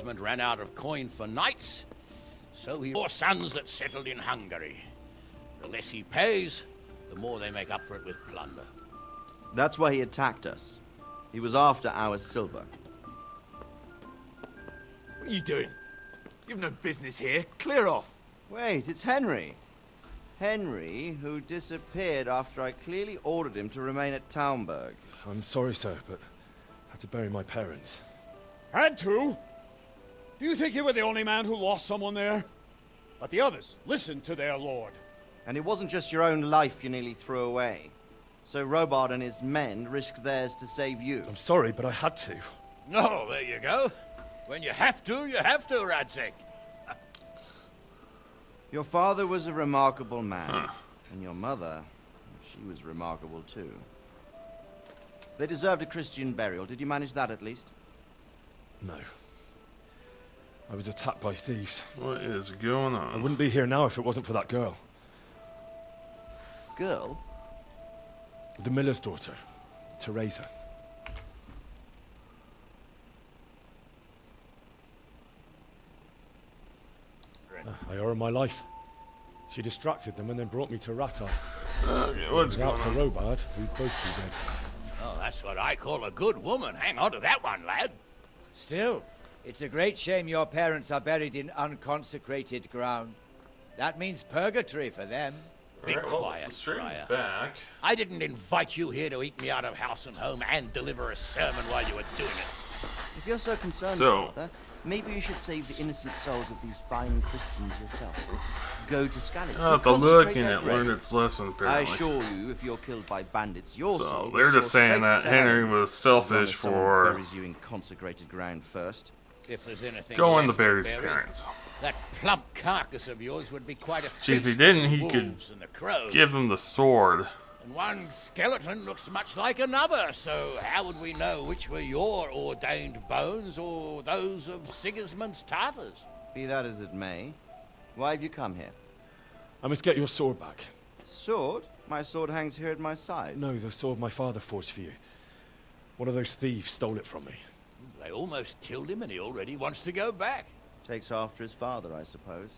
government ran out of coin for knights, so he 4 sons that settled in Hungary. The less he pays, the more they make up for it with plunder. That's why he attacked us. He was after our silver. What are you doing? You've no business here. Clear off. Wait, it's Henry. Henry, who disappeared after I clearly ordered him to remain at Townburg. I'm sorry, sir, but I had to bury my parents. Had to? Do you think you were the only man who lost someone there? But the others listened to their lord. And it wasn't just your own life you nearly threw away. So Robard and his men risked theirs to save you. I'm sorry, but I had to. Oh, there you go. When you have to, Radzig. Your father was a remarkable man. And your mother, she was remarkable too. They deserved a Christian burial. Did you manage that at least? No. I was attacked by thieves. What is going I on? wouldn't be here now if it wasn't for that girl. Girl? The miller's daughter, Teresa. I owe her my life. She distracted them and then brought me to Rata. Okay, what's going Without on? for Robard, we'd both be dead. Oh, that's what I call a good woman. Hang on to that one, lad. Still, it's a great shame your parents are buried in unconsecrated ground. That means purgatory for them. Be Alright, well, quiet, the stream's Friar. back. I didn't invite you here to eat me out of house and home and deliver a sermon while you were doing it. If you're so concerned, So- Father, maybe you should save the innocent souls of these fine Christians yourself. Go to Scalitz. Oh, the looking at learned its lesson, I apparently. assure you, if you're killed by bandits, your soul So, will they're just soar saying straight that to Henry heaven. was As long selfish as someone for buries you in consecrated ground first. If there's anything going to left bury his bury, parents. that plump carcass of yours would be quite a See, if he feast didn't, for the he could wolves and the crows. Give him the sword. And one skeleton looks much like another, so how would we know which were your ordained bones or those of Sigismund's Tartars? Be that as it may, why have you come here? I must get your sword back. Sword? My sword hangs here at my side. No, the sword my father forged for you. One of those thieves stole it from me. They almost killed him and he already wants to go back. Takes after his father, I suppose.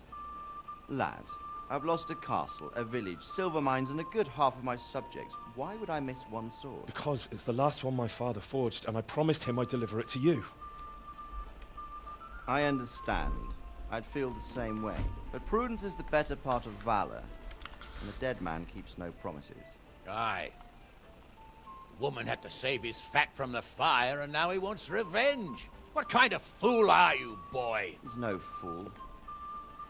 Lad, I've lost a castle, a village, silver mines, and a good half of my subjects. Why would I miss one sword? Because it's the last one my father forged, and I promised him I'd deliver it to you. I understand. I'd feel the same way. But prudence is the better part of valor, and a dead man keeps no promises. Aye. The woman had to save his fat from the fire and now he wants revenge. What kind of fool are you, boy? He's no fool.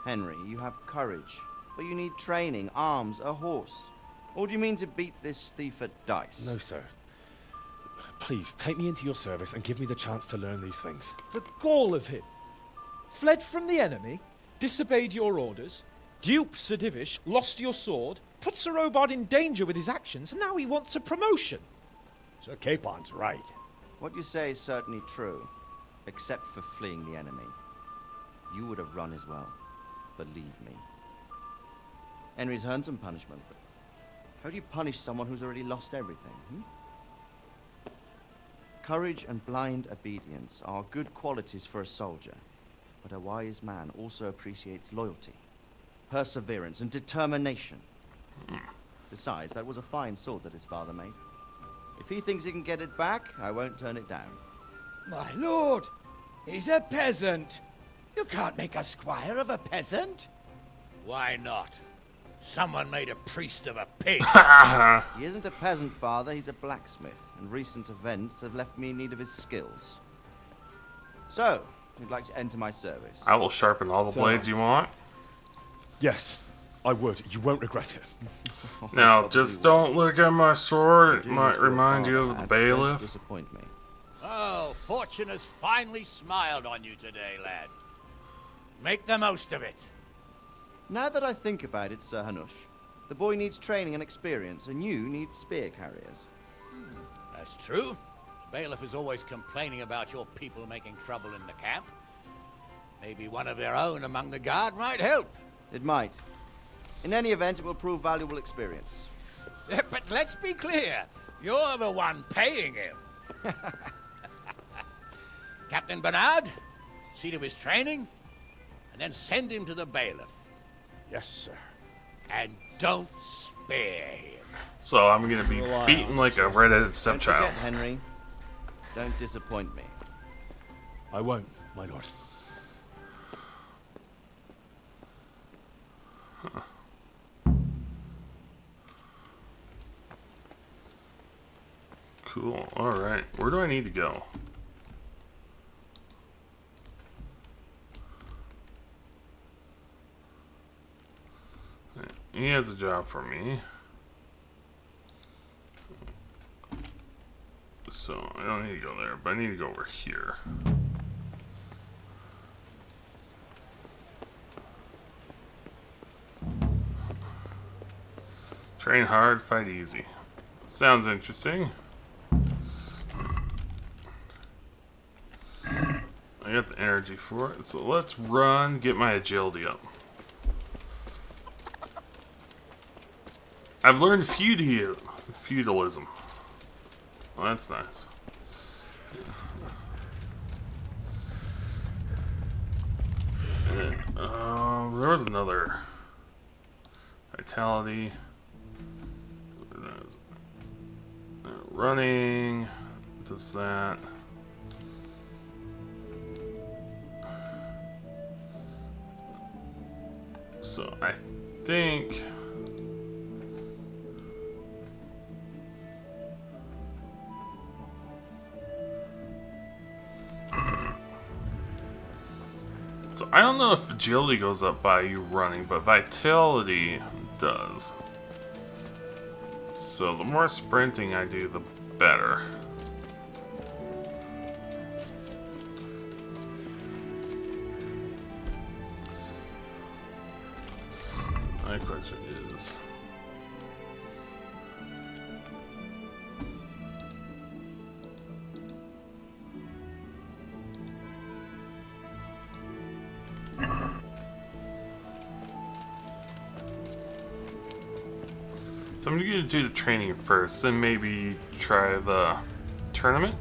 Henry, you have courage, but you need training, arms, a horse. Or do you mean to beat this thief at dice? No, sir. Please, take me into your service and give me the chance to learn these things. The gall of him. Fled from the enemy, disobeyed your orders, duped Sir Divish, lost your sword, put Sir Robard in danger with his actions, and now he wants a promotion. Sir Capon's right. What you say is certainly true, except for fleeing the enemy. You would have run as well, believe me. Henry's earned some punishment, but how do you punish someone who's already lost everything? Courage and blind obedience are good qualities for a soldier, but a wise man also appreciates loyalty, perseverance, and determination. Besides, that was a fine sword that his father made. If he thinks he can get it back, I won't turn it down. My lord, he's a peasant. You can't make a squire of a peasant. Why not? Someone made a priest of a pig. He isn't a peasant, father, he's a blacksmith, and recent events have left me in need of his skills. So, you'd like to enter my service? I will sharpen all the blades you want. Yes, I would. You won't regret it. Now, just don't look at my sword. It Doing might this for a remind you father, of the lad, don't bailiff. disappoint me. Oh, fortune has finally smiled on you today, lad. Make the most of it. Now that I think about it, Sir Hanush, the boy needs training and experience, and you need spear carriers. That's true. Bailiff is always complaining about your people making trouble in the camp. Maybe one of their own among the guard might help. It might. In any event, it will prove valuable experience. But let's be clear, you're the one paying him. Captain Bernard, see to his training, and then send him to the bailiff. Yes, sir. And don't spare him. So I'm gonna be beaten like a redheaded Don't stepchild. forget, Henry. Don't disappoint me. I won't, my lord. Cool. Alright. Where do I need to go? He has a job for me. So I don't need to go there, but I need to go over here. Train hard, fight easy. Sounds interesting. I got the energy for it, so let's run, get my agility up. I've learned feudalism. Well, that's nice. And then, there was another vitality. Running does that. So I think so I don't know if agility goes up by you running, but vitality does. So the more sprinting I do, the better. My question is, so I'm going to do the training first, then maybe try the tournament.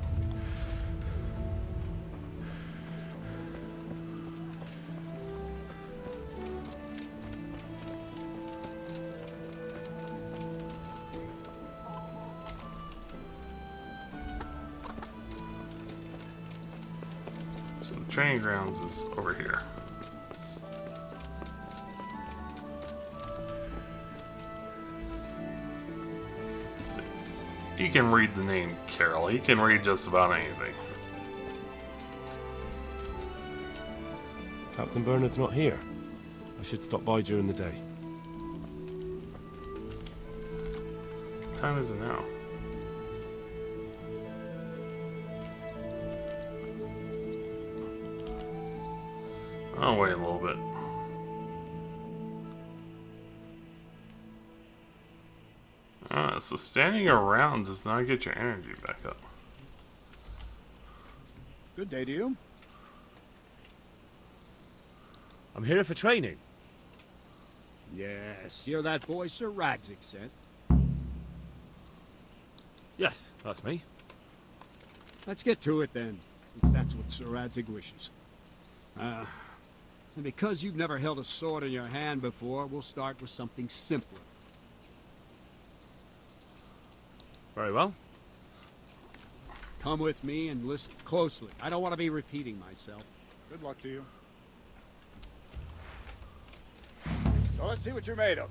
So the training grounds is over here. He can read the name Carol. He can read just about anything. Captain Bernard's not here. I should stop by during the day. What time is it now? I'll wait a little bit. So standing around does not get your energy back up. Good day to you. I'm here for training. Yes, you're that boy Sir Radzig sent. Yes, that's me. Let's get to it then, since that's what Sir Radzig wishes. And because you've never held a sword in your hand before, we'll start with something simpler. Very well. Come with me and listen closely. I don't want to be repeating myself. Good luck to you. So let's see what you're made of.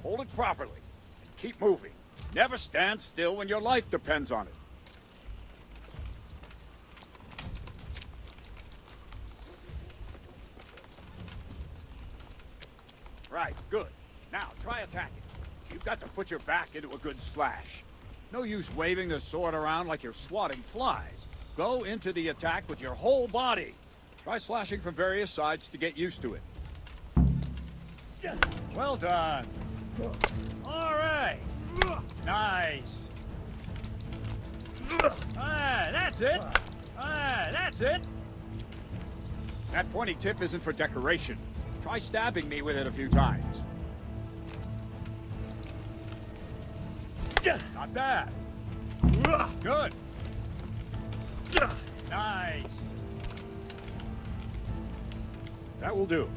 Hold it properly. And keep moving. Never stand still when your life depends on it. Right, good. Now, try attacking. You've got to put your back into a good slash. No use waving the sword around like you're swatting flies. Go into the attack with your whole body. Try slashing from various sides to get used to it. Well done. All right. Nice. That's it. That's it. That pointy tip isn't for decoration. Try stabbing me with it a few times. Not bad. Good. Nice. That will do.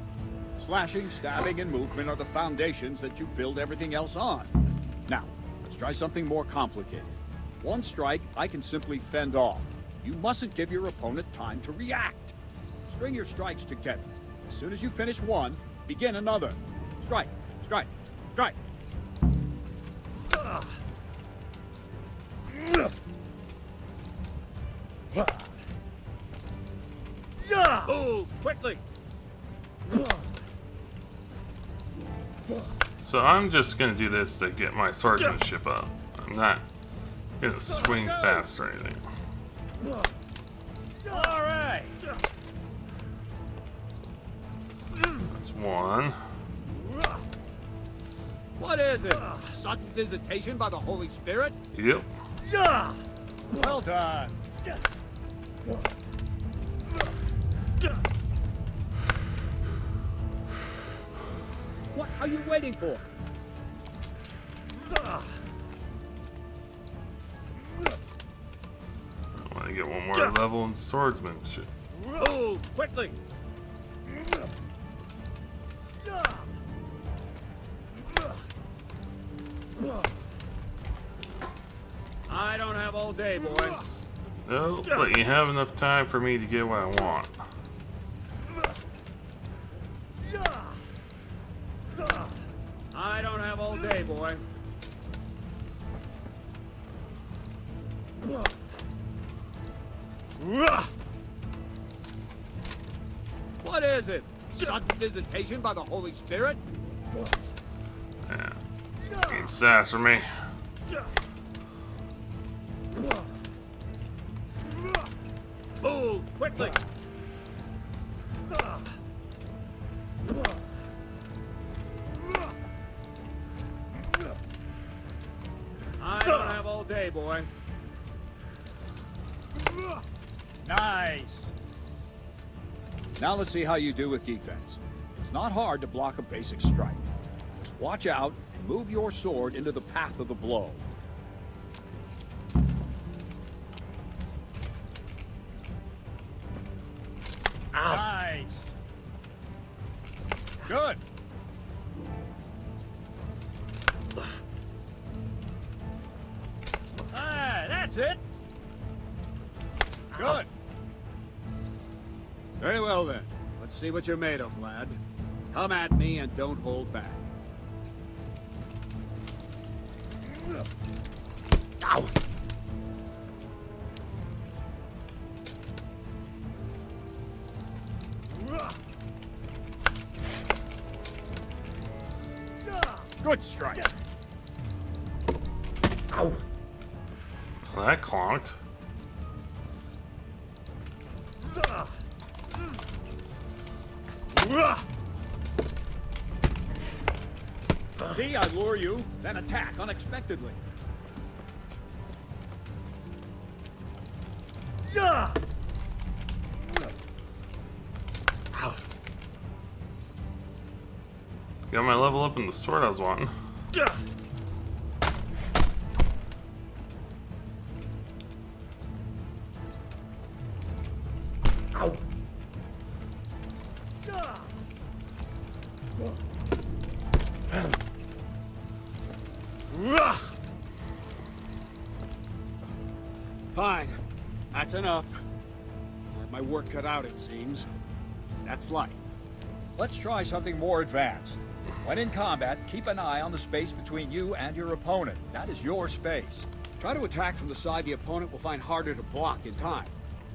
Slashing, stabbing, and movement are the foundations that you build everything else on. Now, let's try something more complicated. One strike, I can simply fend off. You mustn't give your opponent time to react. String your strikes together. As soon as you finish one, begin another. Strike, strike, strike. Move quickly. So I'm just gonna do this to get my swordsmanship up. I'm not gonna swing fast or anything. All right. That's one. What is it? Sudden visitation by the Holy Spirit? Yep. Well done. What are you waiting for? I want to get one more level in swordsmanship. Move quickly. I don't have all day, boy. No, but you have enough time for me to get what I want. I don't have all day, boy. What is it? Sudden visitation by the Holy Spirit? Yeah. Game sass for me. Move quickly. I don't have all day, boy. Nice. Now let's see how you do with defense. It's not hard to block a basic strike. Just watch out and move your sword into the path of the blow. Nice. Good. Ah, that's it. Good. Very well then. Let's see what you're made of, lad. Come at me and don't hold back. Ow! Good strike. Ow! Well, that clonked. See, I lure you, then attack unexpectedly. Got my level up in the sword I was wanting. Fine. That's enough. I have my work cut out, it seems. That's life. Let's try something more advanced. When in combat, keep an eye on the space between you and your opponent. That is your space. Try to attack from the side the opponent will find harder to block in time.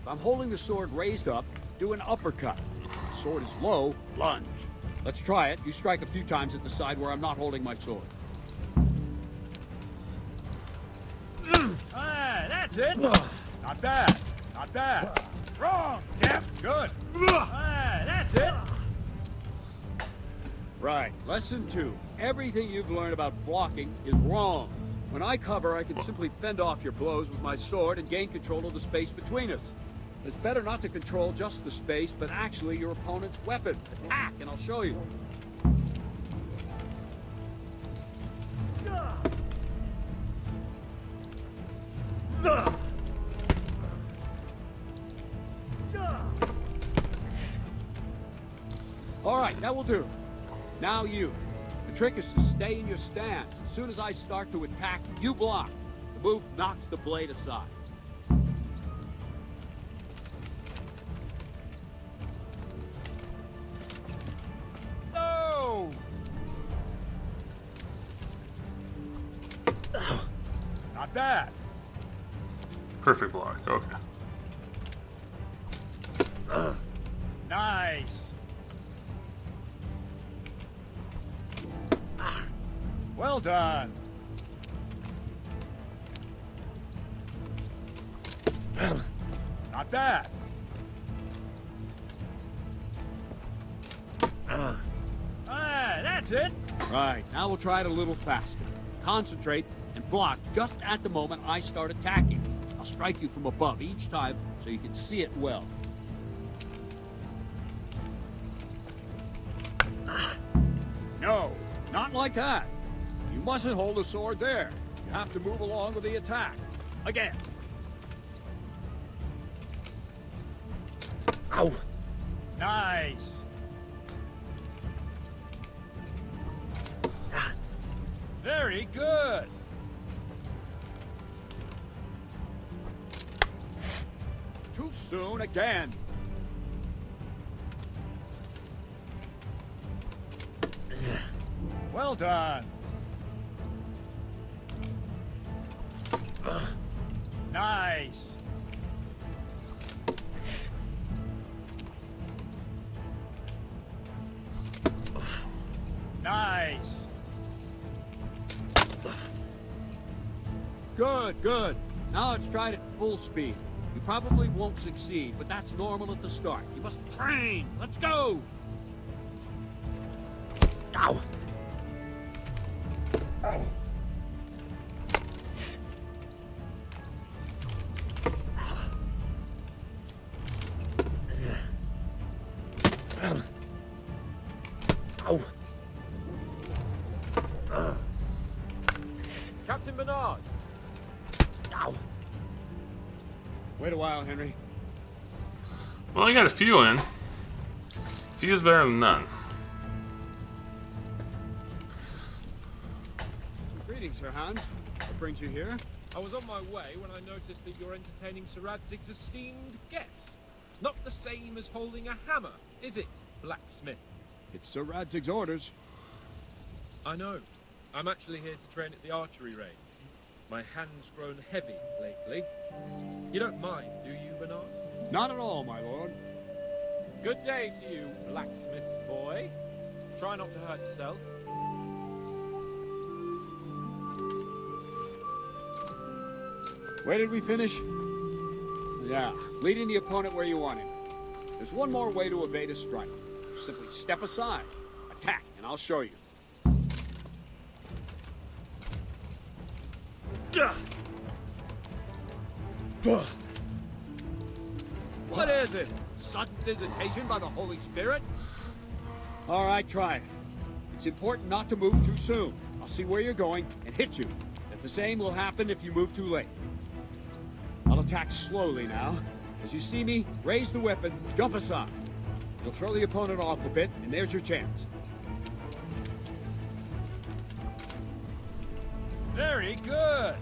If I'm holding the sword raised up, do an uppercut. If the sword is low, lunge. Let's try it. You strike a few times at the side where I'm not holding my sword. Ah, that's it. Not bad. Not bad. Wrong, Cap. Good. Ah, that's it. Right. Lesson 2. Everything you've learned about blocking is wrong. When I cover, I can simply fend off your blows with my sword and gain control of the space between us. It's better not to control just the space, but actually your opponent's weapon. Attack, and I'll show you. All right, that will do. Now you. The trick is to stay in your stand. As soon as I start to attack, you block. The move knocks the blade aside. No! Not bad. Perfect block. Okay. Nice. Well done. Not bad. That's it. Right, now we'll try it a little faster. Concentrate and block just at the moment I start attacking. I'll strike you from above each time so you can see it well. No, not like that. You mustn't hold the sword there. You have to move along with the attack. Again. Ow! Nice. Very good. Too soon again. Well done. Nice. Nice. Good, good. Now let's try it at full speed. You probably won't succeed, but that's normal at the start. You must train. Let's go. Ow! Ow! Ow! Captain Bernard! Ow! Wait a while, Henry. Well, I got a few in. Few is better than none. Greetings, Sir Hans. What brings you here? I was on my way when I noticed that you're entertaining Sir Radzig's esteemed guest. Not the same as holding a hammer, is it, blacksmith? It's Sir Radzig's orders. I know. I'm actually here to train at the archery range. My hand's grown heavy lately. You don't mind, do you, Bernard? Not at all, my lord. Good day to you, blacksmith's boy. Try not to hurt yourself. Where did we finish? Yeah, leading the opponent where you want him. There's one more way to evade a strike. Simply step aside, attack, and I'll show you. What is it? Sudden visitation by the Holy Spirit? All right, try it. It's important not to move too soon. I'll see where you're going and hit you. But the same will happen if you move too late. I'll attack slowly now. As you see me, raise the weapon, jump aside. You'll throw the opponent off a bit, and there's your chance. Very good.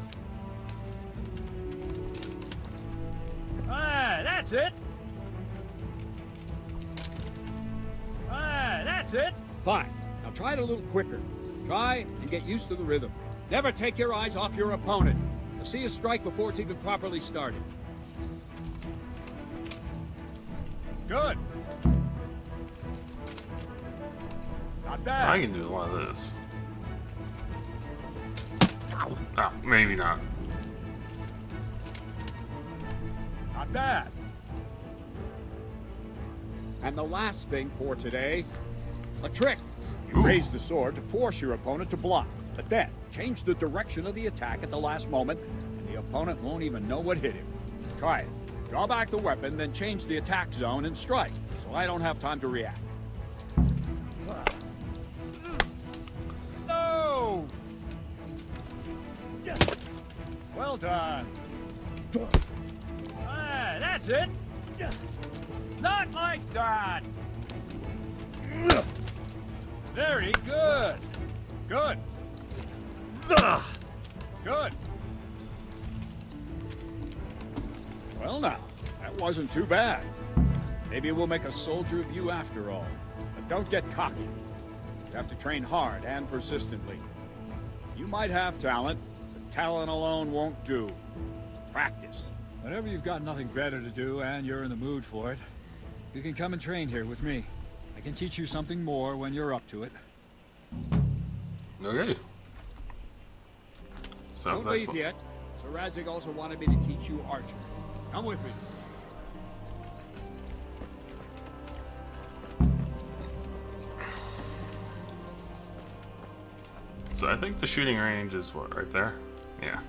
That's it. That's it. Fine. Now try it a little quicker. Try and get used to the rhythm. Never take your eyes off your opponent. You'll see a strike before it's even properly started. Good. Not bad. I can do a lot of this. Oh, maybe not. Not bad. And the last thing for today, a trick. You raise the sword to force your opponent to block, but then change the direction of the attack at the last moment, and the opponent won't even know what hit him. Try it. Draw back the weapon, then change the attack zone and strike, so I don't have time to react. No! Well done. That's it. Not like that. Very good. Good. Good. Well now, that wasn't too bad. Maybe we'll make a soldier of you after all. But don't get cocky. You have to train hard and persistently. You might have talent, but talent alone won't do. Practice. Whenever you've got nothing better to do and you're in the mood for it, you can come and train here with me. I can teach you something more when you're up to it. Okay. Sounds Don't leave excellent. yet. Sir Radzig also wanted me to teach you archery. Come with me. So I think the shooting range is what, right there? Yeah.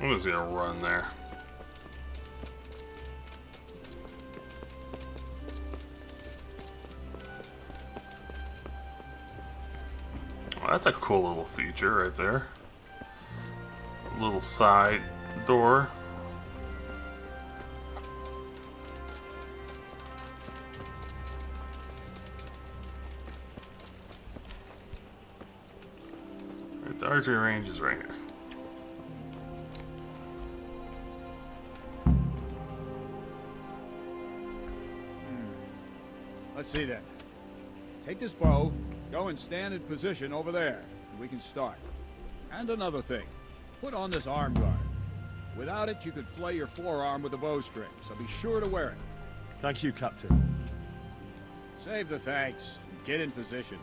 I'm just gonna run there. Well, that's a cool little feature right there. A little side door. Right, the archery range is right here. Let's see then. Take this bow, go and stand in position over there, and we can start. And another thing, put on this arm guard. Without it, you could flay your forearm with a bowstring, so be sure to wear it. Thank you, Captain. Save the thanks, and get in position.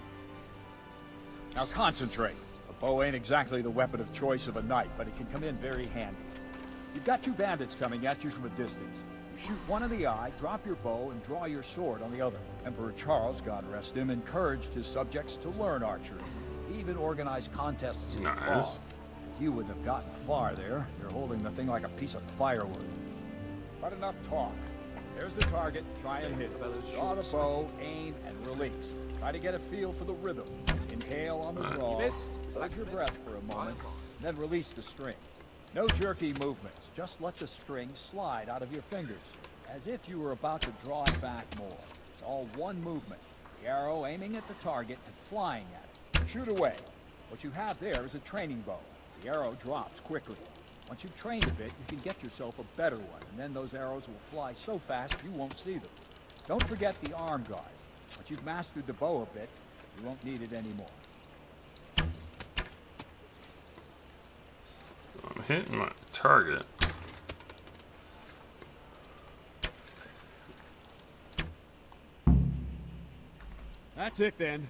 Now concentrate. A bow ain't exactly the weapon of choice of a knight, but it can come in very handy. You've got two bandits coming at you from a distance. Shoot one in the eye, drop your bow, and draw your sword on the other. Emperor Charles, God rest him, encouraged his subjects to learn archery. He even organized contests in Nice. Prague. You wouldn't have gotten far there. You're holding the thing like a piece of firewood. But enough talk. There's the target. Try and hit it. Draw the bow, aim, and release. Try to get a feel for the rhythm. Inhale on the draw. Hold your breath for a moment, then release the string. No jerky movements, just let the string slide out of your fingers, as if you were about to draw it back more. It's all one movement, the arrow aiming at the target and flying at it. Shoot away. What you have there is a training bow. The arrow drops quickly. Once you've trained a bit, you can get yourself a better one, and then those arrows will fly so fast you won't see them. Don't forget the arm guard. Once you've mastered the bow a bit, you won't need it anymore. I'm hitting my target. That's it then.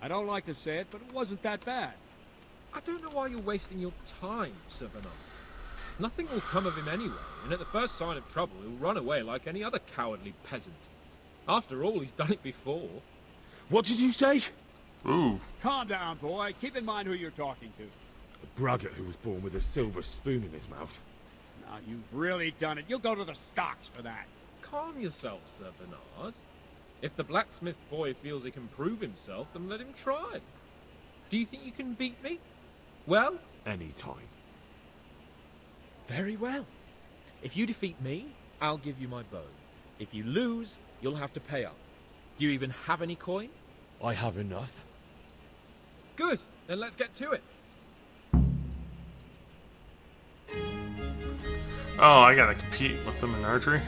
I don't like to say it, but it wasn't that bad. I don't know why you're wasting your time, Sir Bernard. Nothing will come of him anyway, and at the first sign of trouble, he'll run away like any other cowardly peasant. After all, he's done it before. What did you say? Ooh. Calm down, boy. Keep in mind who you're talking to. A braggart who was born with a silver spoon in his mouth. Now, you've really done it. You'll go to the stocks for that. Calm yourself, Sir Bernard. If the blacksmith boy feels he can prove himself, then let him try. Do you think you can beat me? Well? Any time. Very well. If you defeat me, I'll give you my bow. If you lose, you'll have to pay up. Do you even have any coin? I have enough. Good. Then let's get to it. Oh, I gotta compete with them in archery.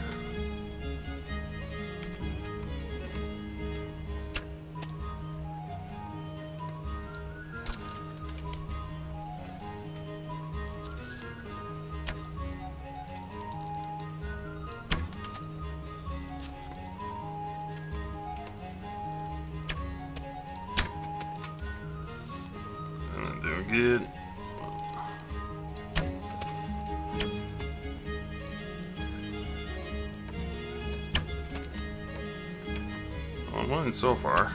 I'm doing good. I'm winning so far.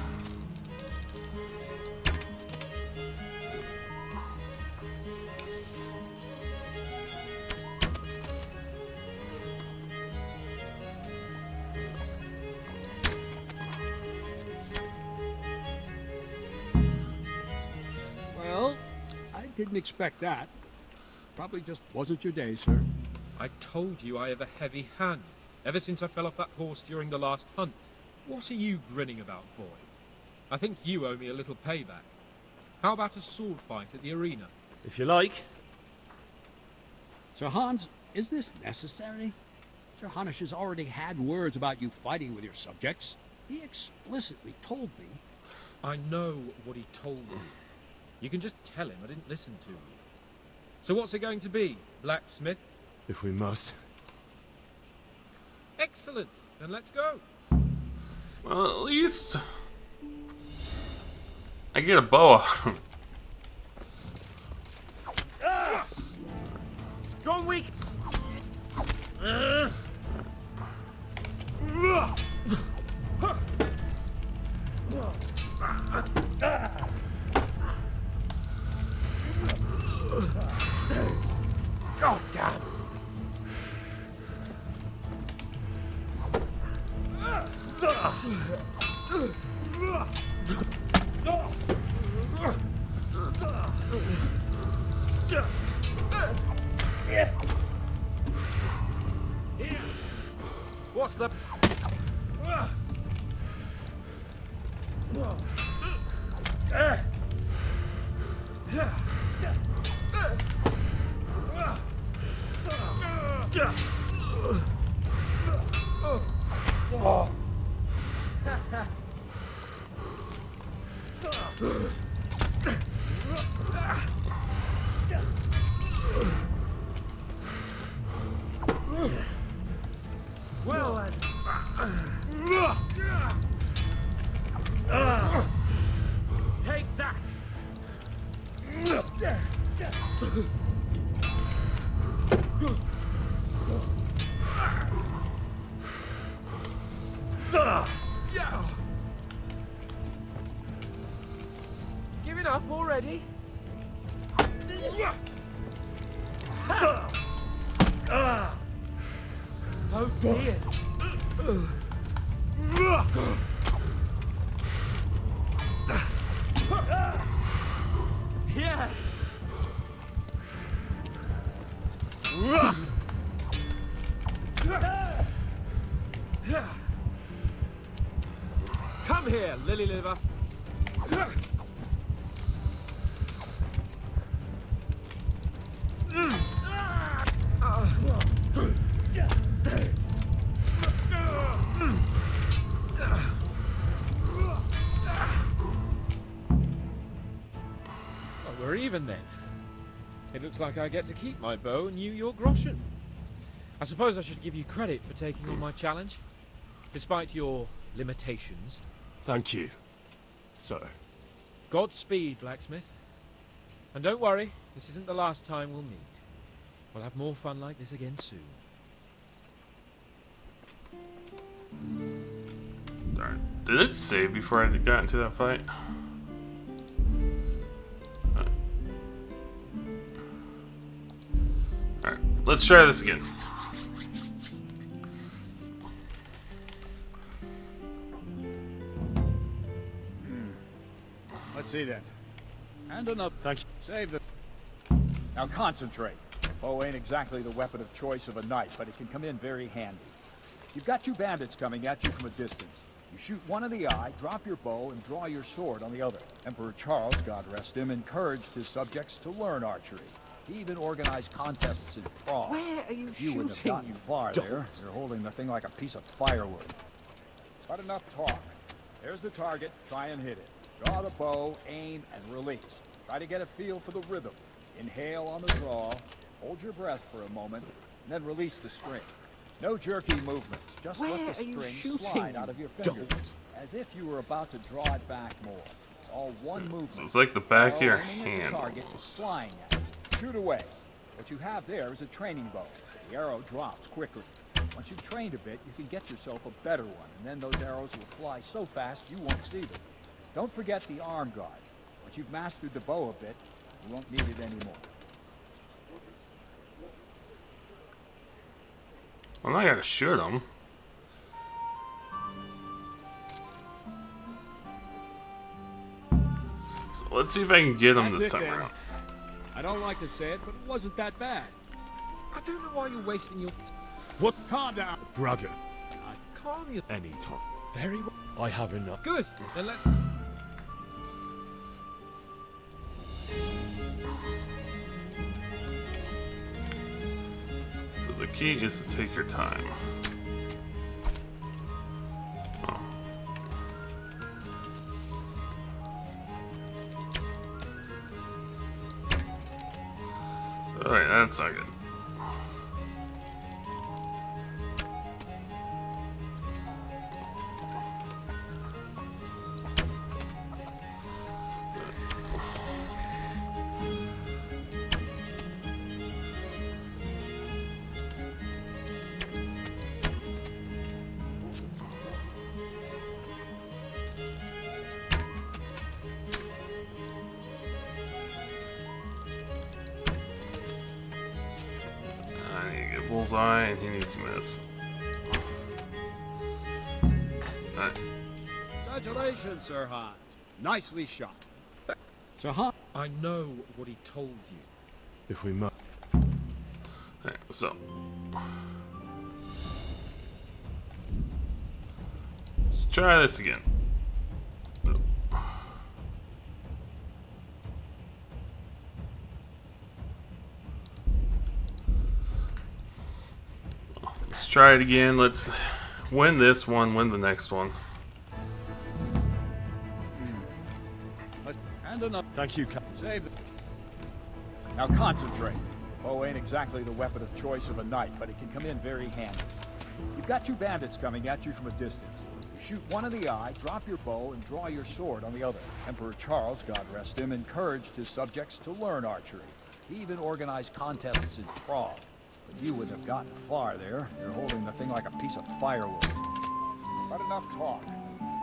didn't expect that. Probably just wasn't your day, sir. I told you I have a heavy hand, ever since I fell off that horse during the last hunt. What are you grinning about, boy? I think you owe me a little payback. How about a sword fight at the arena? If you like. Sir Hans, is this necessary? Sir Hanush has already had words about you fighting with your subjects. He explicitly told me. I know what he told you. You can just tell him I didn't listen to you. So what's it going to be, blacksmith? If we must. Excellent. Then let's go. Well, at least I get a bow. Go weak. God damn. What's the... Well, then. Take that. Giving up already? Oh dear. Yeah. Come here, lily liver. We're even then. It looks like I get to keep my bow and you your groschen. I suppose I should give you credit for taking on my challenge, despite your limitations. Thank you, sir. Godspeed, blacksmith. And don't worry, this isn't the last time we'll meet. We'll have more fun like this again soon. Alright. Did it save before I got into that fight? Alright, let's try this again. Let's see then. And another. Thank you. Save the... Now concentrate. Bow ain't exactly the weapon of choice of a knight, but it can come in very handy. You've got two bandits coming at you from a distance. You shoot one in the eye, drop your bow, and draw your sword on the other. Emperor Charles, God rest him, encouraged his subjects to learn archery. He even organized contests in Prague. Where are you You wouldn't have gotten far there. You're holding the thing like a piece of firewood. But enough talk. There's the target. Try and hit it. Draw the bow, aim, and release. Try to get a feel for the rhythm. Inhale on the draw, hold your breath for a moment, and then release the string. No jerky movements. Just let the string slide out of your fingers, as if you were about to draw it back more. It's all one movement. So it's like the back of your Arrow aiming at hand. the target, flying at it. Shoot away. What you have there is a training bow. The arrow drops quickly. Once you've trained a bit, you can get yourself a better one, and then those arrows will fly so fast you won't see them. Don't forget the arm guard. Once you've mastered the bow a bit, you won't need it anymore. I'm not gonna shoot him. So let's see if I can get him That's this it, time then. around. I don't like to say it, but it wasn't that bad. I don't know why you're wasting your What? Calm down. Bragger. calm your... Any time. Very well. I have enough. Good. Then let... So the key is to take your time. Oh. Alright, that's not good. I need to get bullseye, and he needs to miss. Alright. Congratulations, Sir Han. Nicely shot. Sir Han. I know what he told you. If we must. Alright, so. Let's try this again. Let's try it again. Let's win this one, win the next one. And another. Thank you, Captain. Save it. Now concentrate. Bow ain't exactly the weapon of choice of a knight, but it can come in very handy. You've got two bandits coming at you from a distance. You shoot one in the eye, drop your bow, and draw your sword on the other. Emperor Charles, God rest him, encouraged his subjects to learn archery. He even organized contests in Prague. But you wouldn't have gotten far there. You're holding the thing like a piece of firewood. But enough talk.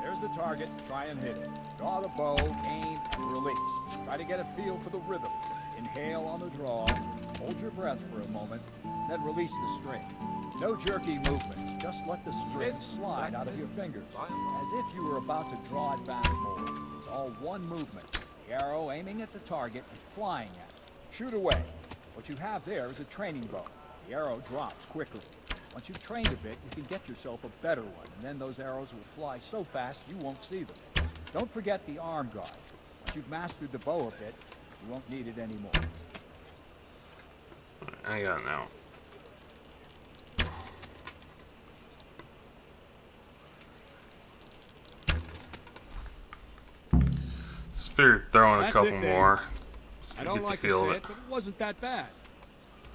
There's the target. Try and hit it. Draw the bow, aim, and release. Try to get a feel for the rhythm. Inhale on the draw. Hold your breath for a moment. Then release the string. No jerky movements. Just let the string slide out of your fingers. As if you were about to draw it back more. It's all one movement. The arrow aiming at the target and flying at it. Shoot away. What you have there is a training bow. The arrow drops quickly. Once you've trained a bit, you can get yourself a better one, and then those arrows will fly so fast you won't see them. Don't forget the arm guard. Once you've mastered the bow a bit, you won't need it anymore. I got it now. Just figured throwing a That's couple it, Dave. more. So I you don't get like the to feel say of it, but it wasn't that bad.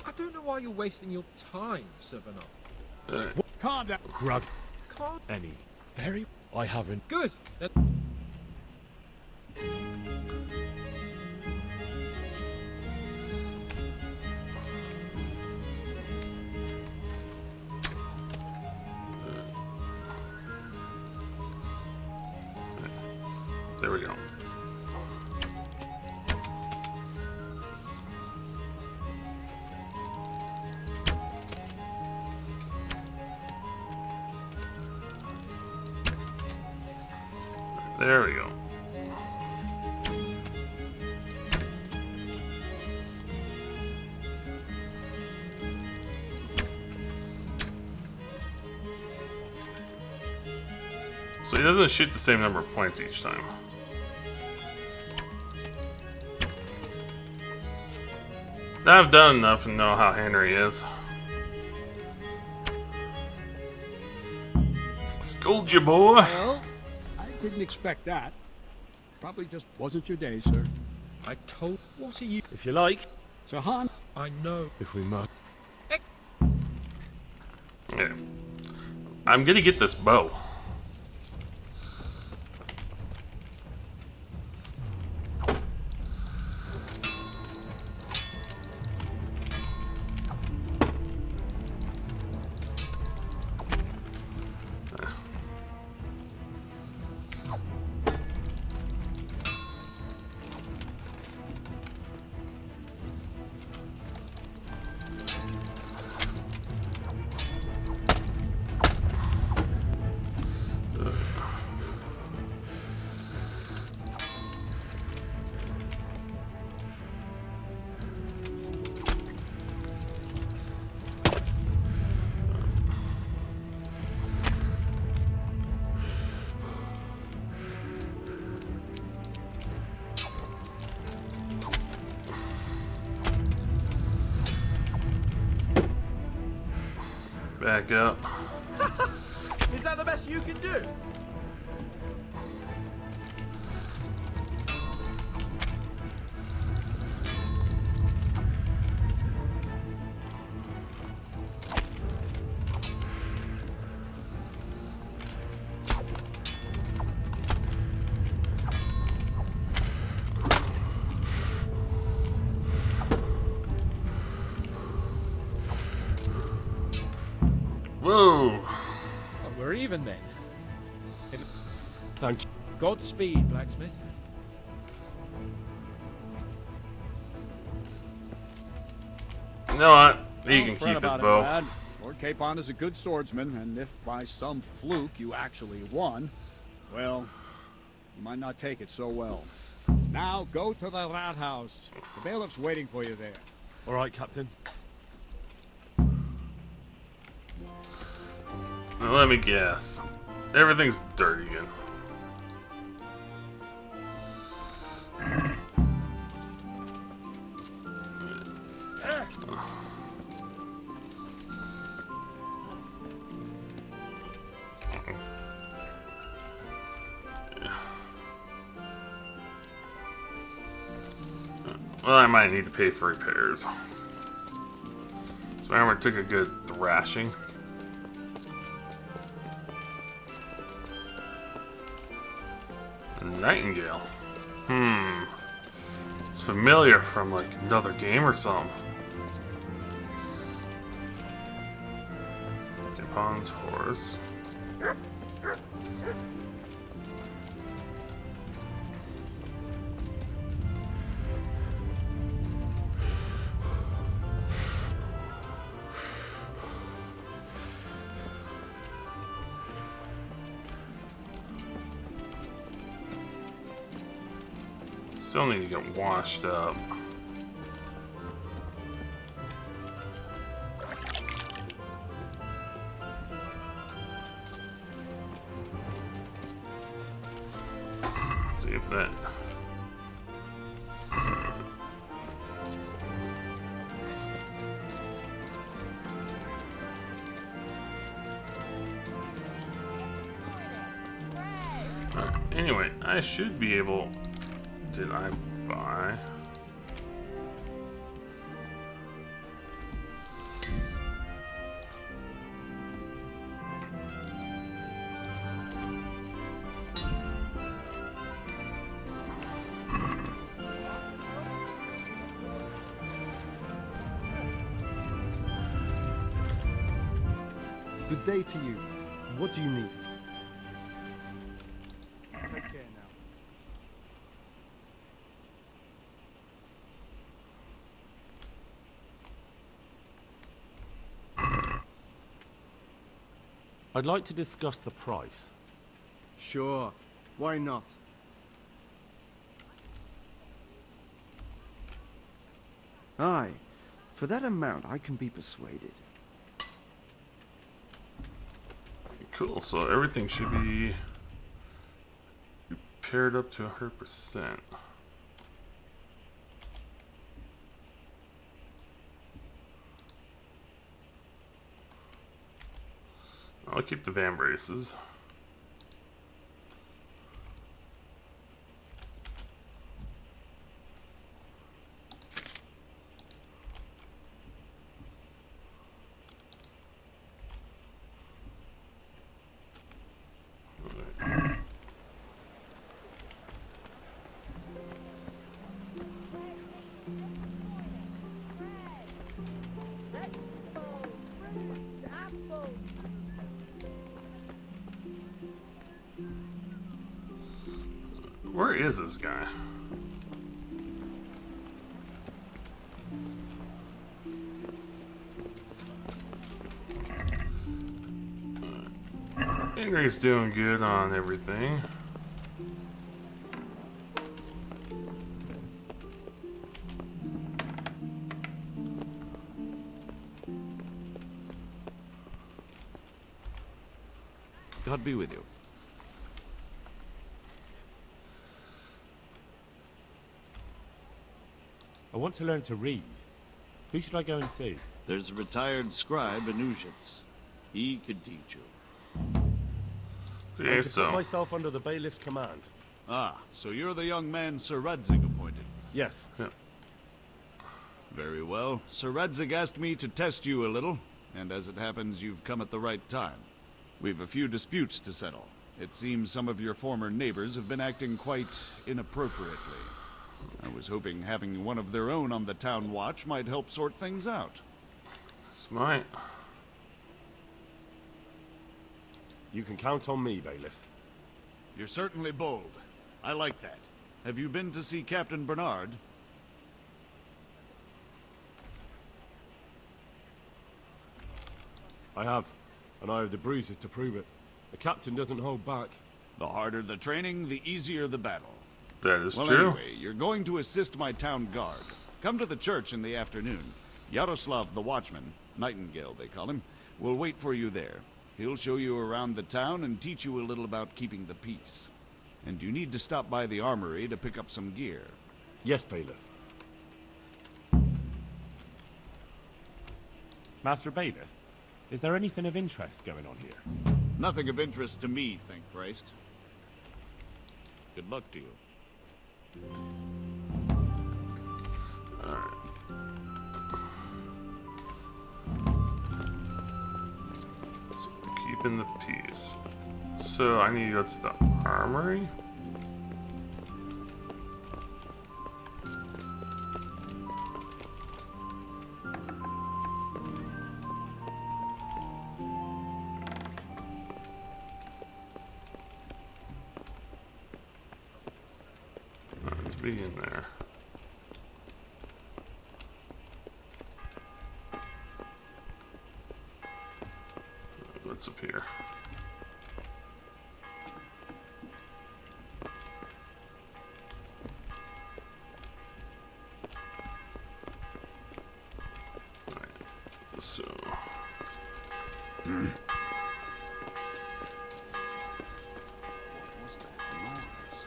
I don't know why you're wasting your time, Sir Bernard. Calm down. Grug. Calm... Any. Very... I haven't. Good. Then... There we go. There we go. So he doesn't shoot the same number of points each time. Now I've done enough and know how Henry is. Schooled you, boy. Well, I didn't expect that. Probably just wasn't your day, sir. I told... What are you... If you like. Sir Han. I know... If we must. Yeah. I'm gonna get this bow. Back up. Is that the best you can do? Whoa! Well, we're even then. Thank you. Godspeed, blacksmith. You know what? He Don't can fret keep his about it, bow. lad. Lord Capon is a good swordsman, and if by some fluke you actually won, well, you might not take it so well. Now go to the rat house. The bailiff's waiting for you there. All right, Captain. Now, let me guess. Everything's dirty again. Well, I might need to pay for repairs. So armor took a good thrashing. A nightingale. It's familiar from like another game or something. Capon's horse. Still need to get washed up. See if that. Anyway, I should be able. Did I buy? Good day to you. What do you need? Take care now. I'd like to discuss the price. Sure. Why not? Aye. For that amount, I can be persuaded. Cool, so everything should be repaired up to 100%. I'll keep the van braces. Where is this guy? Henry's doing good on everything. God be with you. I want to learn to read. Who should I go and see? There's a retired scribe in Ujits. He could teach you. Okay, To put so myself under the bailiff's command. Ah, so you're the young man Sir Radzig appointed. Yes. yeah. Very well. Sir Radzig asked me to test you a little, and as it happens, you've come at the right time. We've a few disputes to settle. It seems some of your former neighbors have been acting quite inappropriately. I was hoping having one of their own on the town watch might help sort things out. Smart. You can count on me, bailiff. You're certainly bold. I like that. Have you been to see Captain Bernard? I have, and I have the bruises to prove it. The captain doesn't hold back. The harder the training, the easier the battle. That is Well, true. anyway, you're going to assist my town guard. Come to the church in the afternoon. Yaroslav the Watchman, Nightingale they call him, will wait for you there. He'll show you around the town and teach you a little about keeping the peace. And you need to stop by the armory to pick up some gear. Yes, bailiff. Master Bailiff, is there anything of interest going on here? Nothing of interest to me, thank Christ. Good luck to you. Keeping the peace. So I need to go to the armory? Let's be in there. What's up here? So What's that noise?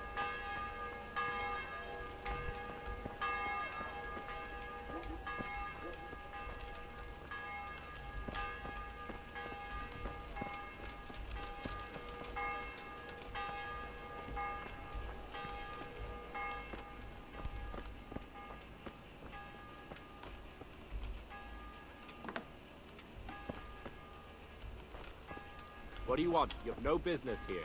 What do you want? You have no business here.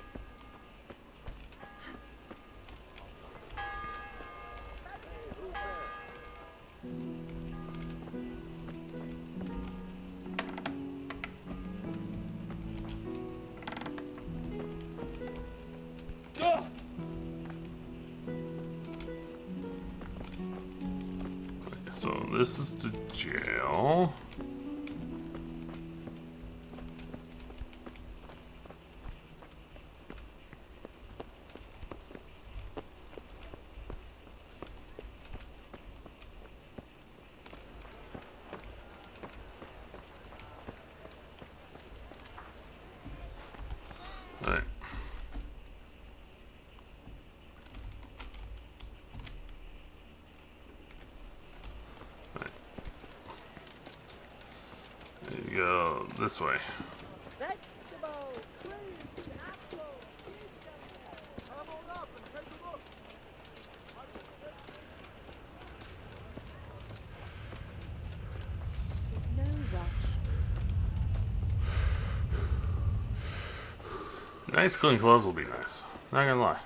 So this is the jail. Alright. There you go, this way. No rush. Nice clean clothes will be nice. Not gonna lie.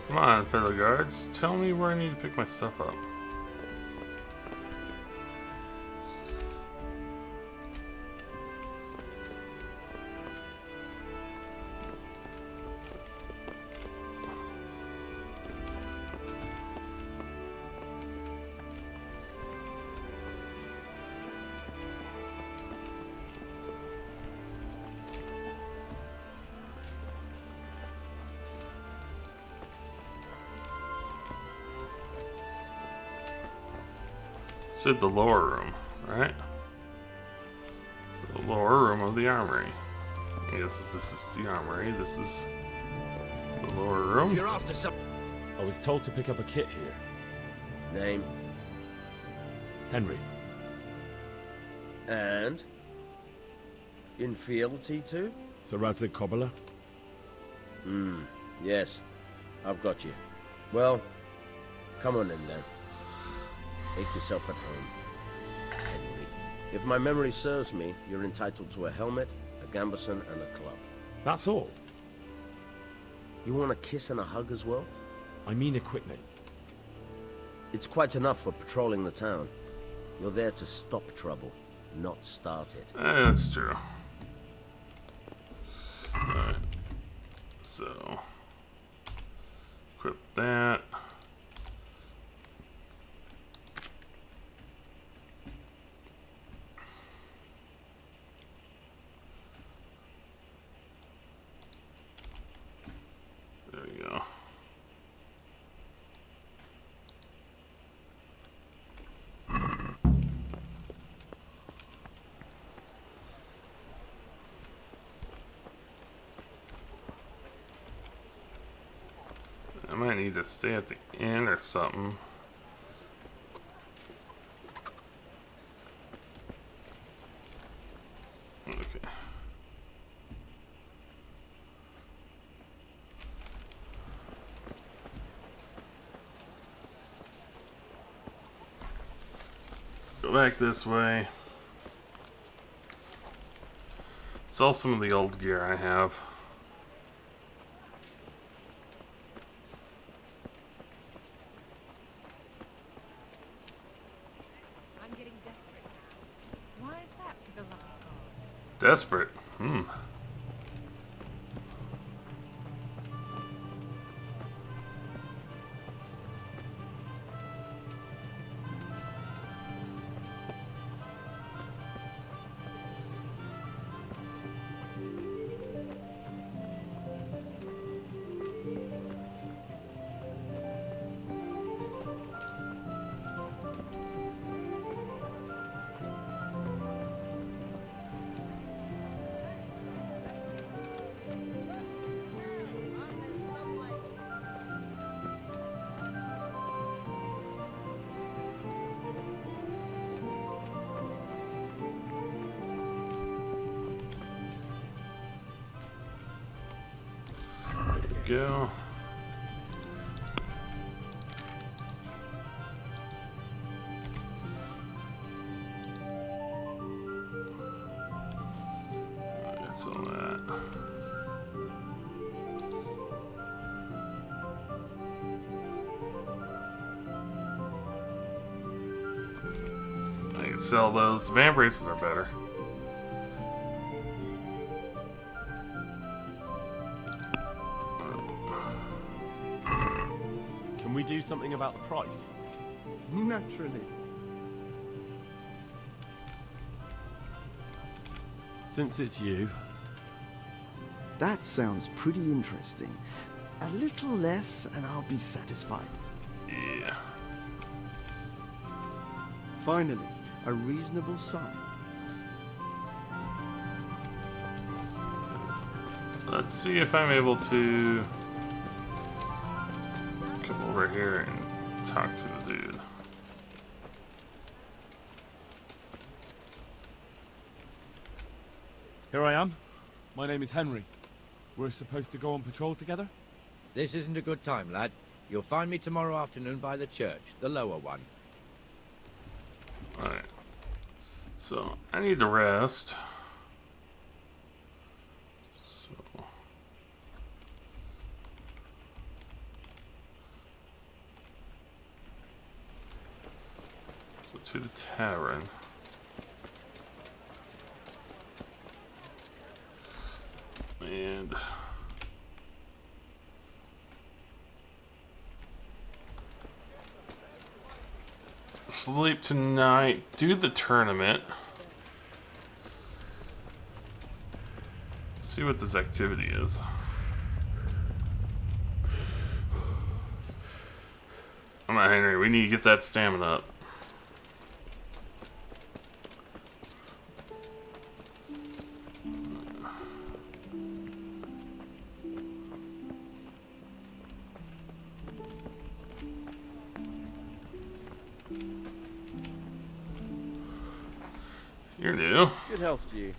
Come on, fellow guards. Tell me where I need to pick my stuff up. Said the lower room, right? The lower room of the armory. Yes, this is the armory. This is the lower room. If you're after some... I was told to pick up a kit here. Name? Henry. And? In fealty to? Sir Radzig Kobyla? Yes. I've got you. Well, come on in then. Make yourself at home. Henry. If my memory serves me, you're entitled to a helmet, a gambeson, and a club. That's all. You want a kiss and a hug as well? I mean equipment. It's quite enough for patrolling the town. You're there to stop trouble, not start it. That's true. Alright. So, equip that. There we go. I might need to stay at the inn or something. Okay. Go back this way. Sell some of the old gear I have. Desperate. Go. Alright, so that. I can sell those. Van braces are better. Can we do something about the price? Naturally. Since it's you. That sounds pretty interesting. A little less and I'll be satisfied. Yeah. Finally, a reasonable sum. Let's see if I'm able to come over here and talk to the dude. Here I am. My name is Henry. We're supposed to go on patrol together? This isn't a good time, lad. You'll find me tomorrow afternoon by the church, the lower one. Alright. So, I need to rest. So. To the tavern. And sleep tonight, do the tournament. See what this activity is. Come on, Henry, we need to get that stamina up. You're new. Good health to you.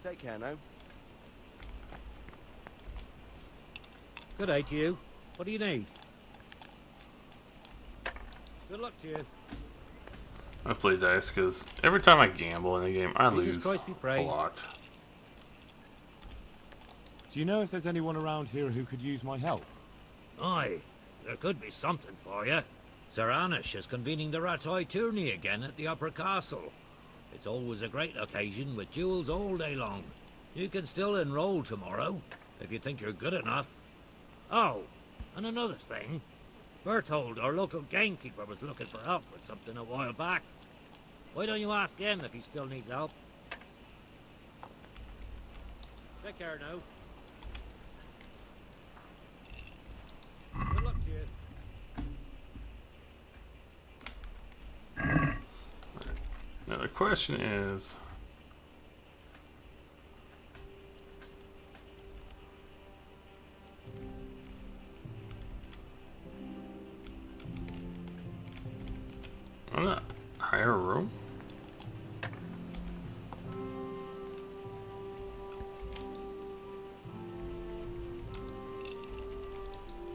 Take care now. Good day to you. What do you need? Good luck to you. I play dice because every time I gamble in a game, I Jesus lose Christ be a praised. lot. Do you know if there's anyone around here who could use my help? Aye, there could be something for you. Sir Anish is convening the Rat's Eye tourney again at the Upper Castle. It's always a great occasion with duels all day long. You can still enroll tomorrow, if you think you're good enough. Oh, and another thing. Berthold, our local gamekeeper, was looking for help with something a while back. Why don't you ask him if he still needs help? Take care now. Good luck to you. Now the question is, I'm not hire a room.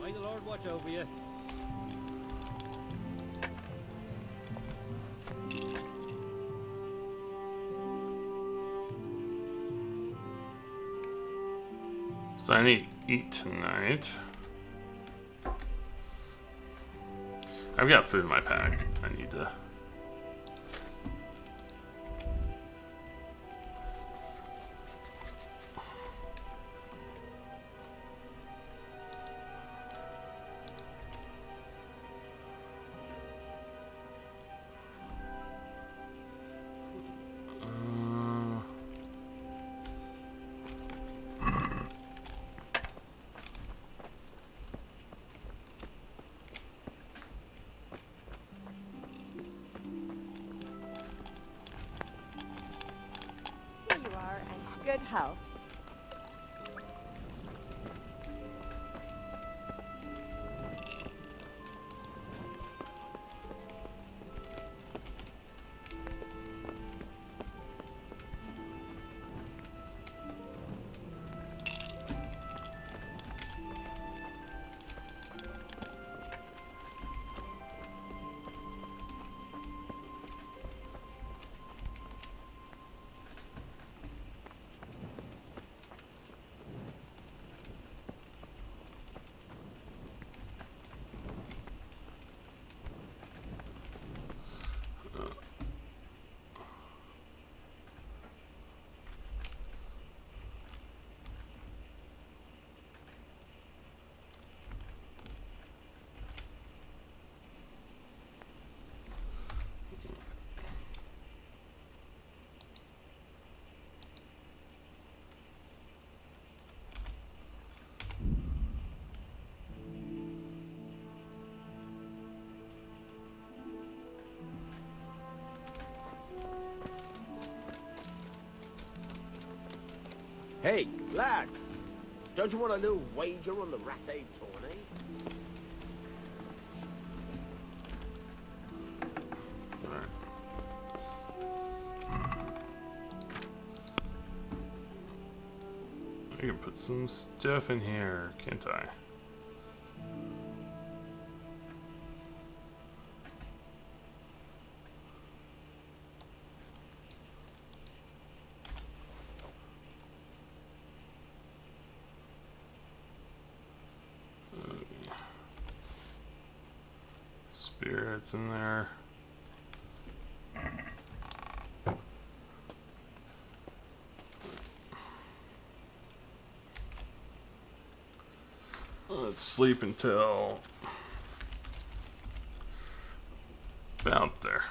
May the Lord watch over you. So I need to eat tonight. I've got food in my pack. I need to. Here you are, and good health. Hey, lad! Don't you want a little wager on the Rat-Aid tourney? I can put some stuff in here, can't I? Spirits in there. Let's sleep until about there.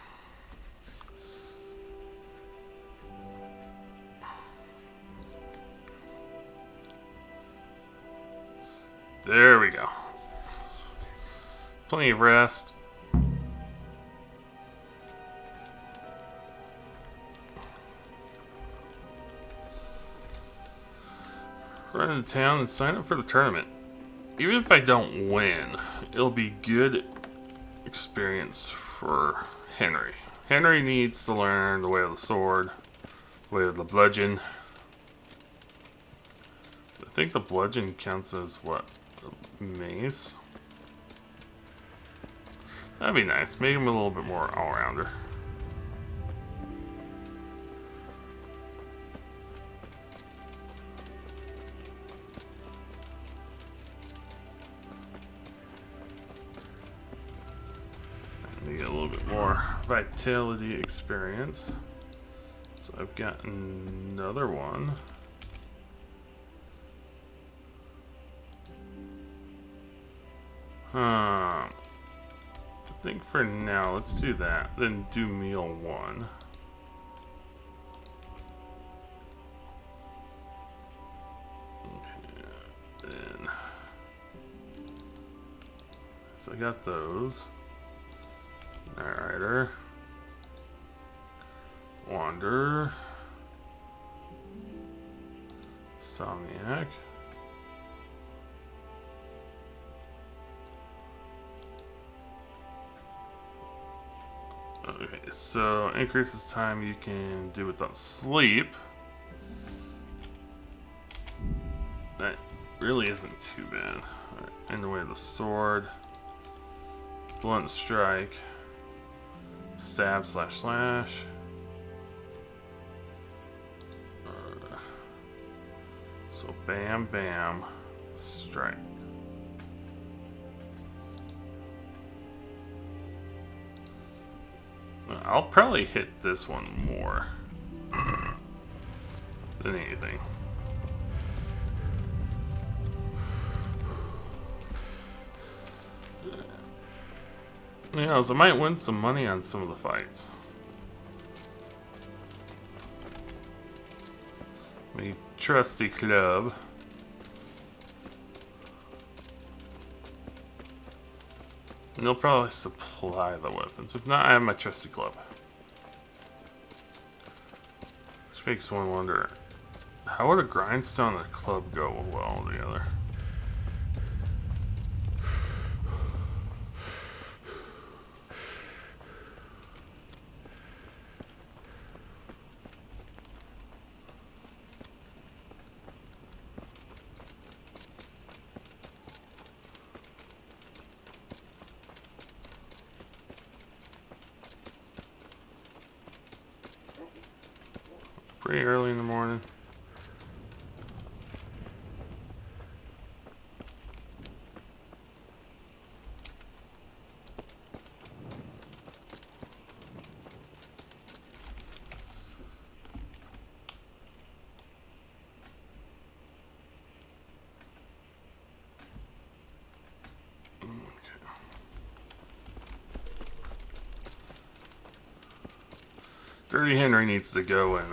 There we go. Plenty of rest. Run into town and sign up for the tournament. Even if I don't win, it'll be good experience for Henry. Henry needs to learn the way of the sword, the way of the bludgeon. I think the bludgeon counts as what? A mace? That'd be nice. Make him a little bit more all-rounder. And get a little bit more vitality experience. So I've got another one. I think for now, let's do that. Then do meal 1. Okay, then. So I got those. Nightrider. Wander. Insomniac. Okay, so increases time you can do without sleep. That really isn't too bad. Right, in the way of the sword. Blunt strike. Stab slash slash. So bam bam strike. I'll probably hit this one more than anything. Yeah, so I might win some money on some of the fights. My trusty club. And they'll probably supply the weapons. If not, I have my trusty club. Which makes one wonder, how would a grindstone and a club go well together? Pretty early in the morning. Dirty Henry needs to go and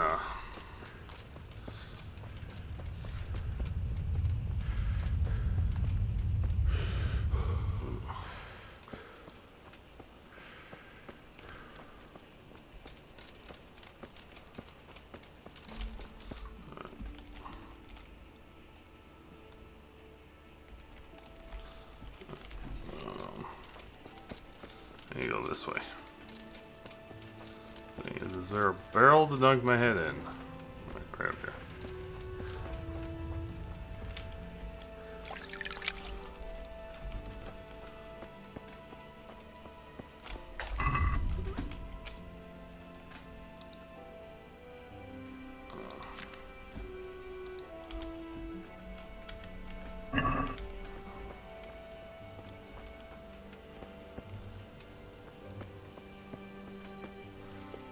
you go this way. Thing is there a barrel to dunk my head in? Right up here.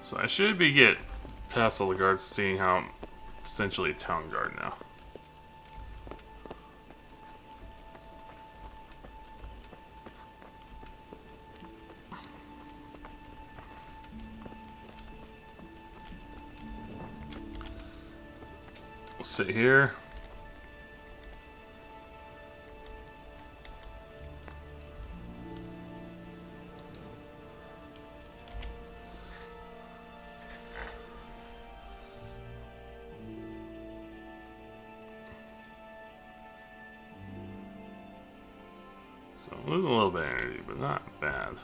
So I should be get past all the guards, seeing how I'm essentially a town guard now. We'll sit here. So losing a little bit of energy, but not bad.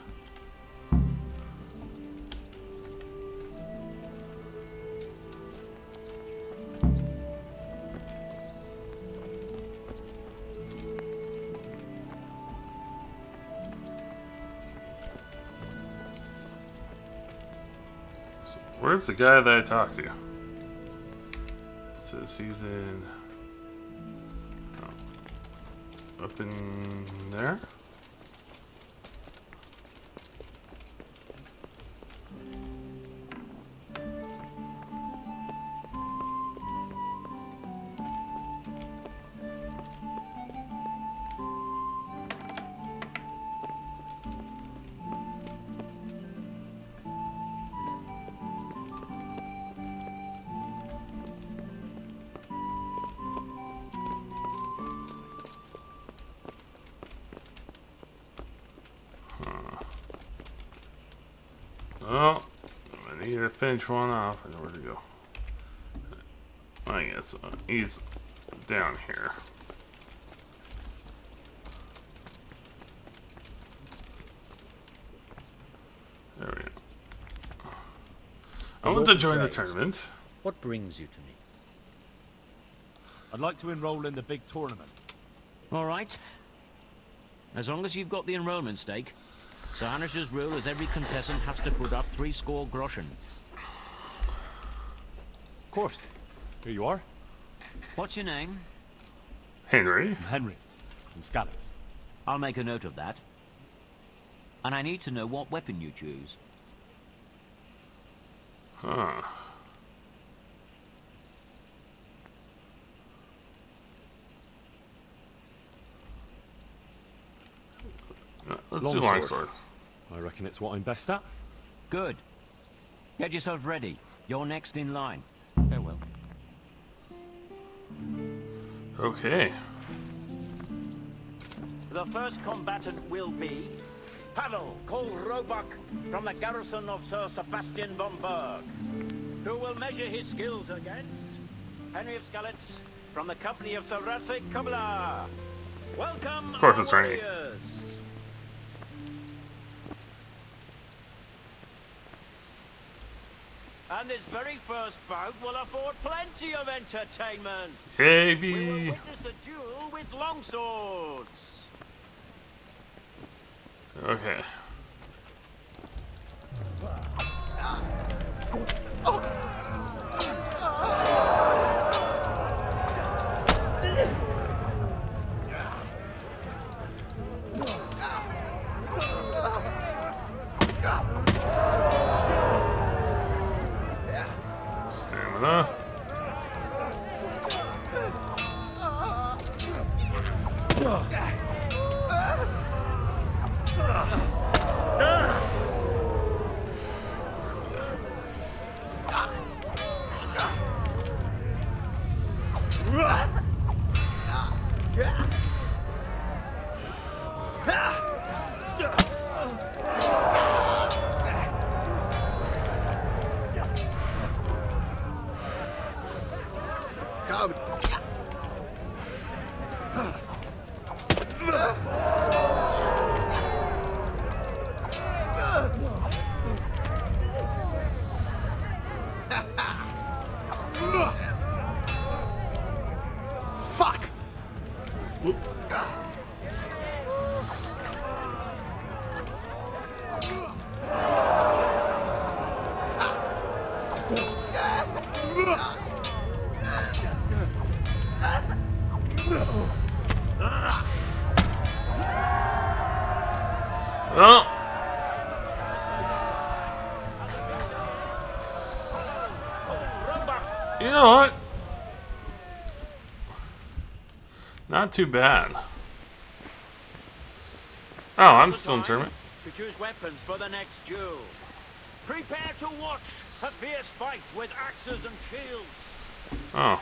Where's the guy that I talked to? It says he's in... Oh. Up in there? Oh, I need to finish one off. I know where to go. I guess he's down here. There we go. I want to join the tournament. What brings you to me? I'd like to enroll in the big tournament. All right. As long as you've got the enrollment stake. Sir Hanish's rule is every contestant has to put up 60 groschen. Of course. Here you are. What's your name? Henry. Henry. From Scallops. I'll make a note of that. And I need to know what weapon you choose. Huh. Let's do longsword. I reckon it's what I'm best at. Good. Get yourself ready. You're next in line. Farewell. Okay. The first combatant will be Paddle, called Roebuck, from the garrison of Sir Sebastian von Berg, who will measure his skills against Henry of Skalitz, from the company of Sir Radzik Kubla. Welcome, of course it's raining. And this very first bout will afford plenty of entertainment. Baby. We will witness a duel with longswords. Okay. Stamina. Fuck! Well, you know what? Not too bad. Oh, I'm still in tournament. To choose weapons for the next duel. Prepare to watch a fierce fight with axes and shields. Oh.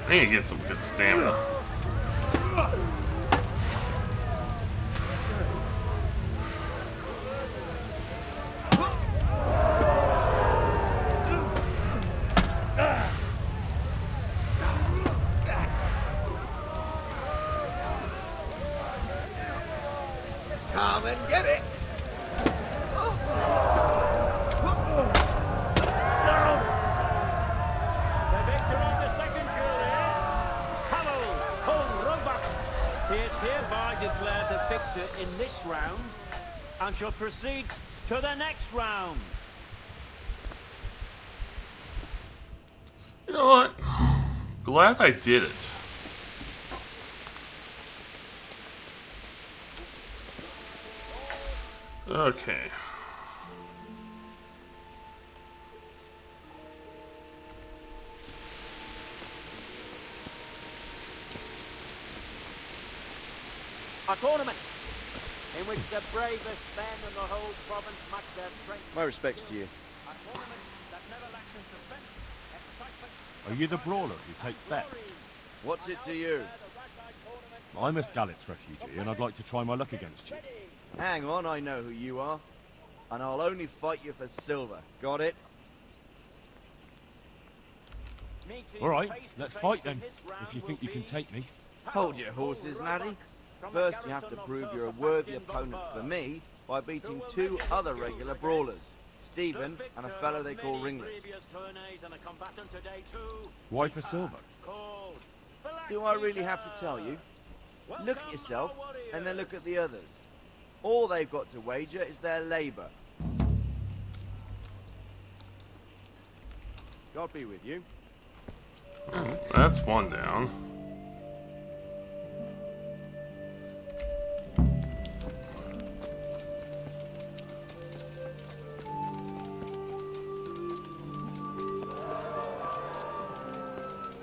I need to get some good stamina. shall proceed to the next round. You know what? Glad I did it. Okay. A tournament in which the bravest men in the whole province match their strength. My respects to you. A tournament that never lacks in suspense, excitement. Are you the brawler who takes bets? What's it to you? I'm a Skalitz refugee, and I'd like to try my luck against you. Hang on, I know who you are. And I'll only fight you for silver. Got it? All right, let's fight then, if you think you can take me. Hold your horses, laddie. First, you have to prove you're a worthy opponent for me by beating 2 other regular brawlers. Stephen and a fellow they call Ringlets. Why for silver? Do I really have to tell you? Look at yourself, and then look at the others. All they've got to wager is their labour. God be with you. That's one down.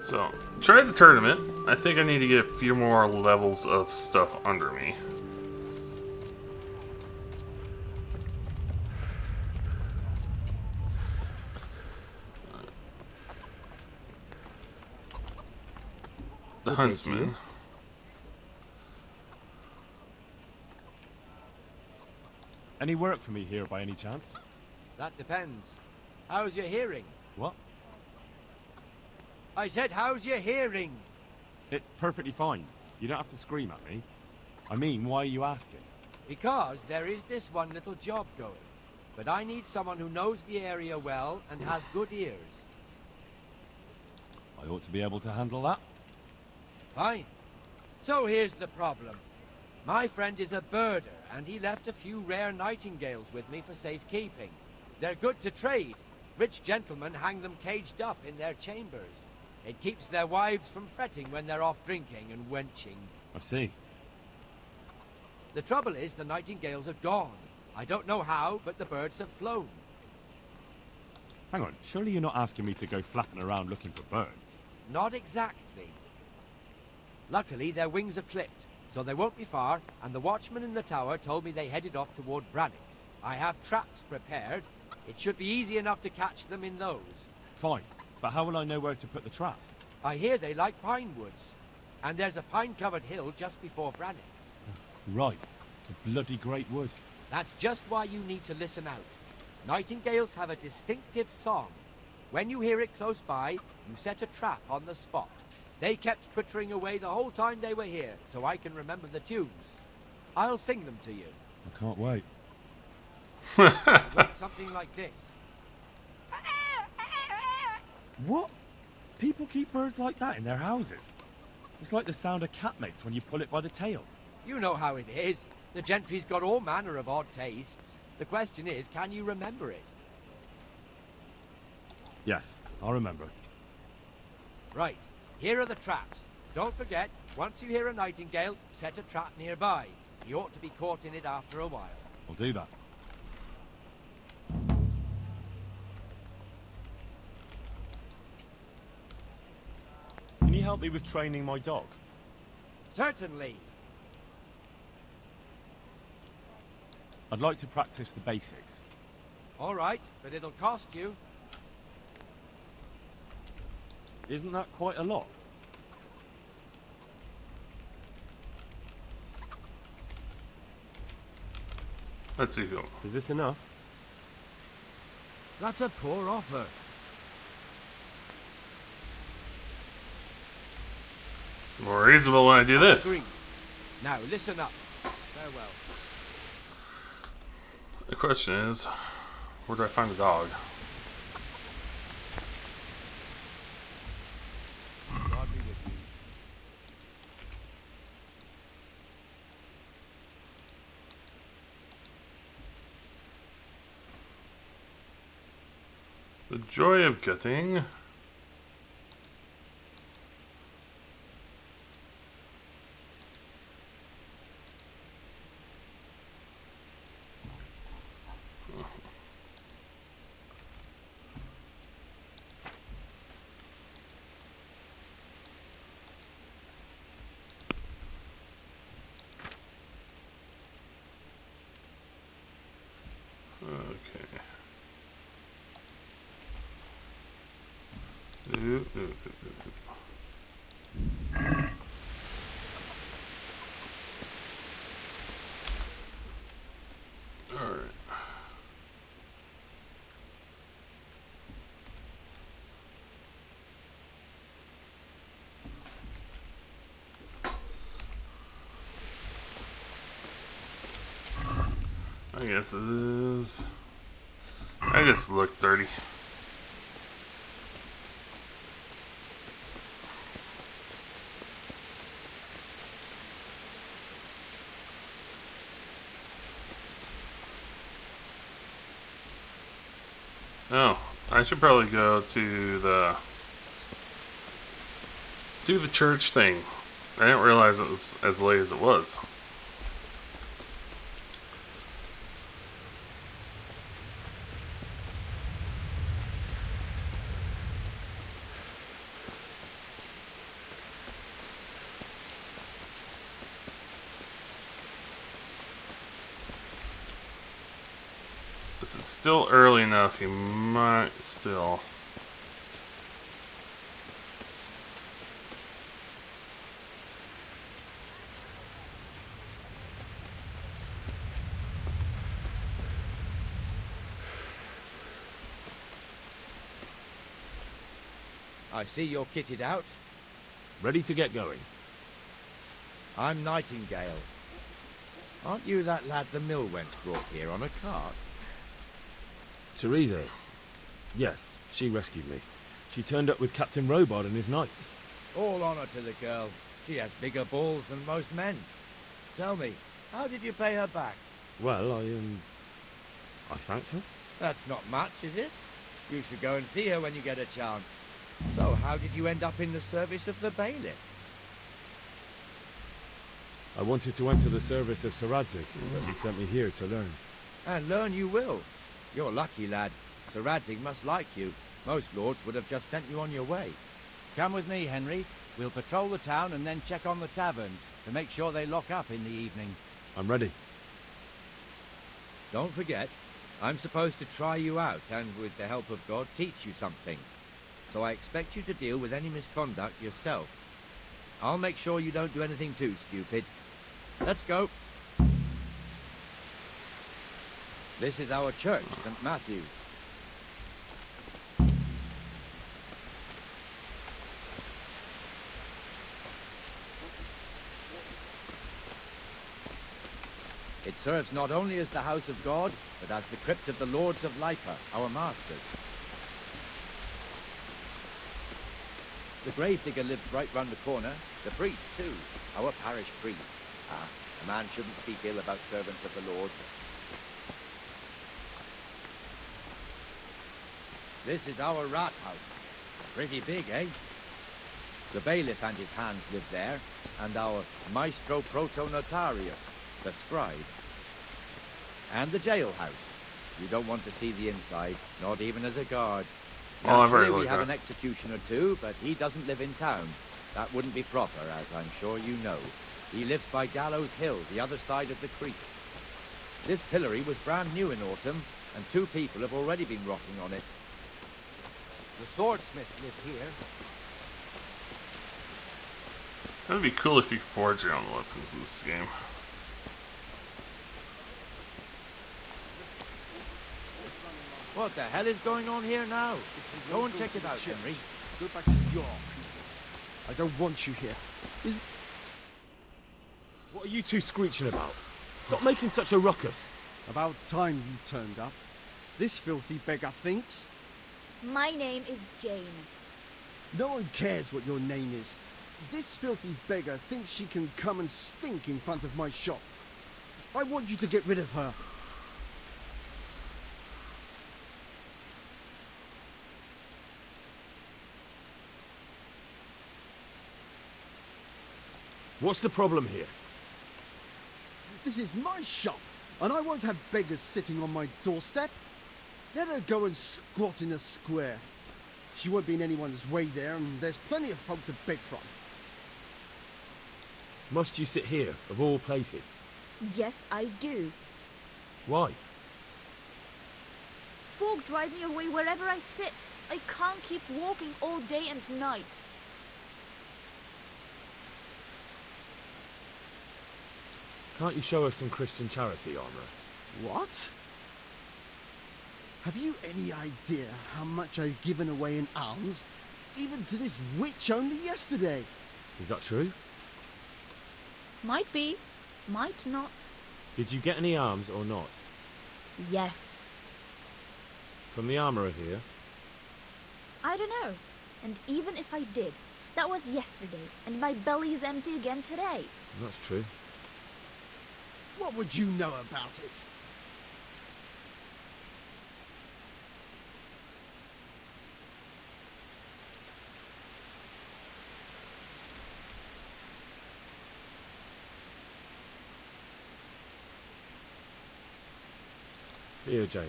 So, try the tournament. I think I need to get a few more levels of stuff under me. The huntsman. Any work for me here by any chance? That depends. How's your hearing? What? I said, how's your hearing? It's perfectly fine. You don't have to scream at me. I mean, why are you asking? Because there is this one little job going. But I need someone who knows the area well and has good ears. I ought to be able to handle that. Fine. So here's the problem. My friend is a birder, and he left a few rare nightingales with me for safekeeping. They're good to trade. Rich gentlemen hang them caged up in their chambers. It keeps their wives from fretting when they're off drinking and wenching. I see. The trouble is, the nightingales are gone. I don't know how, but the birds have flown. Hang on, surely you're not asking me to go flapping around looking for birds? Not exactly. Luckily, their wings are clipped, so they won't be far, and the watchman in the tower told me they headed off toward Vranik. I have traps prepared. It should be easy enough to catch them in those. Fine, but how will I know where to put the traps? I hear they like pine woods, and there's a pine-covered hill just before Vranik. Right, the bloody great wood. That's just why you need to listen out. Nightingales have a distinctive song. When you hear it close by, you set a trap on the spot. They kept twittering away the whole time they were here, so I can remember the tunes. I'll sing them to you. I can't wait. Something like this. What? People keep birds like that in their houses? It's like the sound a cat makes when you pull it by the tail. You know how it is. The gentry's got all manner of odd tastes. The question is, can you remember it? Yes, I'll remember. Right. Here are the traps. Don't forget, once you hear a nightingale, set a trap nearby. He ought to be caught in it after a while. I'll do that. Can you help me with training my dog? Certainly. I'd like to practice the basics. All right, but it'll cost you. Isn't that quite a lot? Let's see who. Is this enough? That's a poor offer. More reasonable when I do this. Agreed. Now listen up. Farewell. The question is, where do I find the dog? God be with you. The joy of getting. Okay. Alright. I guess it is. I just look dirty. Oh, I should probably go to the church thing. I didn't realize it was as late as it was. This is still early enough, you might still. I see you're kitted out. Ready to get going. I'm Nightingale. Aren't you that lad the mill wench brought here on a cart? Teresa. Yes, she rescued me. She turned up with Captain Robard and his knights. All honor to the girl. She has bigger balls than most men. Tell me, how did you pay her back? Well, I thanked her. That's not much, is it? You should go and see her when you get a chance. So, how did you end up in the service of the bailiff? I wanted to enter the service of Sir Radzig, but he sent me here to learn. And learn you will. You're lucky, lad. Sir Radzig must like you. Most lords would have just sent you on your way. Come with me, Henry. We'll patrol the town and then check on the taverns to make sure they lock up in the evening. I'm ready. Don't forget, I'm supposed to try you out and, with the help of God, teach you something. So I expect you to deal with any misconduct yourself. I'll make sure you don't do anything too stupid. Let's go. This is our church, St. Matthew's. It serves not only as the house of God, but as the crypt of the lords of Lipa, our masters. The gravedigger lives right round the corner. The priest, too. Our parish priest. A man shouldn't speak ill about servants of the Lord. This is our rat house. Pretty big, eh? The bailiff and his hands live there, and our maestro protonotarius, the scribe. And the jailhouse. You don't want to see the inside, not even as a guard. Naturally, we have an executioner too, but he doesn't live in town. That wouldn't be proper, as I'm sure you know. He lives by Gallows Hill, the other side of the creek. This pillory was brand new in autumn, and 2 people have already been rotting on it. The swordsmith lives here. That'd be cool if you forge your own weapons in this game. What the hell is going on here now? Go and check it out, Henry. Go back to York. I don't want you here. What are you two screeching about? Stop making such a ruckus. About time you turned up. This filthy beggar thinks. My name is Jane. No one cares what your name is. This filthy beggar thinks she can come and stink in front of my shop. I want you to get rid of her. What's the problem here? This is my shop, and I won't have beggars sitting on my doorstep. Let her go and squat in the square. She won't be in anyone's way there, and there's plenty of folk to beg from. Must you sit here, of all places? Yes, I do. Why? Folk drive me away wherever I sit. I can't keep walking all day and night. Can't you show us some Christian charity, Armourer? What? Have you any idea how much I've given away in alms, even to this witch only yesterday? Is that true? Might be, might not. Did you get any alms or not? Yes. From the Armourer here? I don't know. And even if I did, that was yesterday, and my belly's empty again today. That's true. What would you know about it? Here, Jane.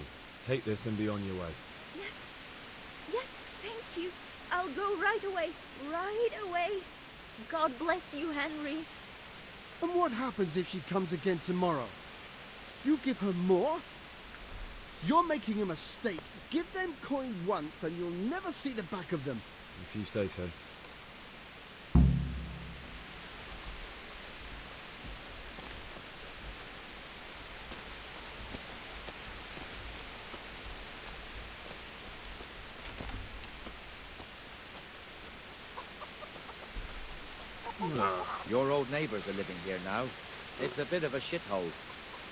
Take this and be on your way. Yes. Yes, thank you. I'll go right away. Right away. God bless you, Henry. And what happens if she comes again tomorrow? You give her more? You're making a mistake. Give them coin once and you'll never see the back of them. If you say so. Your old neighbours are living here now. It's a bit of a shithole.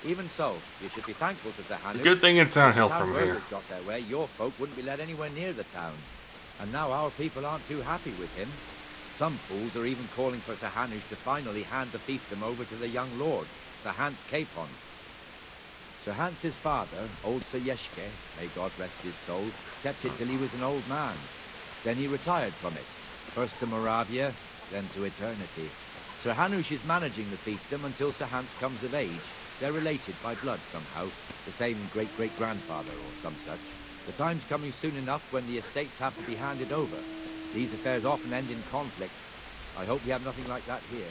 Even so, you should be thankful to Sir Hanush. Good thing it's downhill If the from town here. burghers got their way, your folk wouldn't be let anywhere near the town. And now our people aren't too happy with him. Some fools are even calling for Sir Hanush to finally hand the fiefdom over to the young lord, Sir Hans Capon. Sir Hans's father, old Sir Yeshke, may God rest his soul, kept it till he was an old man. Then he retired from it, first to Moravia, then to eternity. Sir Hanush is managing the fiefdom until Sir Hans comes of age. They're related by blood somehow, the same great-great-grandfather or some such. The time's coming soon enough when the estates have to be handed over. These affairs often end in conflict. I hope we have nothing like that here.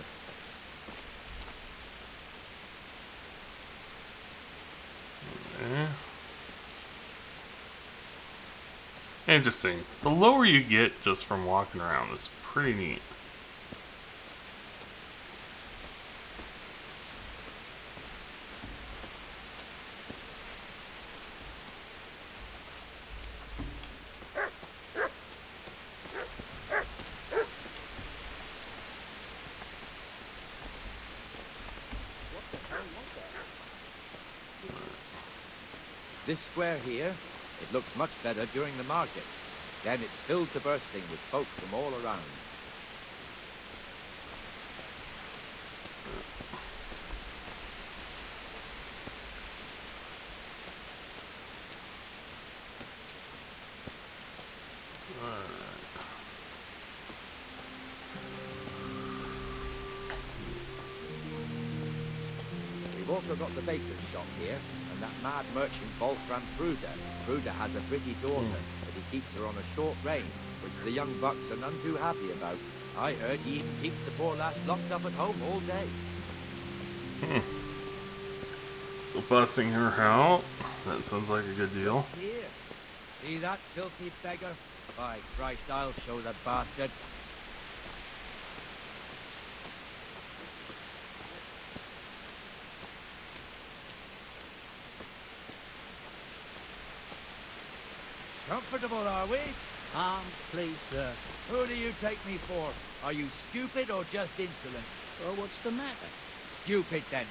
Interesting. The lower you get just from walking around is pretty neat. This square here, it looks much better during the markets. Then it's filled to bursting with folk from all around. We've also got the baker's shop here, and that mad merchant Wolfram Pruder. Pruder has a pretty daughter, but he keeps her on a short rein, which the young bucks are none too happy about. I heard he even keeps the poor lass locked up at home all day. So busting her out, that sounds like a good deal. Here, see that filthy beggar? By Christ, I'll show the bastard. Comfortable, are we? Arms, please, sir. Who do you take me for? Are you stupid or just insolent? Well, what's the matter? Stupid, then.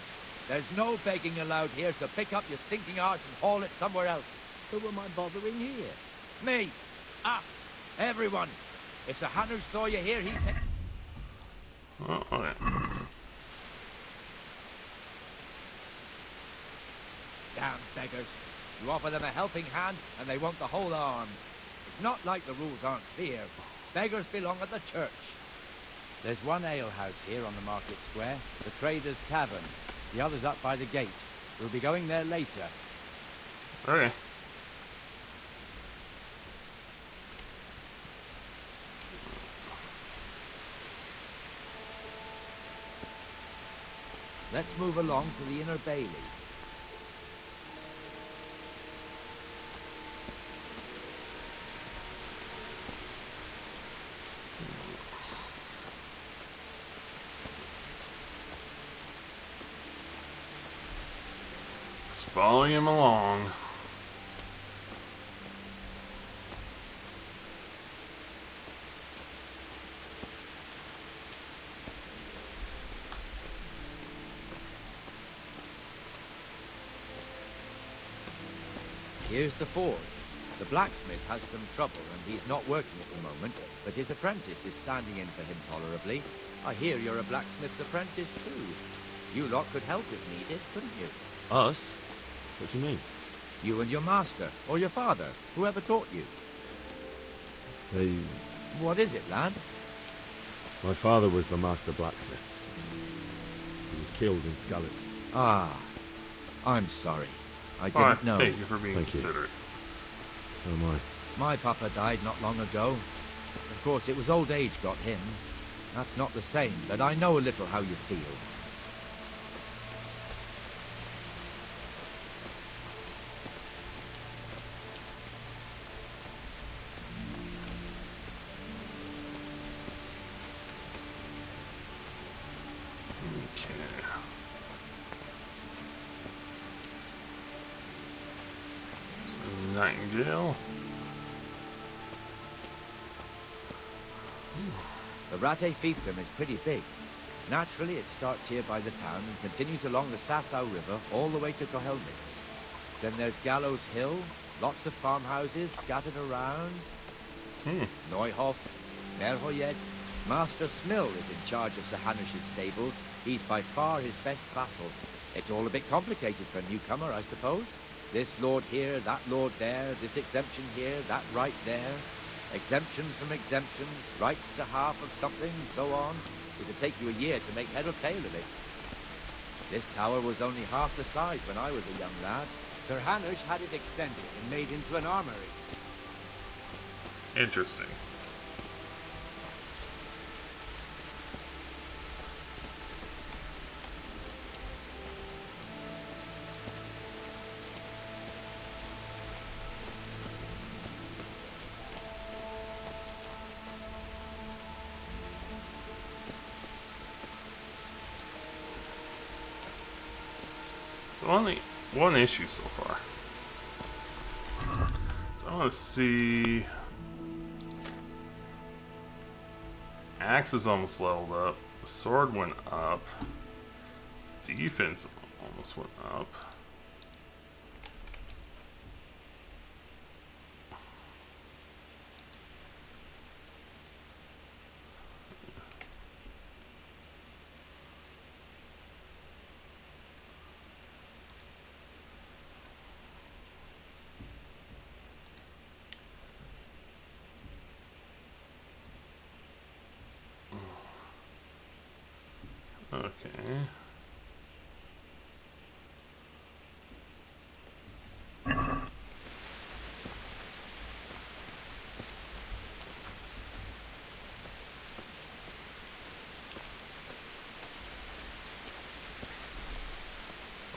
There's no begging allowed here, so pick up your stinking arse and haul it somewhere else. Who am I bothering here? Me. Us. Everyone. If Sir Hanush saw you here, he'd... Oh, okay. Damn beggars. You offer them a helping hand, and they want the whole arm. It's not like the rules aren't clear. Beggars belong at the church. There's one alehouse here on the market square, the Trader's Tavern. The other's up by the gate. We'll be going there later. Okay. Let's move along to the Inner Bailey. Let's follow him along. Here's the forge. The blacksmith has some trouble and he's not working at the moment, but his apprentice is standing in for him tolerably. I hear you're a blacksmith's apprentice too. You lot could help if needed, couldn't you? Us? What do you mean? You and your master, or your father, whoever taught you. They... What is it, lad? My father was the master blacksmith. He was killed in Skalitz. Ah, I'm sorry. I didn't know. Thank you for being considerate. So am I. My papa died not long ago. Of course, it was old age got him. That's not the same, but I know a little how you feel. Nightingale. The Rate fiefdom is pretty big. Naturally, it starts here by the town and continues along the Sasau River all the way to Kohelnitz. Then there's Gallows Hill, lots of farmhouses scattered around. Neuhof, Merhoyed. Master Smill is in charge of Sir Hanush's stables. He's by far his best vassal. It's all a bit complicated for a newcomer, I suppose. This lord here, that lord there, this exemption here, that right there. Exemptions from exemptions, rights to half of something, so on. It'd take you a year to make head or tail of it. This tower was only half the size when I was a young lad. Sir Hanush had it extended and made into an armory. Interesting. So only one issue so far. So I want to see. Axe is almost leveled up. The sword went up. Defense almost went up. Okay.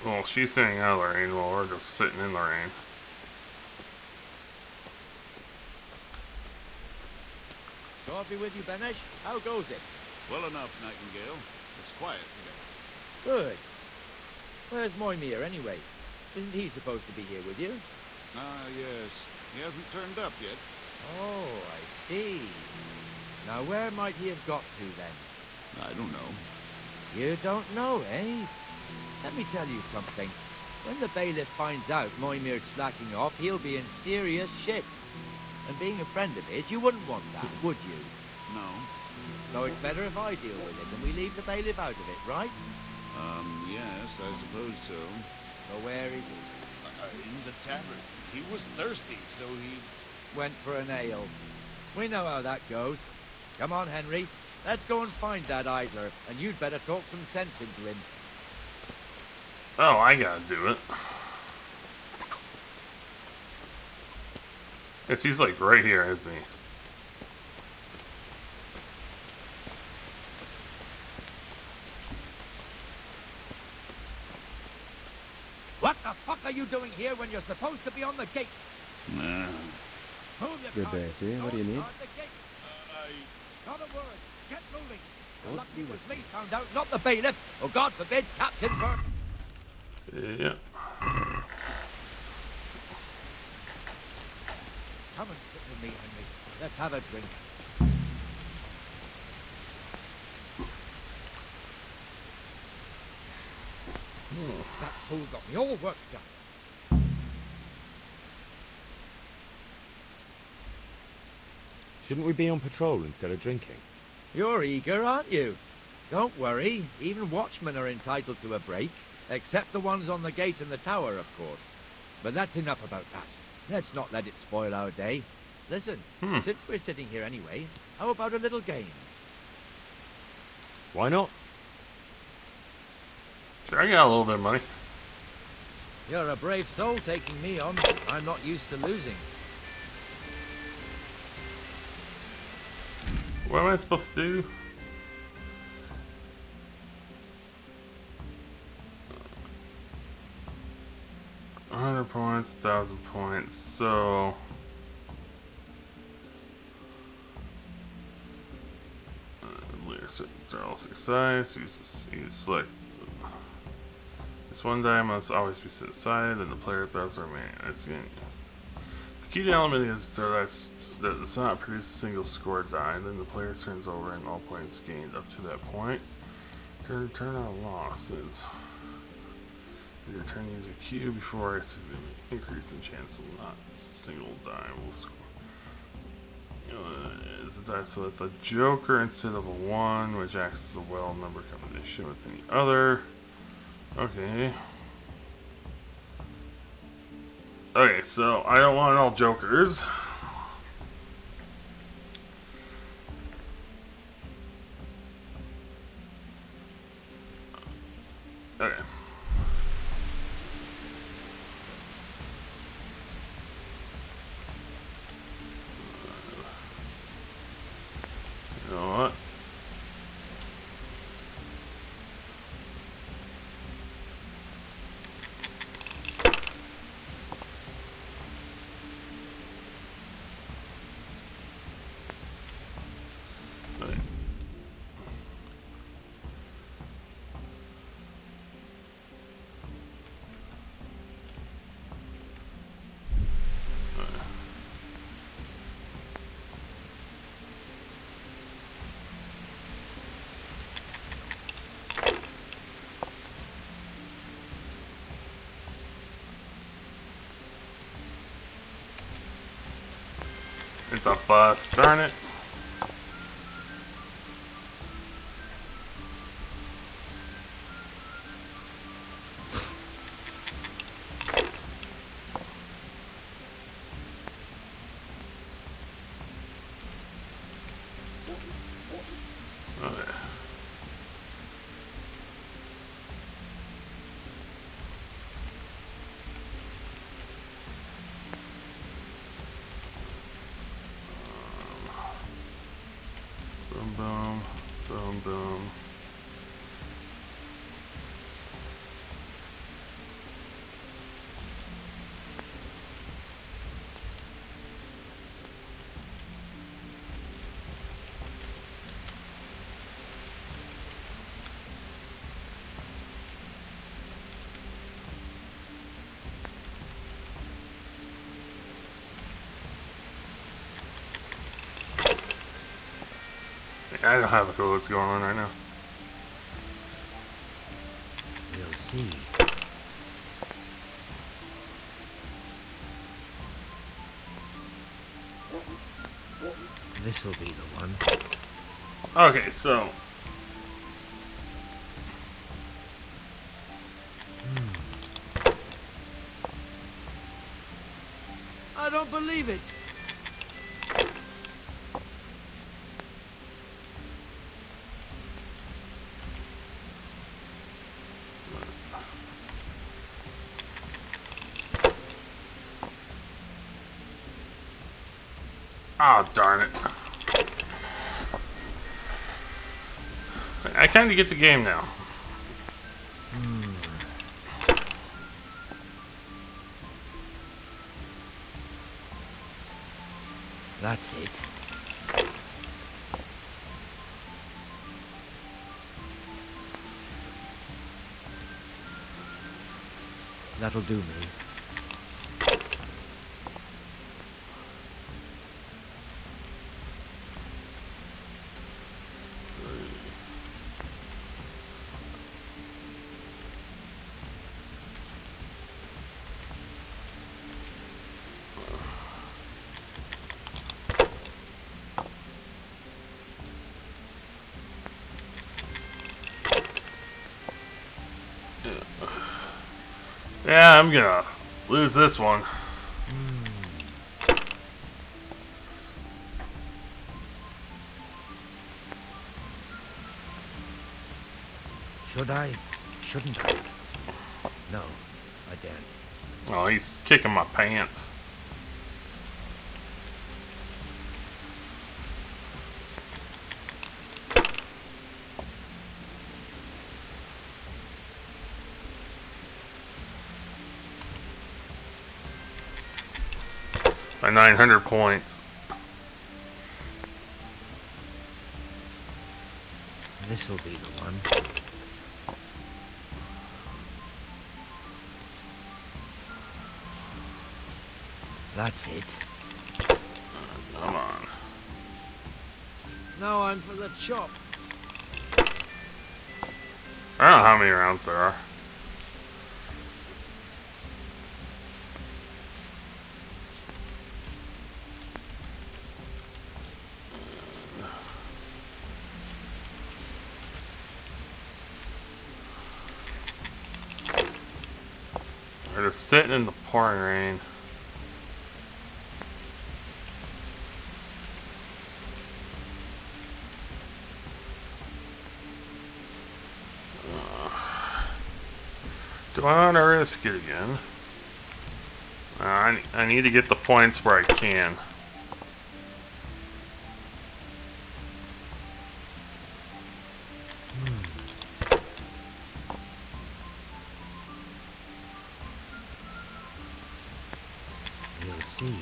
Well, she's staying out of the rain while we're just sitting in the rain. God be with you, Benesh. How goes it? Well enough, Nightingale. It's quiet today. Good. Where's Moimir, anyway? Isn't he supposed to be here with you? Ah, yes. He hasn't turned up yet. Oh, I see. Now, where might he have got to, then? I don't know. You don't know, eh? Let me tell you something. When the bailiff finds out Moimir's slacking off, he'll be in serious shit. And being a friend of his, you wouldn't want that, would you? No. So it's better if I deal with it and we leave the bailiff out of it, right? Yes, I suppose so. So where is he? In the tavern. He was thirsty, so he... Went for an ale. We know how that goes. Come on, Henry. Let's go and find that idler, and you'd better talk some sense into him. Oh, I gotta do it. Yes, he's like right here, isn't he? What the fuck are you doing here when you're supposed to be on the gate? Move your Good day to you. What do you need? Not a word. Get moving. The lucky was me found out, not the bailiff. Or God forbid, Captain Burke. Yeah. Come and sit with me, Henry. Let's have a drink. That fool got me all worked up. Shouldn't we be on patrol instead of drinking? You're eager, aren't you? Don't worry. Even watchmen are entitled to a break. Except the ones on the gate and the tower, of course. But that's enough about that. Let's not let it spoil our day. Listen, since we're sitting here anyway, how about a little game? Why not? Sure, I got a little bit of money. You're a brave soul taking me on. I'm not used to losing. What am I supposed to do? $100 points, 1,000 points, so... They're all 6 size, use select. This one die must always be set aside, and the player throws the remaining. That's good. The key element is that does not produce a single score die, then the player turns over and all points gained up to that point. Turn on losses. Your turn use a cube before a significant increase in chance of not a single die will score. Is a dice with a joker instead of a 1, which acts as a well-numbered combination with any other. Okay. Okay, so I don't want all jokers. Okay. You know what? It's a bus, darn it. Okay. Boom, boom, boom, boom. I don't have a clue what's going on right now. We'll see. This'll be the one. Okay, so I don't believe it. Ah, oh, darn it. I kind of get the game now. That's it. That'll do me. Yeah, I'm gonna lose this one. Should I? Shouldn't I? No, I daren't. Oh, he's kicking my pants. By 900 points. This'll be the one. That's it. Come on. Now I'm for the chop. I don't know how many rounds there are. We're just sitting in the pouring rain. Do I want to risk it again? I need to get the points where I can. We'll see.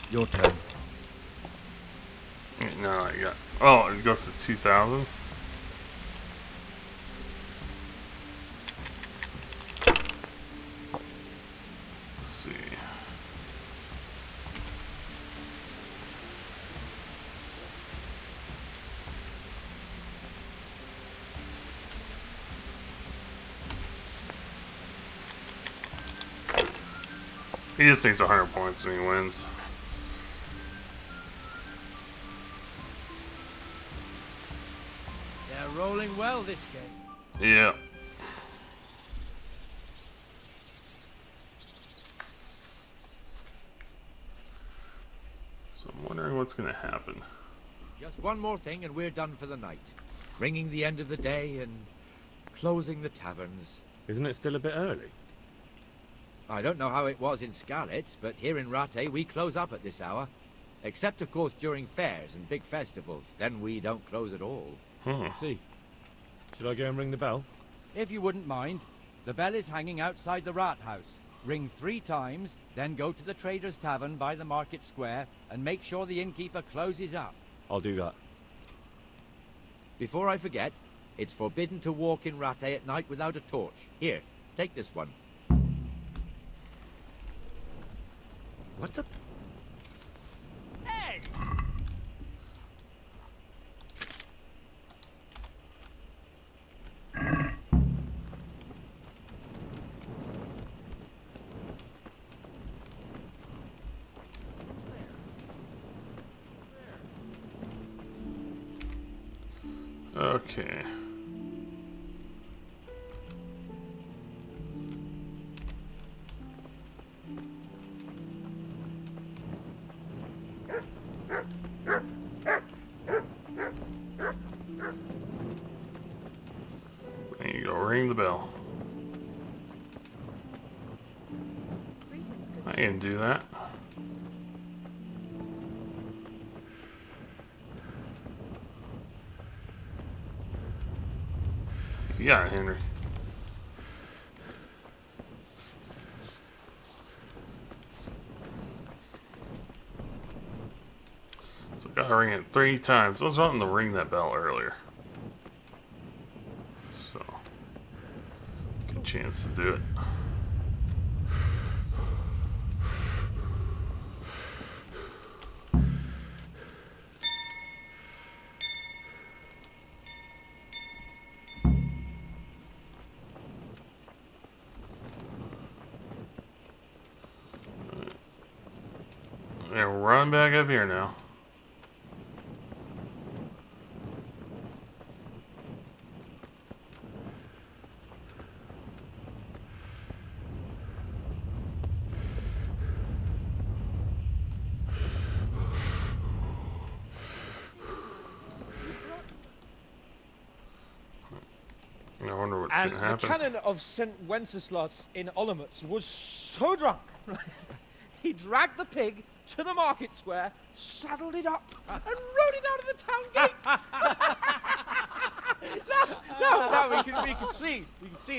Your turn. No, I got. Oh, it goes to 2,000. Let's see. He just needs 100 points and he wins. They're rolling well this game. Yeah. So I'm wondering what's going to happen. Just one more thing and we're done for the night. Ringing the end of the day and closing the taverns. Isn't it still a bit early? I don't know how it was in Skalitz, but here in Rattay we close up at this hour. Except, of course, during fairs and big festivals. Then we don't close at all. I see. Should I go and ring the bell? If you wouldn't mind. The bell is hanging outside the rat house. Ring 3 times, then go to the Trader's Tavern by the market square and make sure the innkeeper closes up. I'll do that. Before I forget, it's forbidden to walk in Rattay at night without a torch. Here, take this one. What the... Hey! Okay. bell. I can do that. Yeah, Henry. So I gotta ring it 3 times. I was wanting to ring that bell earlier. So, good chance to do it. And run back up here now. I wonder what's going to happen. The canon of St. Wenceslas in Olomouc was so drunk, he dragged the pig to the market square, saddled it up, and rode it out of the town gate. no, we can see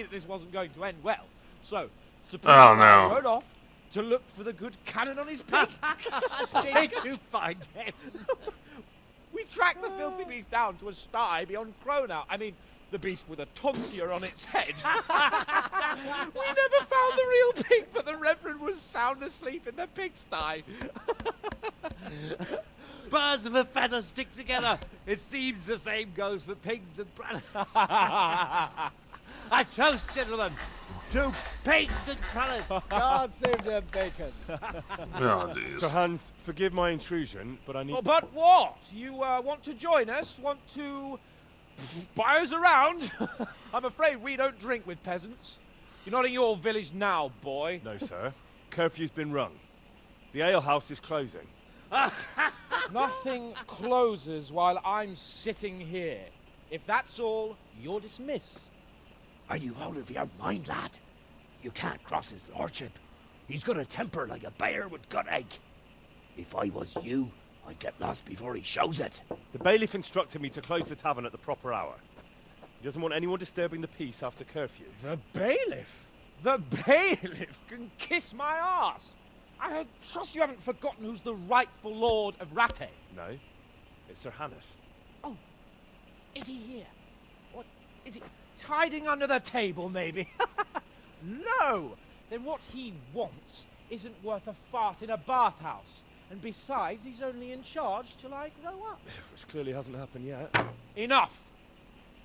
that this wasn't going to end well. So, rode off to look for the good canon on his pig. Did you find him? We tracked the filthy beast down to a sty beyond Cronau. I mean, the beast with a tonsure on its head. We never found the real pig, but the Reverend was sound asleep in the pigsty. Birds of a feather stick together. It seems the same goes for pigs and brothers. I toast, gentlemen, to pigs and brothers. God save them bacon. Oh, jeez. Sir Hans, forgive my intrusion, but I need... Oh, but what? You want to join us? Want to buy us around? I'm afraid we don't drink with peasants. You're not in your village now, boy. No, sir. Curfew's been rung. The alehouse is closing. Nothing closes while I'm sitting here. If that's all, you're dismissed. Are you out of your mind, lad? You can't cross his lordship. He's got a temper like a bear with gut ache. If I was you, I'd get lost before he shows it. The bailiff instructed me to close the tavern at the proper hour. He doesn't want anyone disturbing the peace after curfew. The bailiff? The bailiff can kiss my arse. I trust you haven't forgotten who's the rightful lord of Rattay. No, it's Sir Hannes. Oh, is he here? What, is he hiding under the table, maybe? No! Then what he wants isn't worth a fart in a bathhouse. And besides, he's only in charge till I grow up. Which clearly hasn't happened yet. Enough!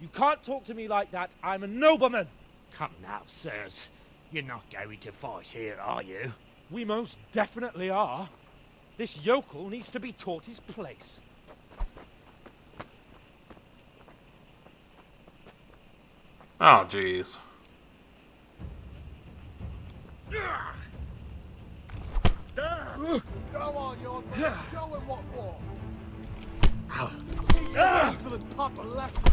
You can't talk to me like that. I'm a nobleman. Come now, sirs. You're not going to fight here, are you? We most definitely are. This yokel needs to be taught his place. Oh, jeez. Go on, you're show him what for. Teach him excellent proper lesson.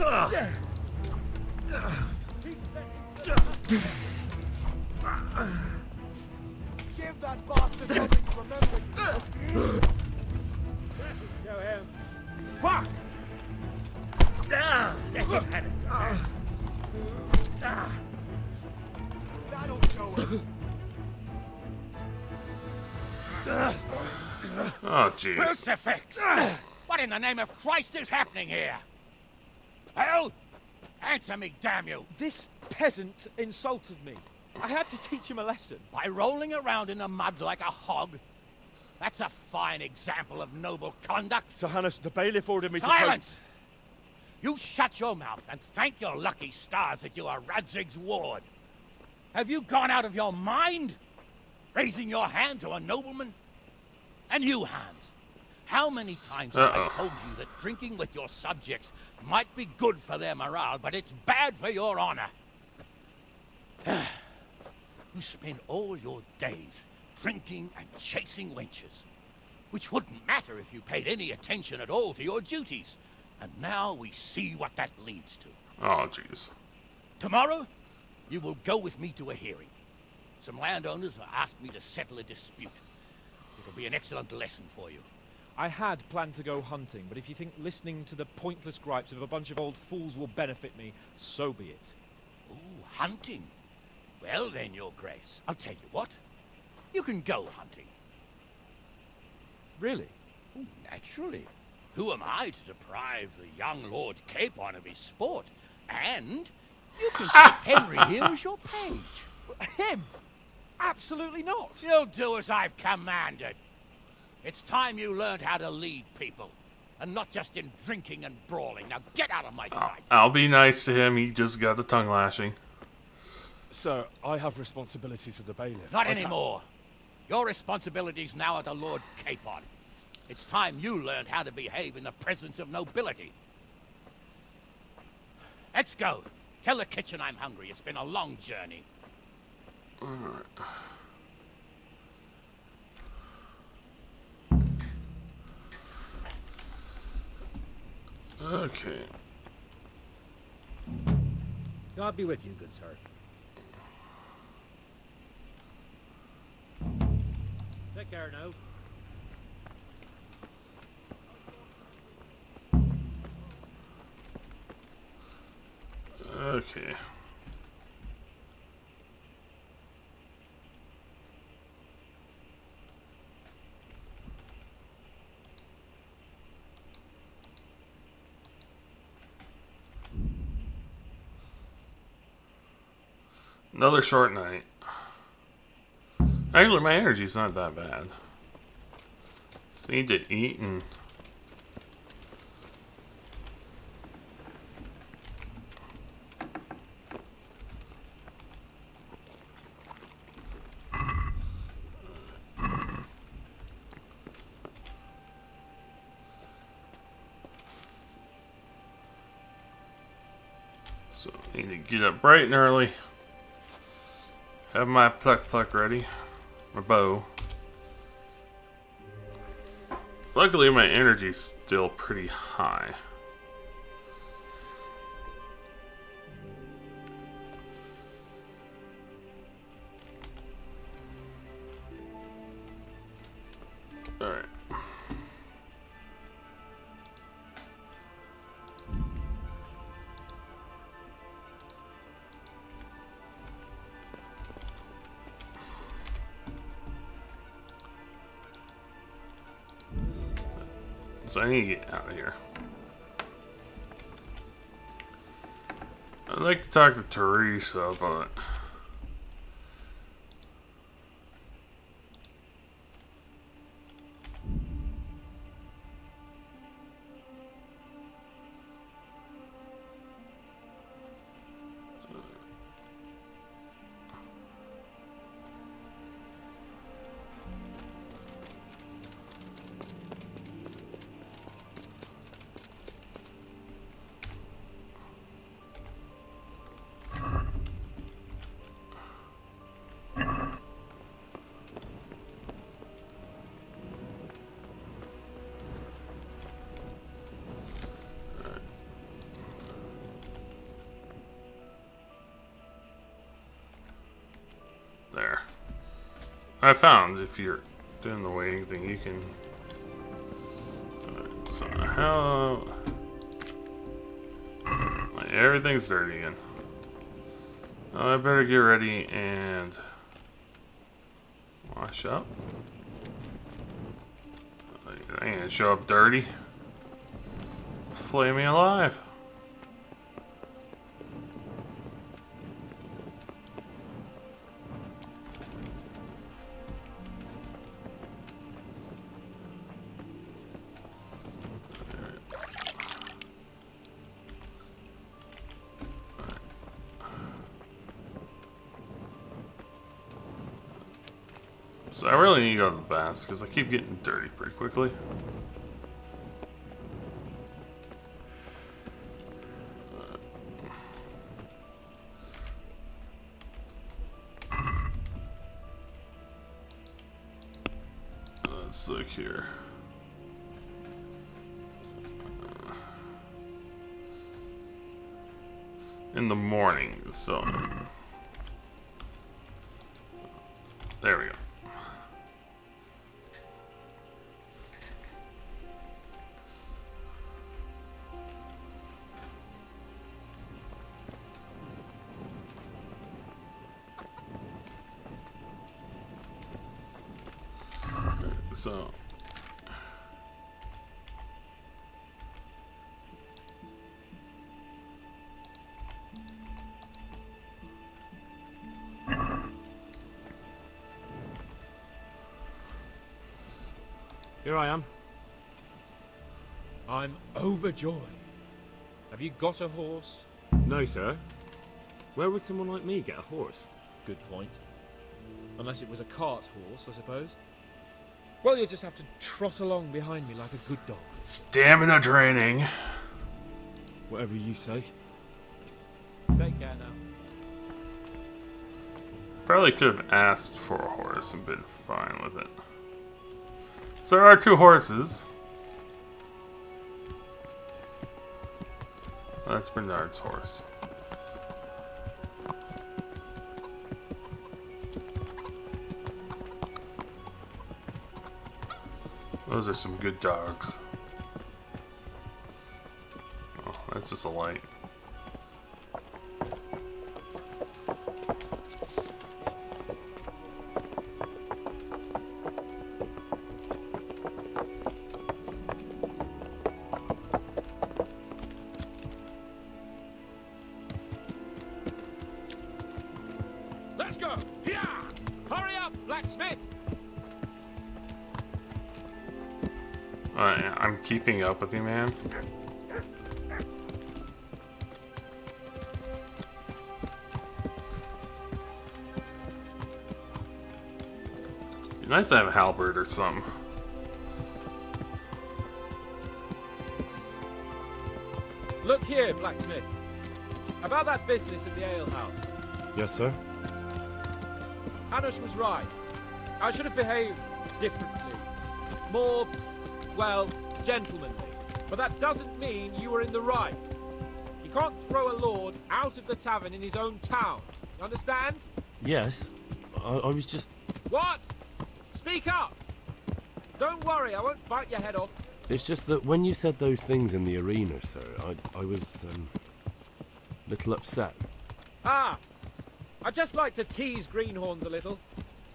Give that bastard something to remember. Show him. Fuck! Let him have it. That'll show him. Oh, jeez. Crucifix! What in the name of Christ is happening here? Hell? Answer me, damn you! This peasant insulted me. I had to teach him a lesson. By rolling around in the mud like a hog? That's a fine example of noble conduct. Sir Hannes, the bailiff ordered me Silence! You shut your mouth and thank your lucky stars that you are Radzig's ward. Have you gone out of your mind? Raising your hand to a nobleman? And you, Hans, how many times have I told you that drinking with your subjects might be good for their morale, but it's bad for your honor? You spend all your days drinking and chasing wenches, which wouldn't matter if you paid any attention at all to your duties. And now we see what that leads to. Oh, jeez. Tomorrow, You will go with me to a hearing. Some landowners have asked me to settle a dispute. It'll be an excellent lesson for you. I had planned to go hunting, but if you think listening to the pointless gripes of a bunch of old fools will benefit me, so be it. Ooh, hunting? Well then, Your Grace, I'll tell you what. You can go hunting. Really? Oh, naturally. Who am I to deprive the young Lord Capon of his sport? And you can take Henry here as your page. Him? Absolutely not. You'll do as I've commanded. It's time you learned how to lead people, and not just in drinking and brawling. Now get out of my sight. I'll be nice to him. He just got the tongue lashing. Sir, I have responsibilities to the bailiff. Not anymore. Your responsibilities now are to Lord Capon. It's time you learned how to behave in the presence of nobility. Let's go. Tell the kitchen I'm hungry. It's been a long journey. Okay. God be with you, good sir. Take care now. Okay. Another short night. Actually, my energy's not that bad. Just need to eat and... So, need to get up bright and early. Have my pluck ready. My bow. Luckily, my energy's still pretty high. Alright. So I need to get out of here. I'd like to talk to Teresa, but... There. I found if you're doing the waiting thing, you can. So how? Everything's dirty again. I better get ready and wash up. I ain't gonna show up dirty. Flay me alive. So I really need to go to the baths because I keep getting dirty pretty quickly. Let's look here. In the morning, so So. Here I am. I'm overjoyed. Have you got a horse? No, sir. Where would someone like me get a horse? Good point. Unless it was a cart horse, I suppose. Well, you'll just have to trot along behind me like a good dog. Stamina training. Whatever you say. Take care now. Probably could have asked for a horse and been fine with it. So there are 2 horses. That's Bernard's horse. Those are some good dogs. Oh, that's just a light. Let's go! Yeah! Hurry up, blacksmith! I'm keeping up with you, man. Be nice to have a halberd or something. Look here, blacksmith. About that business at the alehouse. Yes, sir. Hanush was right. I should have behaved differently. More, well, gentlemanly. But that doesn't mean you were in the right. You can't throw a lord out of the tavern in his own town. You understand? Yes. I was just... What? Speak up! Don't worry, I won't bite your head off. It's just that when you said those things in the arena, sir, I was, a little upset. Ah! I just like to tease greenhorns a little.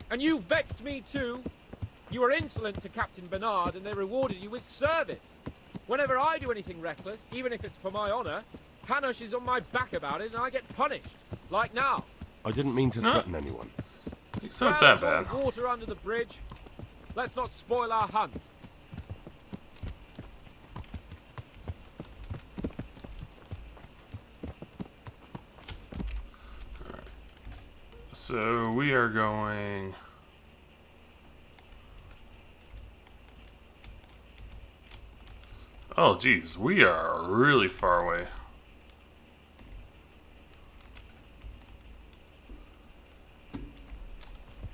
And you vexed me too. You were insolent to Captain Bernard and they rewarded you with service. Whenever I do anything reckless, even if it's for my honor, Hanush is on my back about it and I get punished. Like now. I didn't mean to threaten anyone. It's not that bad. Water under the bridge. Let's not spoil our hunt. So we are going... Oh geez, we are really far away.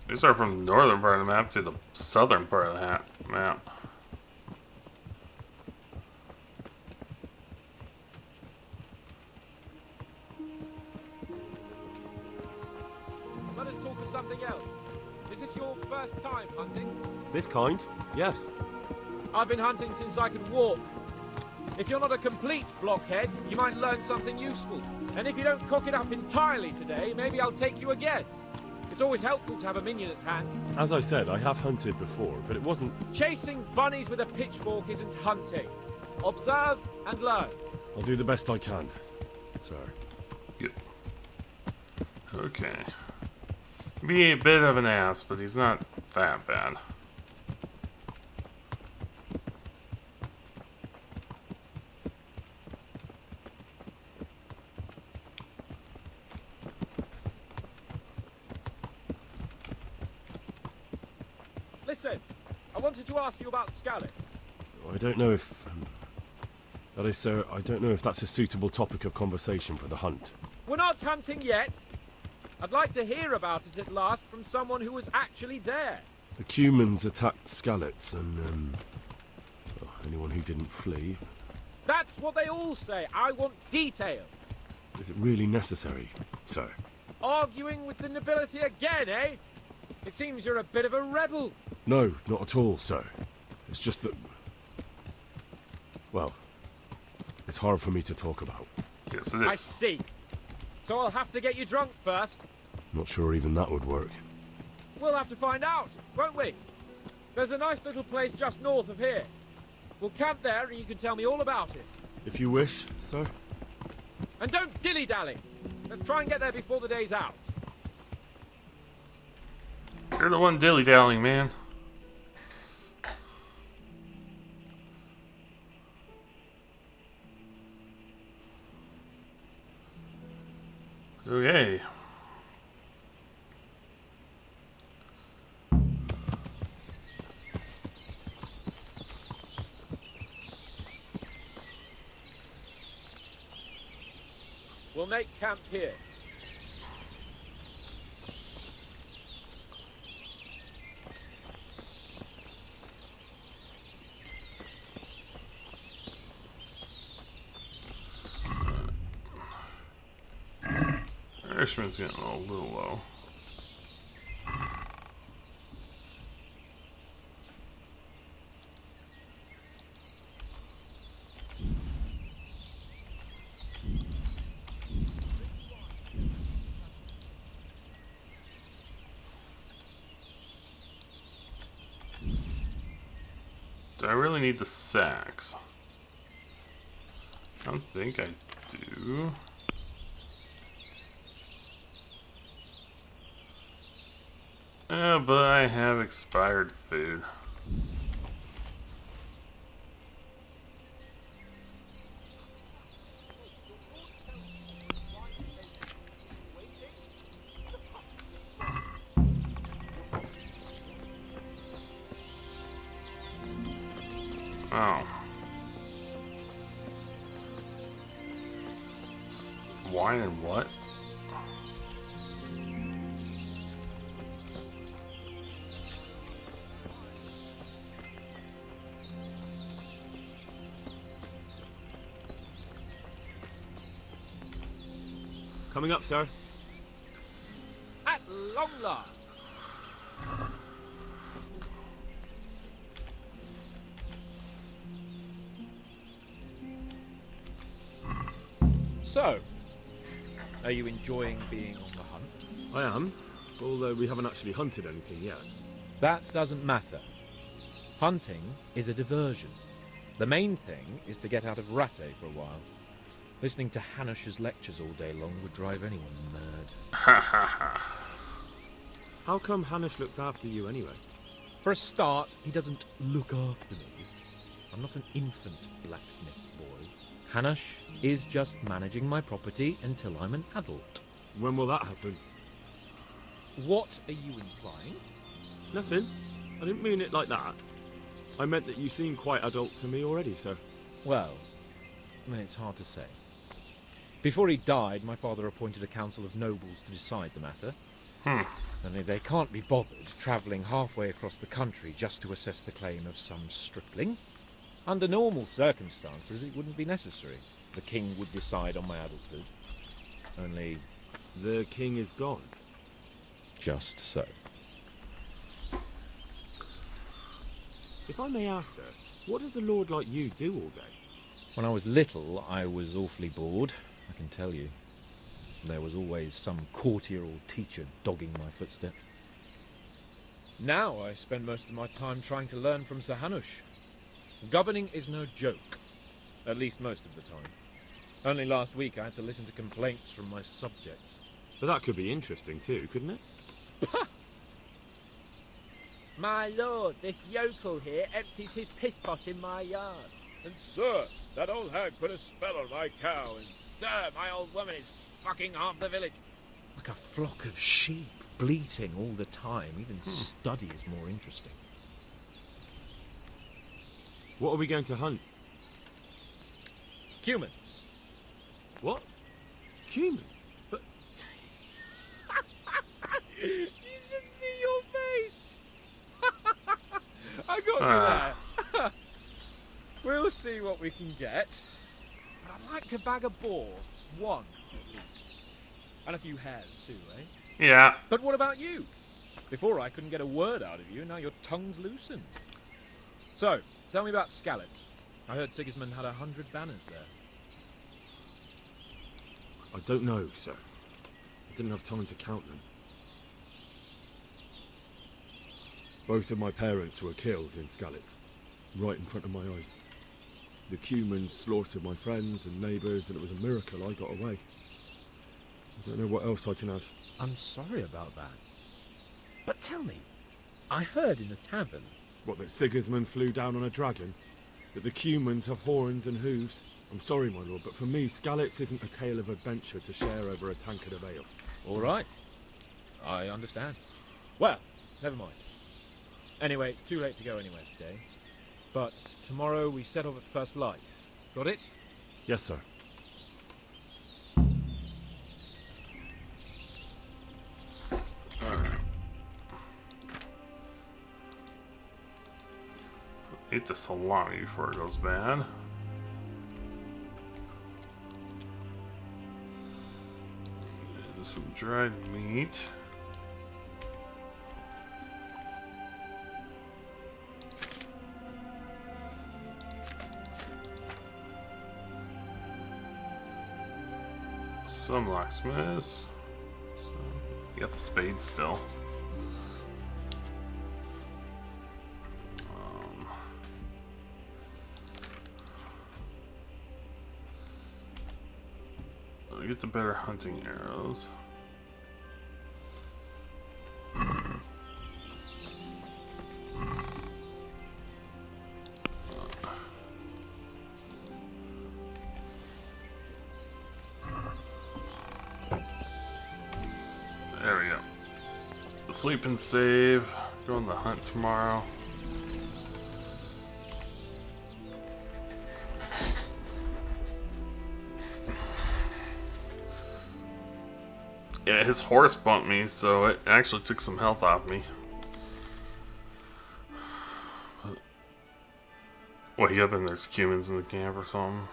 We start from the northern part of the map to the southern part of the map. Let us talk of something else. Is this your first time hunting? This kind? Yes. I've been hunting since I could walk. If you're not a complete blockhead, you might learn something useful. And if you don't cock it up entirely today, maybe I'll take you again. It's always helpful to have a minion at hand. As I said, I have hunted before, but it wasn't... Chasing bunnies with a pitchfork isn't hunting. Observe and learn. I'll do the best I can, sir. Good. Okay. Be a bit of an ass, but he's not that bad. Listen, I wanted to ask you about scallops. I don't know if... that is, sir, I don't know if that's a suitable topic of conversation for the hunt. We're not hunting yet. I'd like to hear about it at last from someone who was actually there. The Cumans attacked Skallets, and, anyone who didn't flee. That's what they all say. I want details. Is it really necessary, sir? Arguing with the nobility again, eh? It seems you're a bit of a rebel. No, not at all, sir. It's just that... well, it's hard for me to talk about. Yes, it is. I see. So I'll have to get you drunk first. Not sure even that would work. We'll have to find out, won't we? There's a nice little place just north of here. We'll camp there and you can tell me all about it. If you wish, sir. And don't dilly-dally. Let's try and get there before the day's out. You're the one dilly-dallying, man. Okay. We'll make camp here. Irishman's getting a little low. Do I really need the sacks? I don't think I do. But I have expired food. Oh. It's wine and what? Coming up, sir. At long last. So, are you enjoying being on the hunt? I am, although we haven't actually hunted anything yet. That doesn't matter. Hunting is a diversion. The main thing is to get out of Rattay for a while. Listening to Hanush's lectures all day long would drive anyone mad. How come Hanush looks after you anyway? For a start, he doesn't look after me. I'm not an infant blacksmith's boy. Hanush is just managing my property until I'm an adult. When will that happen? What are you implying? Nothing. I didn't mean it like that. I meant that you seem quite adult to me already, sir. Well, it's hard to say. Before he died, my father appointed a council of nobles to decide the matter. Only they can't be bothered travelling halfway across the country just to assess the claim of some stripling. Under normal circumstances, it wouldn't be necessary. The king would decide on my adulthood. Only... the king is gone. Just so. If I may ask, sir, what does a lord like you do all day? When I was little, I was awfully bored, I can tell you. There was always some courtier or teacher dogging my footsteps. Now I spend most of my time trying to learn from Sir Hanush. Governing is no joke, at least most of the time. Only last week I had to listen to complaints from my subjects. But that could be interesting too, couldn't it? My lord, this yokel here empties his piss pot in my yard. And sir, that old hag put a spell on my cow, and sir, my old woman is fucking half the village. Like a flock of sheep, bleating all the time. Even study is more interesting. What are we going to hunt? Humans. What? Humans? But... You should see your face! I got you there. We'll see what we can get. But I'd like to bag a boar. One, at least. And a few hares too, eh? Yeah. But what about you? Before I couldn't get a word out of you, now your tongue's loosened. So, tell me about Skalitz. I heard Sigismund had 100 banners there. I don't know, sir. I didn't have time to count them. Both of my parents were killed in Skalitz, right in front of my eyes. The Cumans slaughtered my friends and neighbours, and it was a miracle I got away. I don't know what else I can add. I'm sorry about that. But tell me, I heard in the tavern... What, that Sigismund flew down on a dragon? That the Cumans have horns and hooves? I'm sorry, my lord, but for me, Skalitz isn't a tale of adventure to share over a tankard of ale. All right. I understand. Well, never mind. Anyway, it's too late to go anywhere today. But tomorrow we set off at first light. Got it? Yes, sir. Alright. Eat the salami before it goes bad. And some dried meat. Some locksmiths. So, you got the spade still. I'll get the better hunting arrows. There we go. Sleep and save. Go on the hunt tomorrow. Yeah, his horse bumped me, so it actually took some health off me. Wake up and there's humans in the camp or something.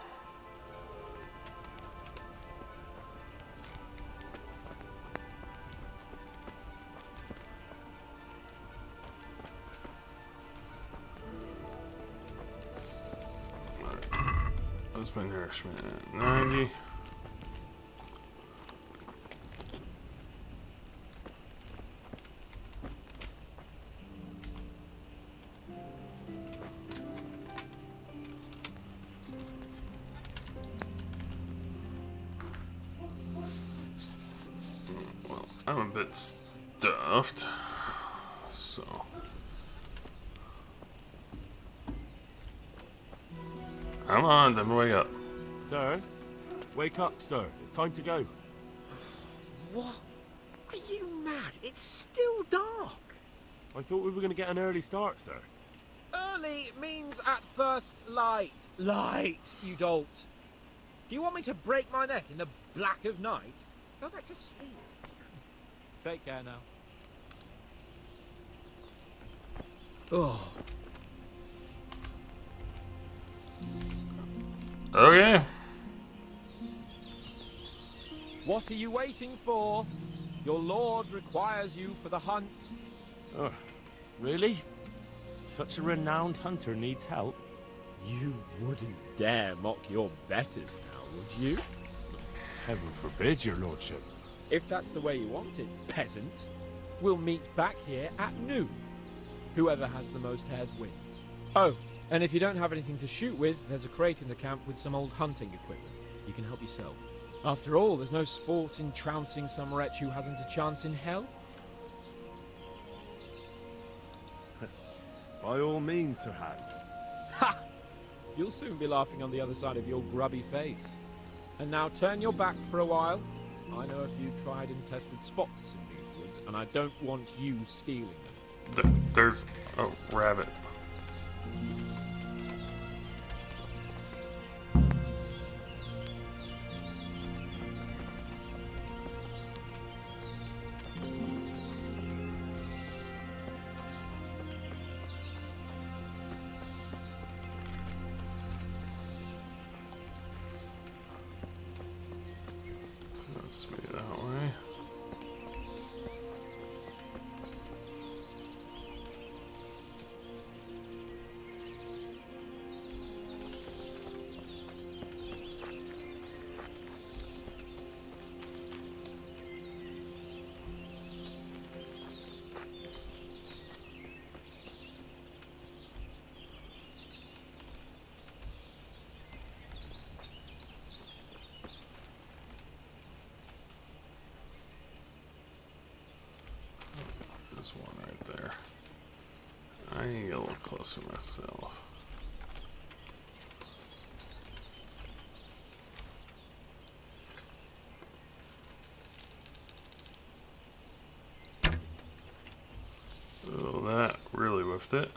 Husband nourishment at 90. Well, I'm a bit stuffed, so. Come on, then wake up. Sir? Wake up, sir. It's time to go. What? Are you mad? It's still dark. I thought we were going to get an early start, sir. Early means at first light. Light, you dolt. Do you want me to break my neck in the black of night? Go back to sleep. Take care now. Oh. Okay. What are you waiting for? Your lord requires you for the hunt. Oh, really? Such a renowned hunter needs help? You wouldn't dare mock your betters now, would you? Heaven forbid, your lordship. If that's the way you want it, peasant, we'll meet back here at noon. Whoever has the most hares wins. Oh, and if you don't have anything to shoot with, there's a crate in the camp with some old hunting equipment. You can help yourself. After all, there's no sport in trouncing some wretch who hasn't a chance in hell. By all means, Sir Hans. Ha! You'll soon be laughing on the other side of your grubby face. And now turn your back for a while. I know a few tried and tested spots in these woods, and I don't want you stealing them. There's a rabbit. Let's be that way. closer myself. Oh, that really whiffed it.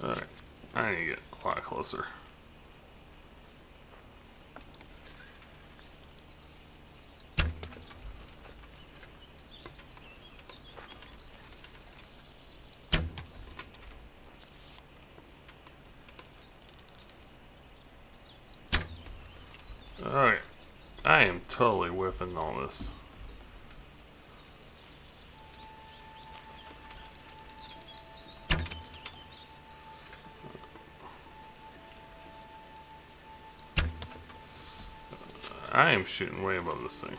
Alright, I need to get a lot closer. Alright, I am totally whiffing all this. I am shooting way above this thing.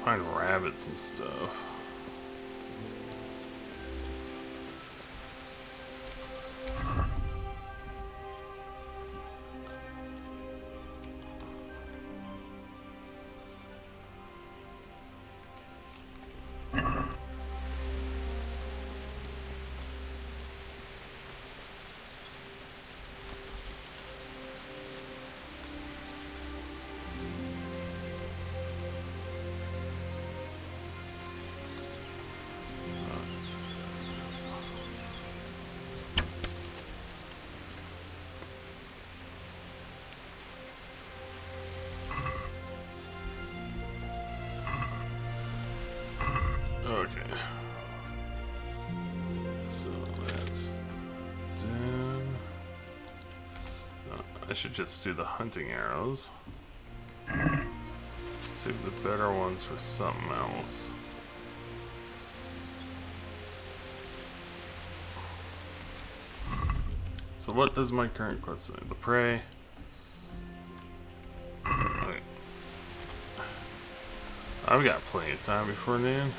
Find rabbits and stuff. Okay. So that's done. I should just do the hunting arrows. Save the better ones for something else. So what does my current quest say? The prey. Okay. I've got plenty of time before noon.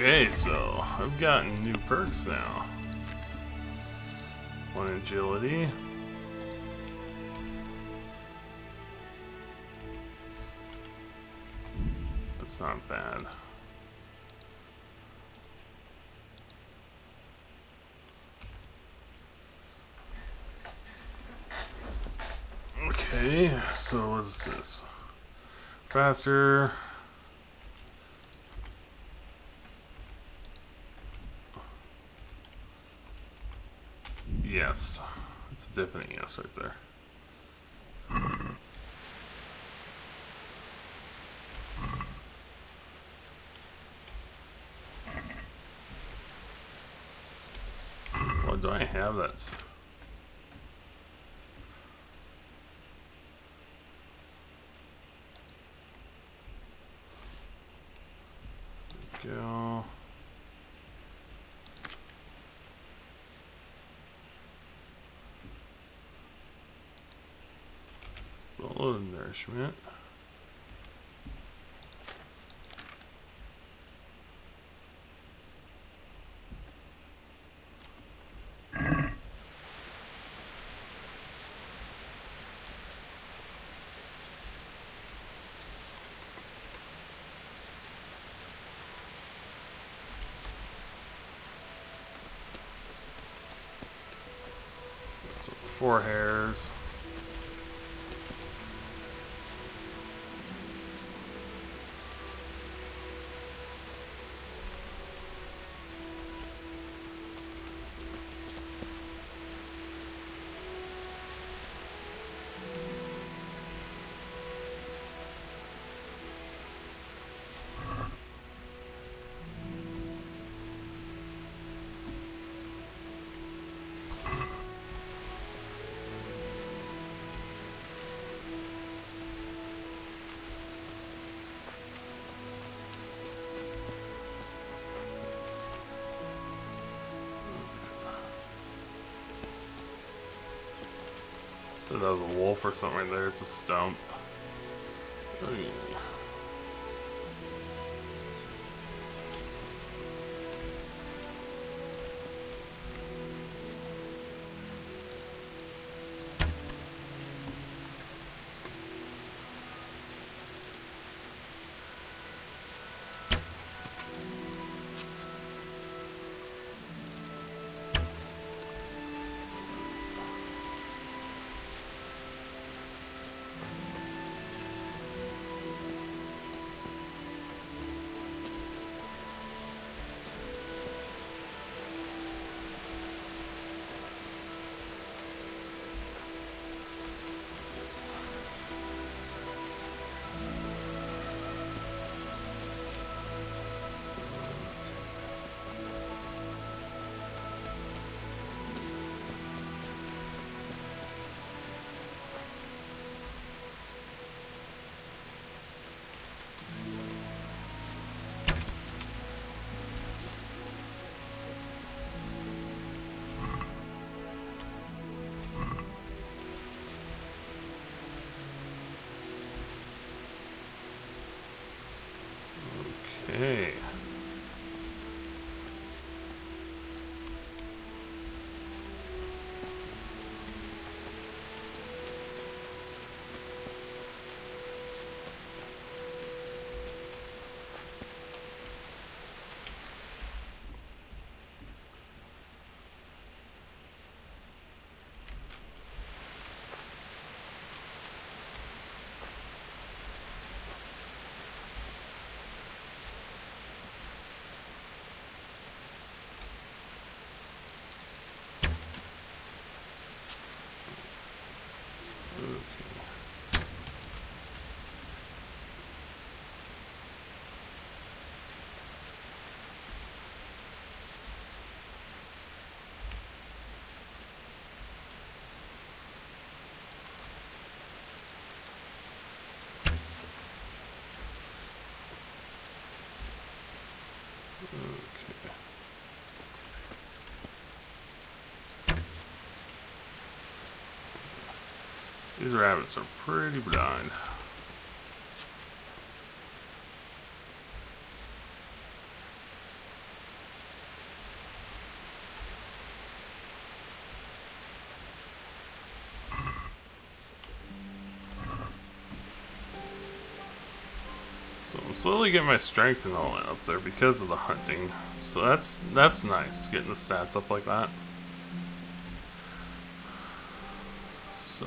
Okay, so I've gotten new perks now. One agility. That's not bad. see. So what is this? Faster. Yes. It's a definite yes right there. Why do I have that? Go. Full of nourishment. So 4 hairs. So that was a wolf or something right there. It's a stump. Oh, yeah. Okay. These rabbits are pretty blind. So I'm slowly getting my strength and all that up there because of the hunting. So that's nice, getting the stats up like that. So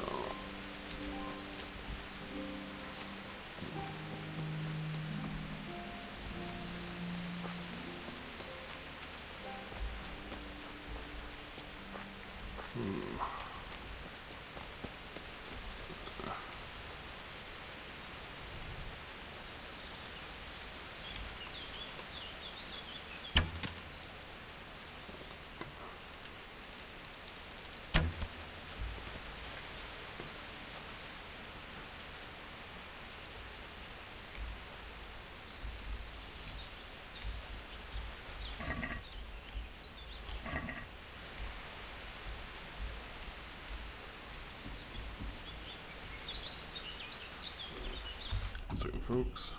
So, folks.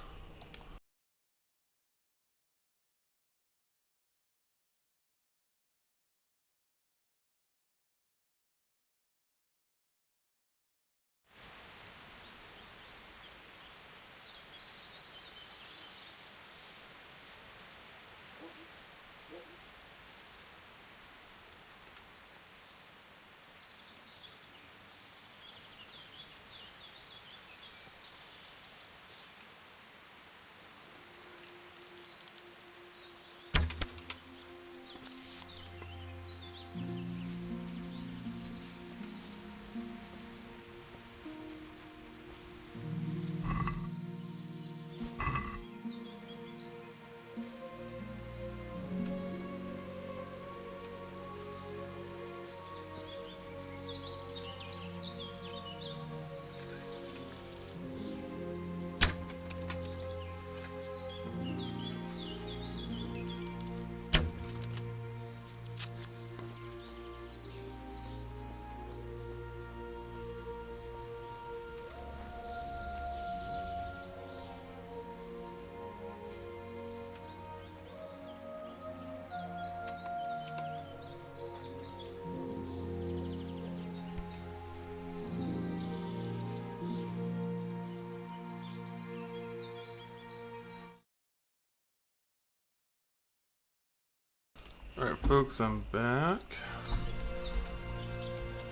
Alright, folks, I'm back.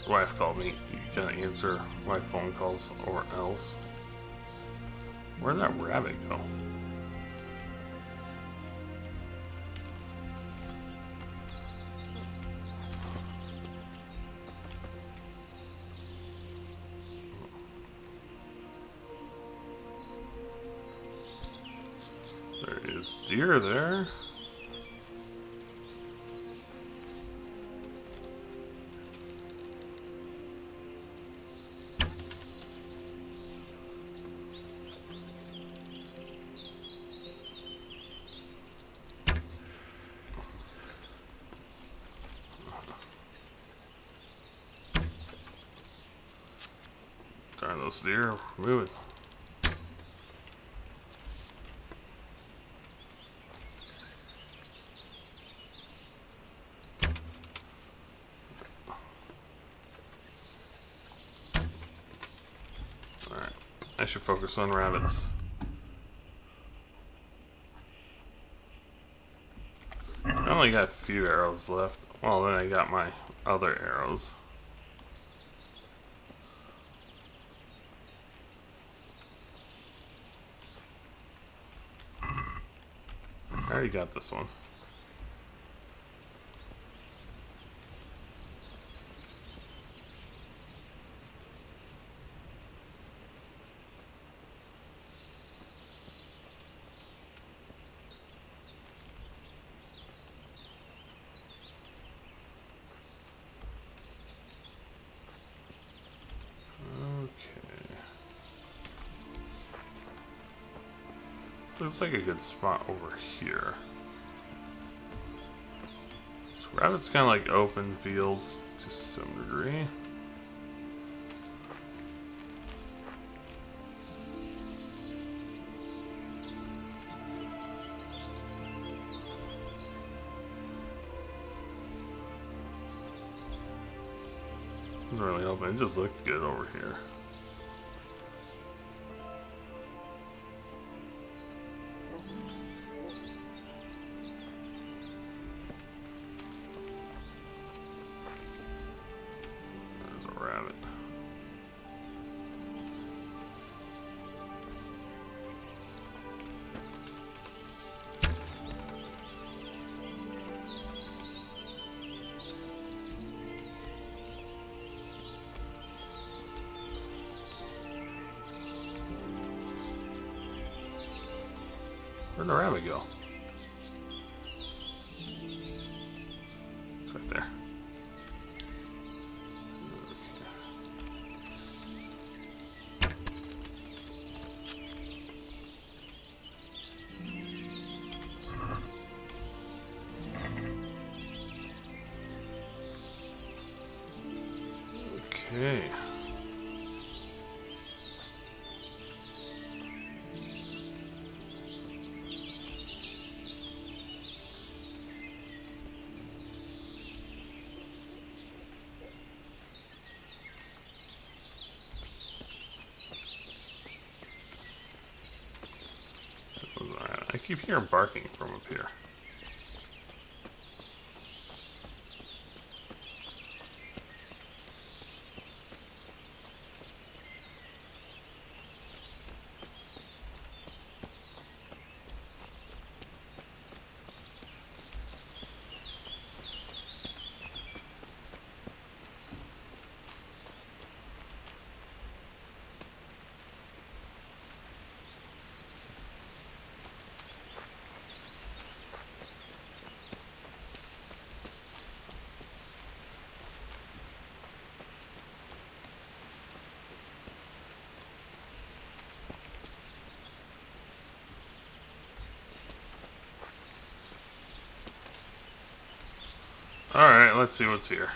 Wife called me. You gotta answer my phone calls or else. Where'd that rabbit go? There is deer there. Darn those deer moving. Alright, I should focus on rabbits. I only got a few arrows left. Well, then I got my other arrows. I already got this one. Looks like a good spot over here. So rabbits kind of like open fields to some degree. Doesn't really help. It just looked good over here. the rabbit go? It's right there. Okay. I keep hearing barking from up here. Alright, let's see what's here.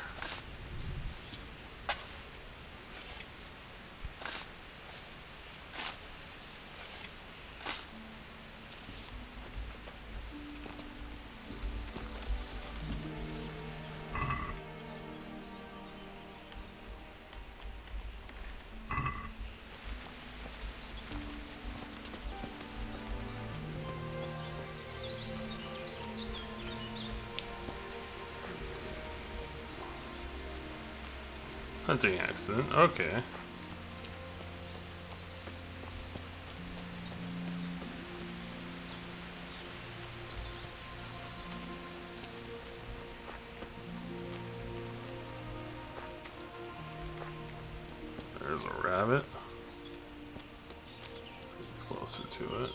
Hunting accident, okay. There's a rabbit. Closer to it.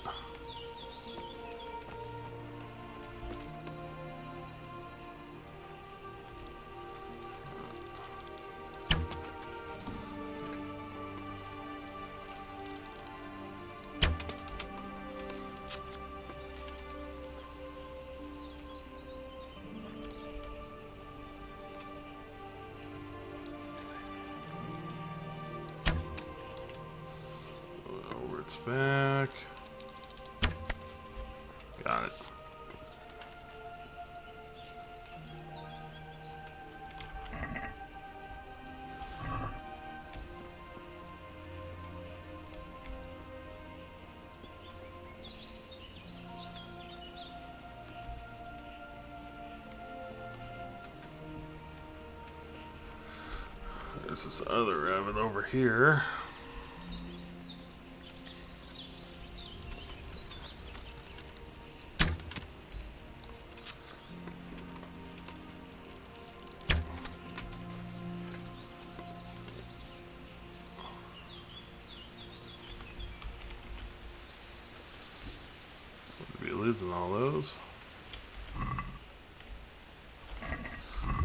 Over its back. Got it. There's this other rabbit over here. Be losing all those.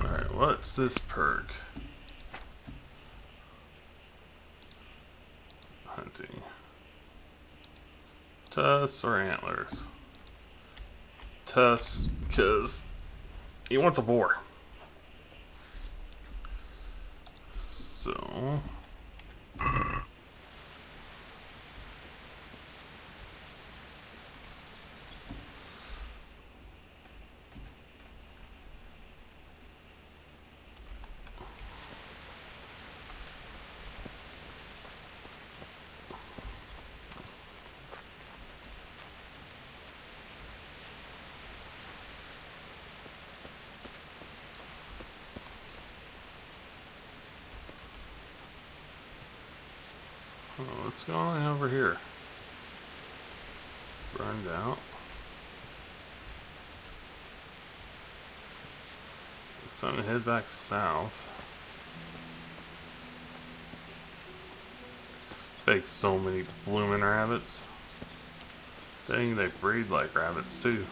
Alright, what's this perk? Hunting. Tusks or antlers? Tusks, because he wants a boar. So... oh, what's going on over here? Burned out. It's time to head back south. Bake so many bloomin' rabbits. Dang, they breed like rabbits too.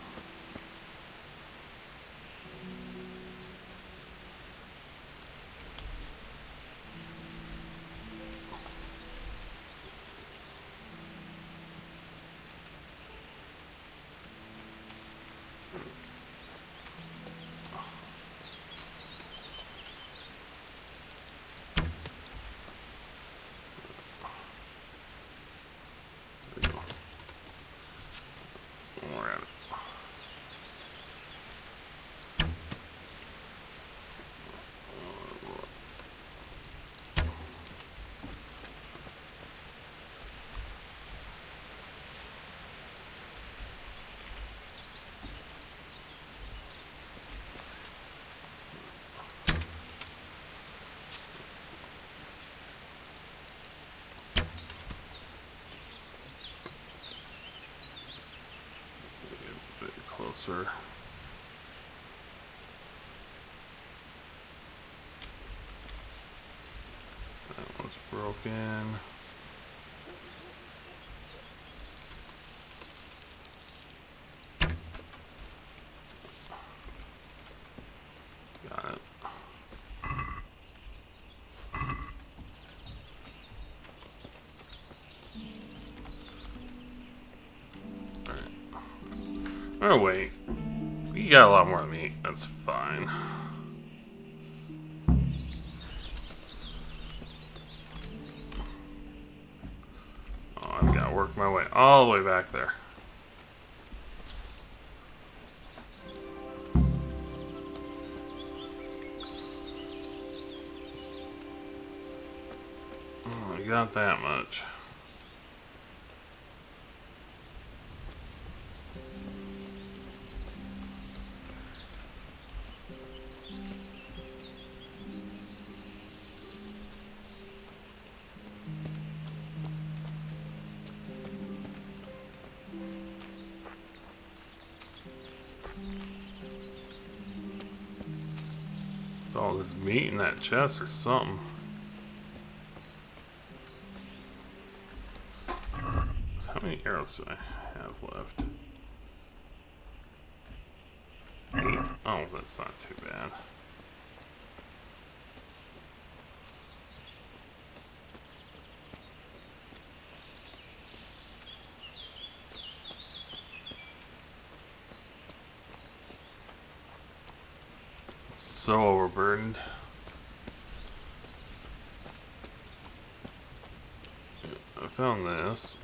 Closer. That one's broken. Got it. Oh wait, we got a lot more meat. That's fine. Oh, I've got to work my way all the way back there. Oh, I got that much. All this meat in that chest or something. So how many arrows do I have left? 8. Oh, that's not too bad. So overburdened. I found this.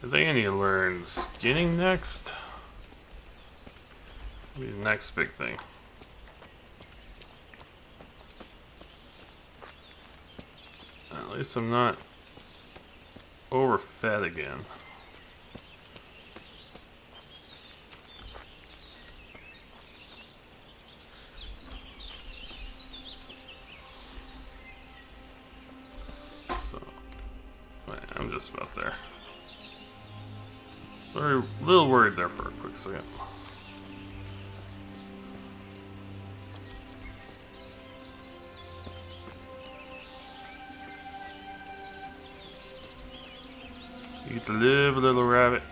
I think I need to learn skinning next. Be the next big thing. At least I'm not overfed again. So, wait, I'm just about there. Very little worried there for a quick second. You get to live, little rabbit.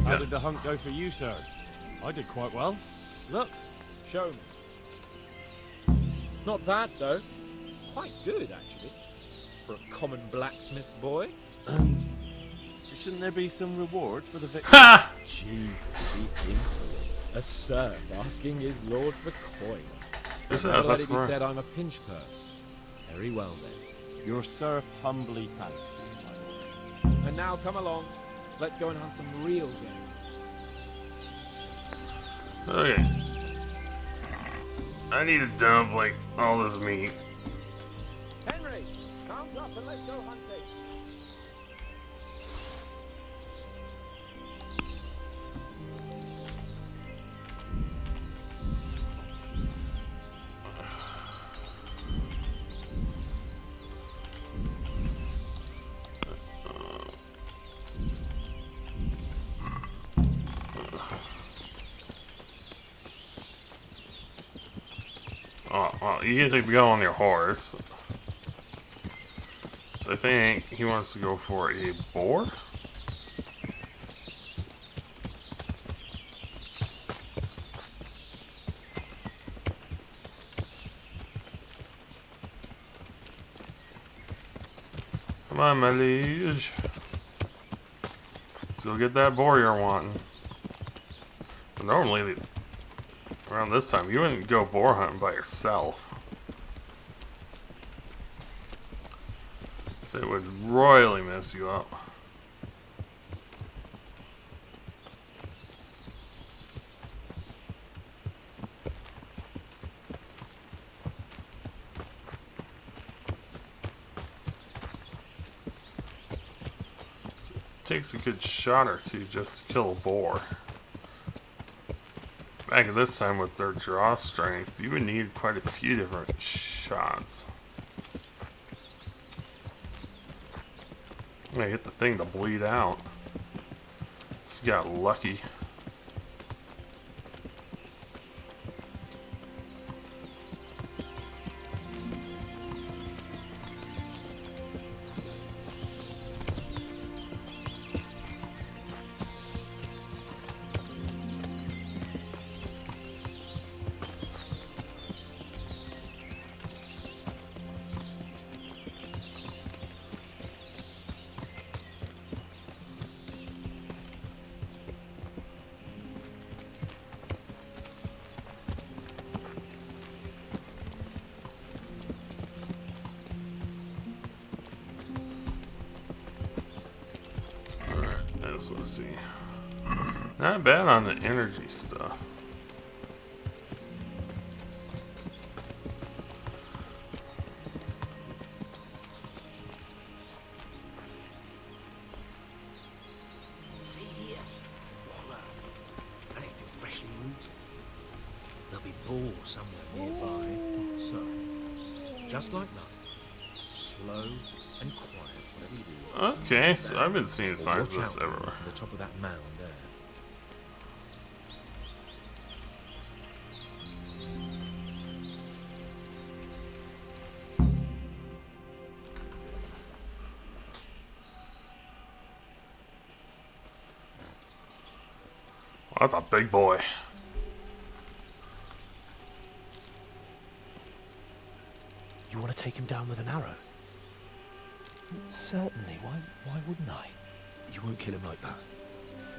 How did the hunt go for you, sir? I did quite well. Look, show me. Not bad, though. Quite good, actually. For a common blacksmith's boy. Shouldn't there be some reward for the victim? Ha! Jesus, the insolence. A serf asking his lord for coin. Who's I've that? heard That's it be said I'm a pinch purse. Very well, then. Your serf humbly thanks you, my lord. And now come along. Let's go and hunt some real game. Okay. I need to dump, like, all this meat. Henry, count up and let's go hunting. Oh, well, you get to go on your horse. So I think he wants to go for a boar. Come on, my liege. Let's go get that boar you're wanting. But normally, around this time, you wouldn't go boar hunting by yourself. So it would royally mess you up. Takes a good shot or two just to kill a boar. Back at this time with their draw strength, you would need quite a few different shots. I'm gonna get the thing to bleed out. Just got lucky. Let's see. Not bad on the energy stuff. See here, water, and it's been freshly rooted. There'll be boars somewhere nearby. So, just like that, slow and quiet. Whatever you do. Okay, so I've been seeing signs of Watch this out everywhere. for the top of that mound there. Well, that's a big boy. You want to take him down with an arrow? Certainly, why wouldn't I? You won't kill him like that.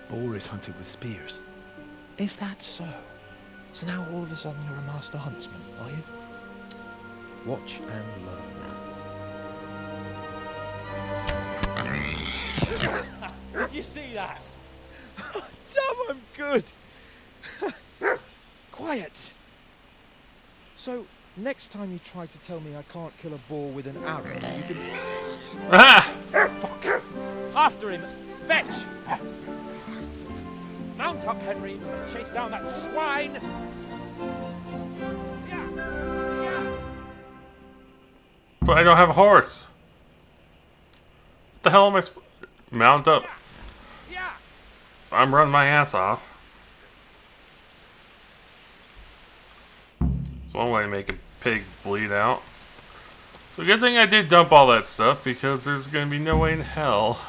Boar is hunted with spears. Is that so? So now all of a sudden you're a master huntsman, are you? Watch and learn. Did you see that? Damn, I'm good. Quiet. So, next time you try to tell me I can't kill a boar with an arrow, you can... Ah! Fuck! After him! Fetch! Mount up, Henry. Chase down that swine! But I don't have a horse. What the hell am I mount up? So I'm running my ass off. It's one way to make a pig bleed out. So good thing I did dump all that stuff, because there's going to be no way in hell.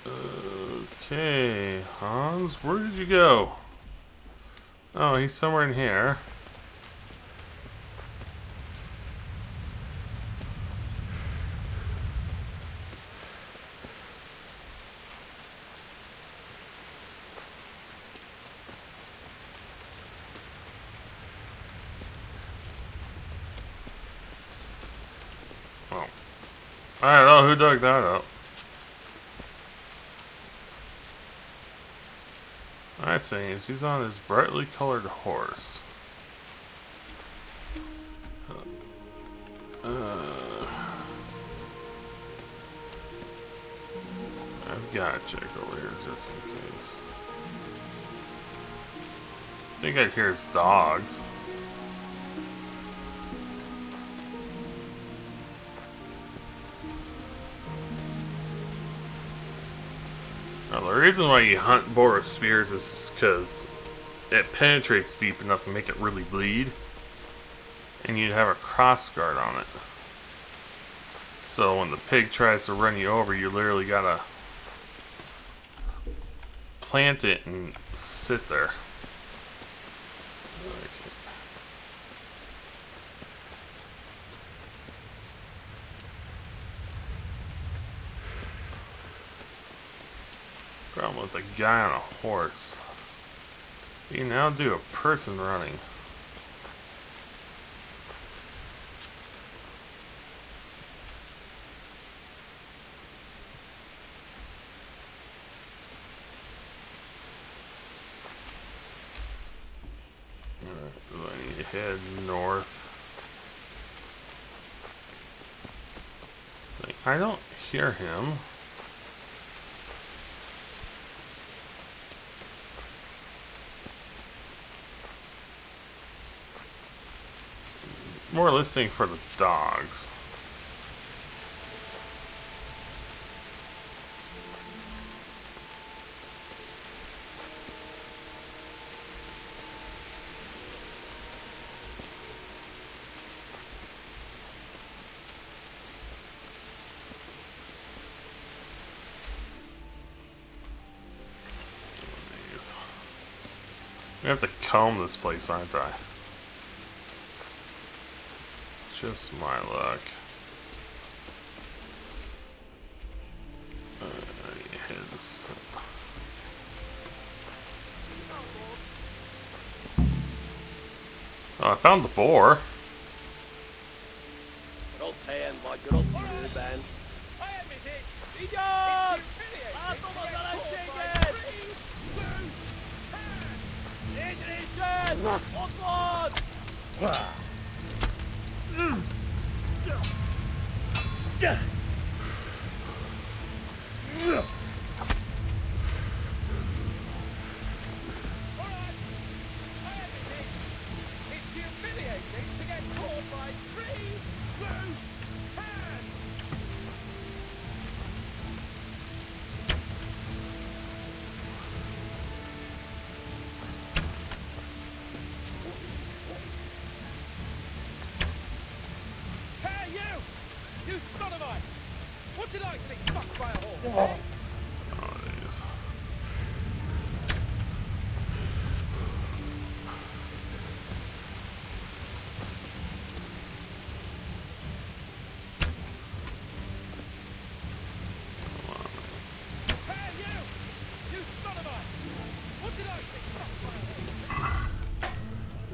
Okay, Hans, where did you go? Oh, he's somewhere in here. Oh, I don't know who dug that up. I see. He's on his brightly colored horse. I've got to check over here just in case. I think I hear his dogs. Now, the reason why you hunt boar with spears is because it penetrates deep enough to make it really bleed, and you'd have a cross guard on it. So when the pig tries to run you over, you literally gotta plant it and sit there. Problem with a guy on a horse. You now do a person running. Alright, do I need to head north? I don't hear him. More listening for the dogs. I have to comb this place, aren't I? Just my luck. Oh, I found the boar.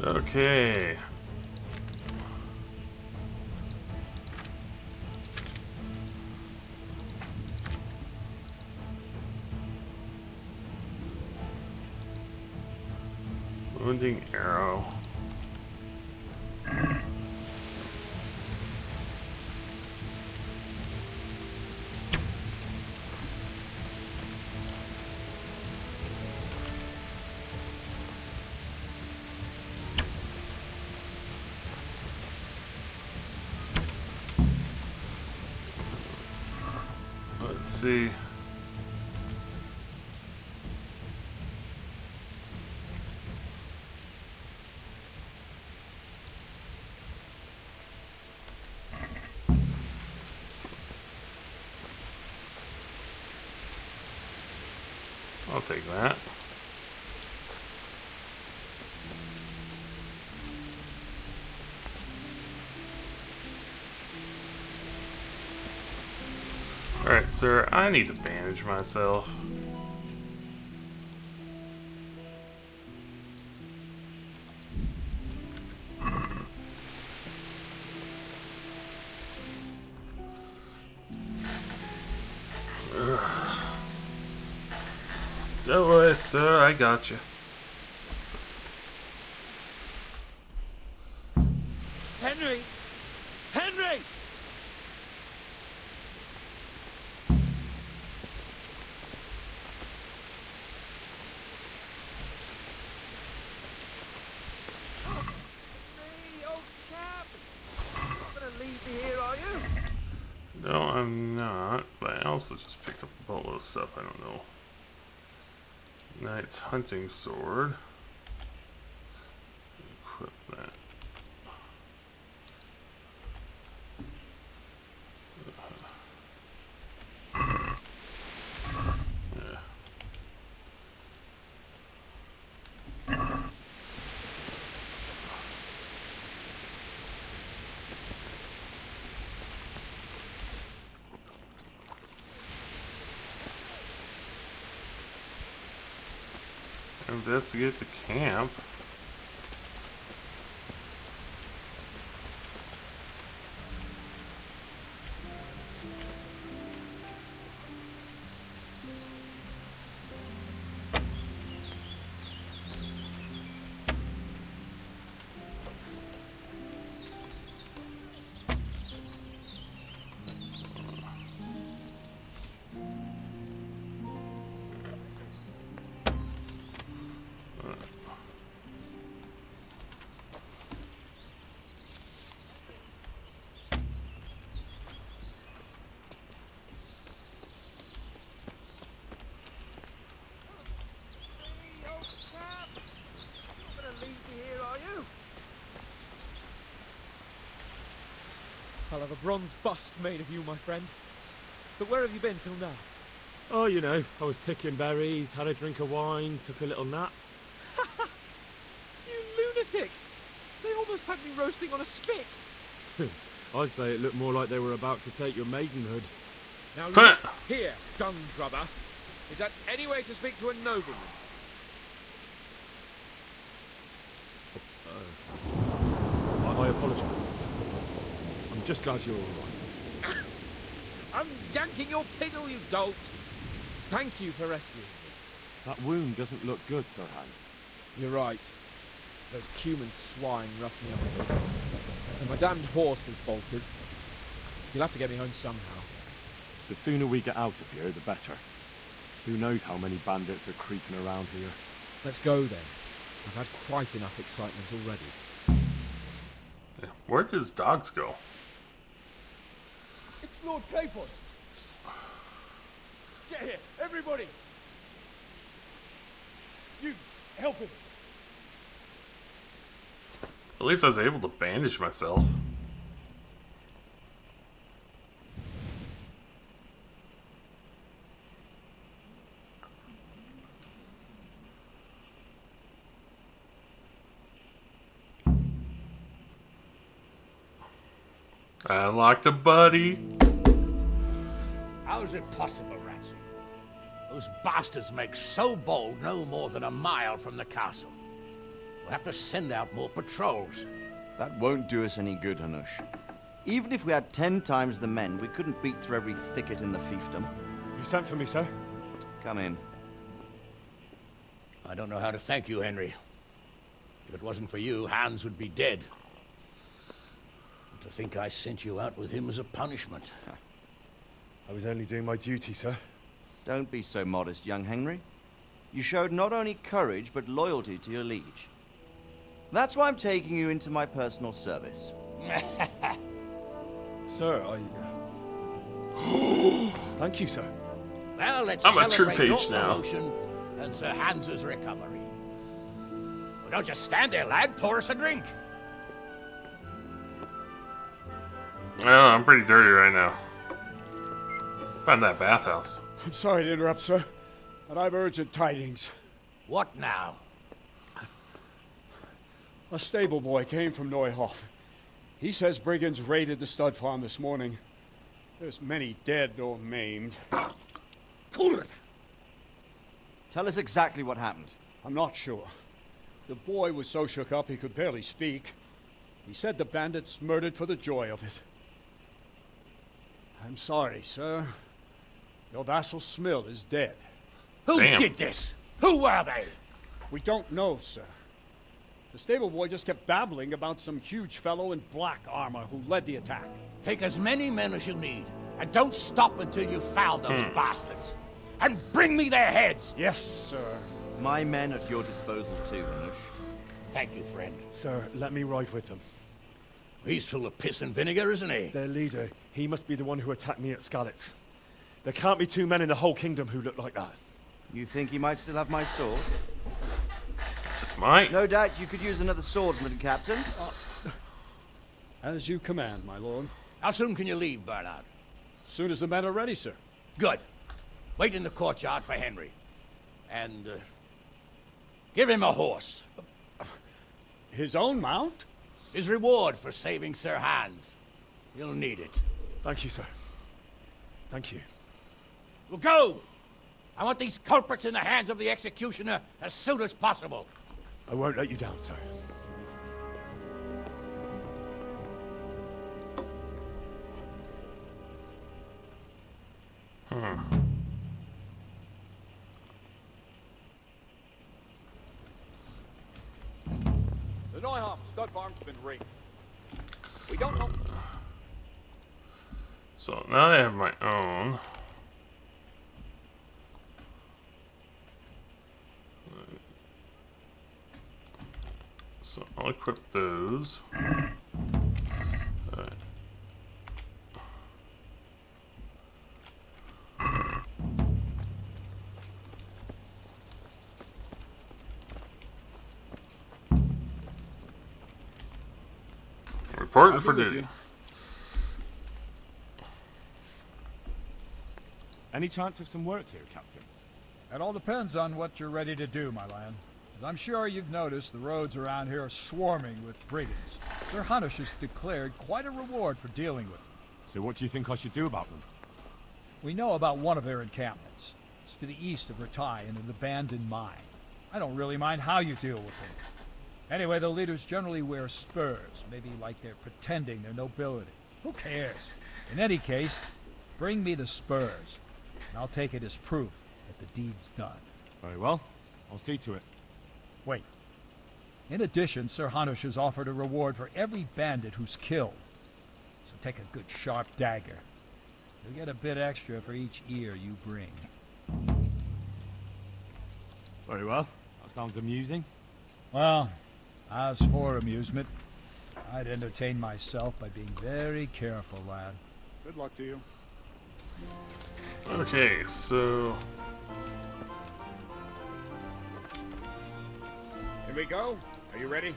Okay. Wounding arrow. Let's see. I'll take that. Alright, sir, I need to bandage myself. Yes, sir, I got you. Henry! Henry! No, I'm not. But I also just picked up a boatload of stuff. I don't know. Knight's hunting sword. Equip that. Yeah. Investigate the camp. I'll have a bronze bust made of you, my friend. But where have you been till now? Oh, you know, I was picking berries, had a drink of wine, took a little nap. You lunatic! They almost had me roasting on a spit. I'd say it looked more like they were about to take your maidenhood. Now look here, dung grubber. Is that any way to speak to a nobleman? I apologise. I'm just glad you're all right. I'm yanking your piddle, you dolt! Thank you for rescuing me. That wound doesn't look good, Sir Hans. You're right. Those human swine roughed me up again. And my damned horse has bolted. You'll have to get me home somehow. The sooner we get out of here, the better. Who knows how many bandits are creeping around here. Let's go then. I've had quite enough excitement already. Yeah. Where does dogs go? It's Lord Claypot. Get here, everybody. You, help him. At least I was able to bandage myself. I unlocked a buddy. How is it possible, Ratsy? Those bastards make so bold no more than a mile from the castle. We'll have to send out more patrols. That won't do us any good, Hanush. Even if we had 10 times the men, we couldn't beat through every thicket in the fiefdom. You sent for me, sir? Come in. I don't know how to thank you, Henry. If it wasn't for you, Hans would be dead. To think I sent you out with him as a punishment. I was only doing my duty, sir. Don't be so modest, young Henry. You showed not only courage, but loyalty to your liege. That's why I'm taking you into my personal service. Sir, Thank you, sir. Well, let's I'm a true celebrate page your now. promotion and Sir Hans's recovery. Well, don't just stand there, lad. Pour us a drink. Well, I'm pretty dirty right now. Found that bathhouse. I'm sorry to interrupt, sir, but I've urgent tidings. What now? A stable boy came from Neuhof. He says brigands raided the stud farm this morning. There's many dead or maimed. Kurva! Tell us exactly what happened. I'm not sure. The boy was so shook up he could barely speak. He said the bandits murdered for the joy of it. I'm sorry, sir. Your vassal Smill is dead. Who Damn. did this? Who were they? We don't know, sir. The stable boy just kept babbling about some huge fellow in black armor who led the attack. Take as many men as you need, and don't stop until you've found those bastards. And bring me their heads! Yes, sir. My men at your disposal too, Hanush. Thank you, friend. Sir, let me ride with them. He's full of piss and vinegar, isn't he? Their leader, he must be the one who attacked me at Skalitz. There can't be 2 men in the whole kingdom who look like that. You think he might still have my sword? Just might. No doubt you could use another swordsman, Captain. As you command, my lord. How soon can you leave, Bernard? Soon as the men are ready, sir. Good. Wait in the courtyard for Henry. And, give him a horse. His own mount? His reward for saving Sir Hans. He'll need it. Thank you, sir. Thank you. Well, go! I want these culprits in the hands of the executioner as soon as possible. I won't let you down, sir. The Neuhoff stud farm's been rigged. We don't know. So now I have my own. So I'll equip those. Alright. Reporting for duty. Any chance of some work here, Captain? It all depends on what you're ready to do, my lad. As I'm sure you've noticed, the roads around here are swarming with brigands. Sir Hanush has declared quite a reward for dealing with them. So what do you think I should do about them? We know about one of their encampments. It's to the east of Ratai in an abandoned mine. I don't really mind how you deal with them. Anyway, the leaders generally wear spurs, maybe like they're pretending they're nobility. Who cares? In any case, bring me the spurs, and I'll take it as proof that the deed's done. Very well. I'll see to it. Wait. In addition, Sir Hanush has offered a reward for every bandit who's killed. So take a good sharp dagger. You'll get a bit extra for each ear you bring. Very well. That sounds amusing. Well, as for amusement, I'd entertain myself by being very careful, lad. Good luck to you. Okay, so Here we go. Are you ready?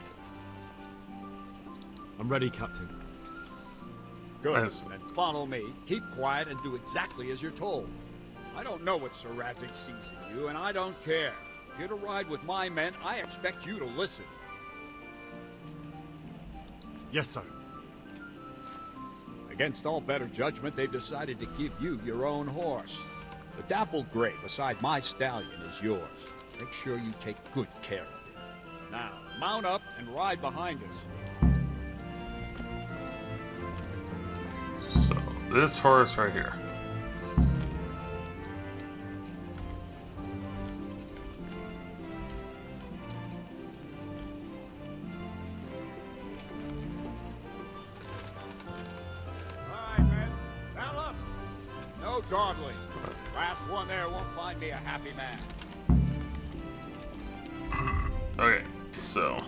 I'm ready, Captain. Good. Nice. Then follow me. Keep quiet and do exactly as you're told. I don't know what Sir Radzig sees in you, and I don't care. If you're to ride with my men, I expect you to listen. Yes, sir. Against all better judgment, they've decided to give you your own horse. The dappled gray beside my stallion is yours. Make sure you take good care of it. Now, mount up and ride behind us. So this horse right here. Alright, men. Saddle up. No dawdling. Last one there won't find me a happy man. Okay, so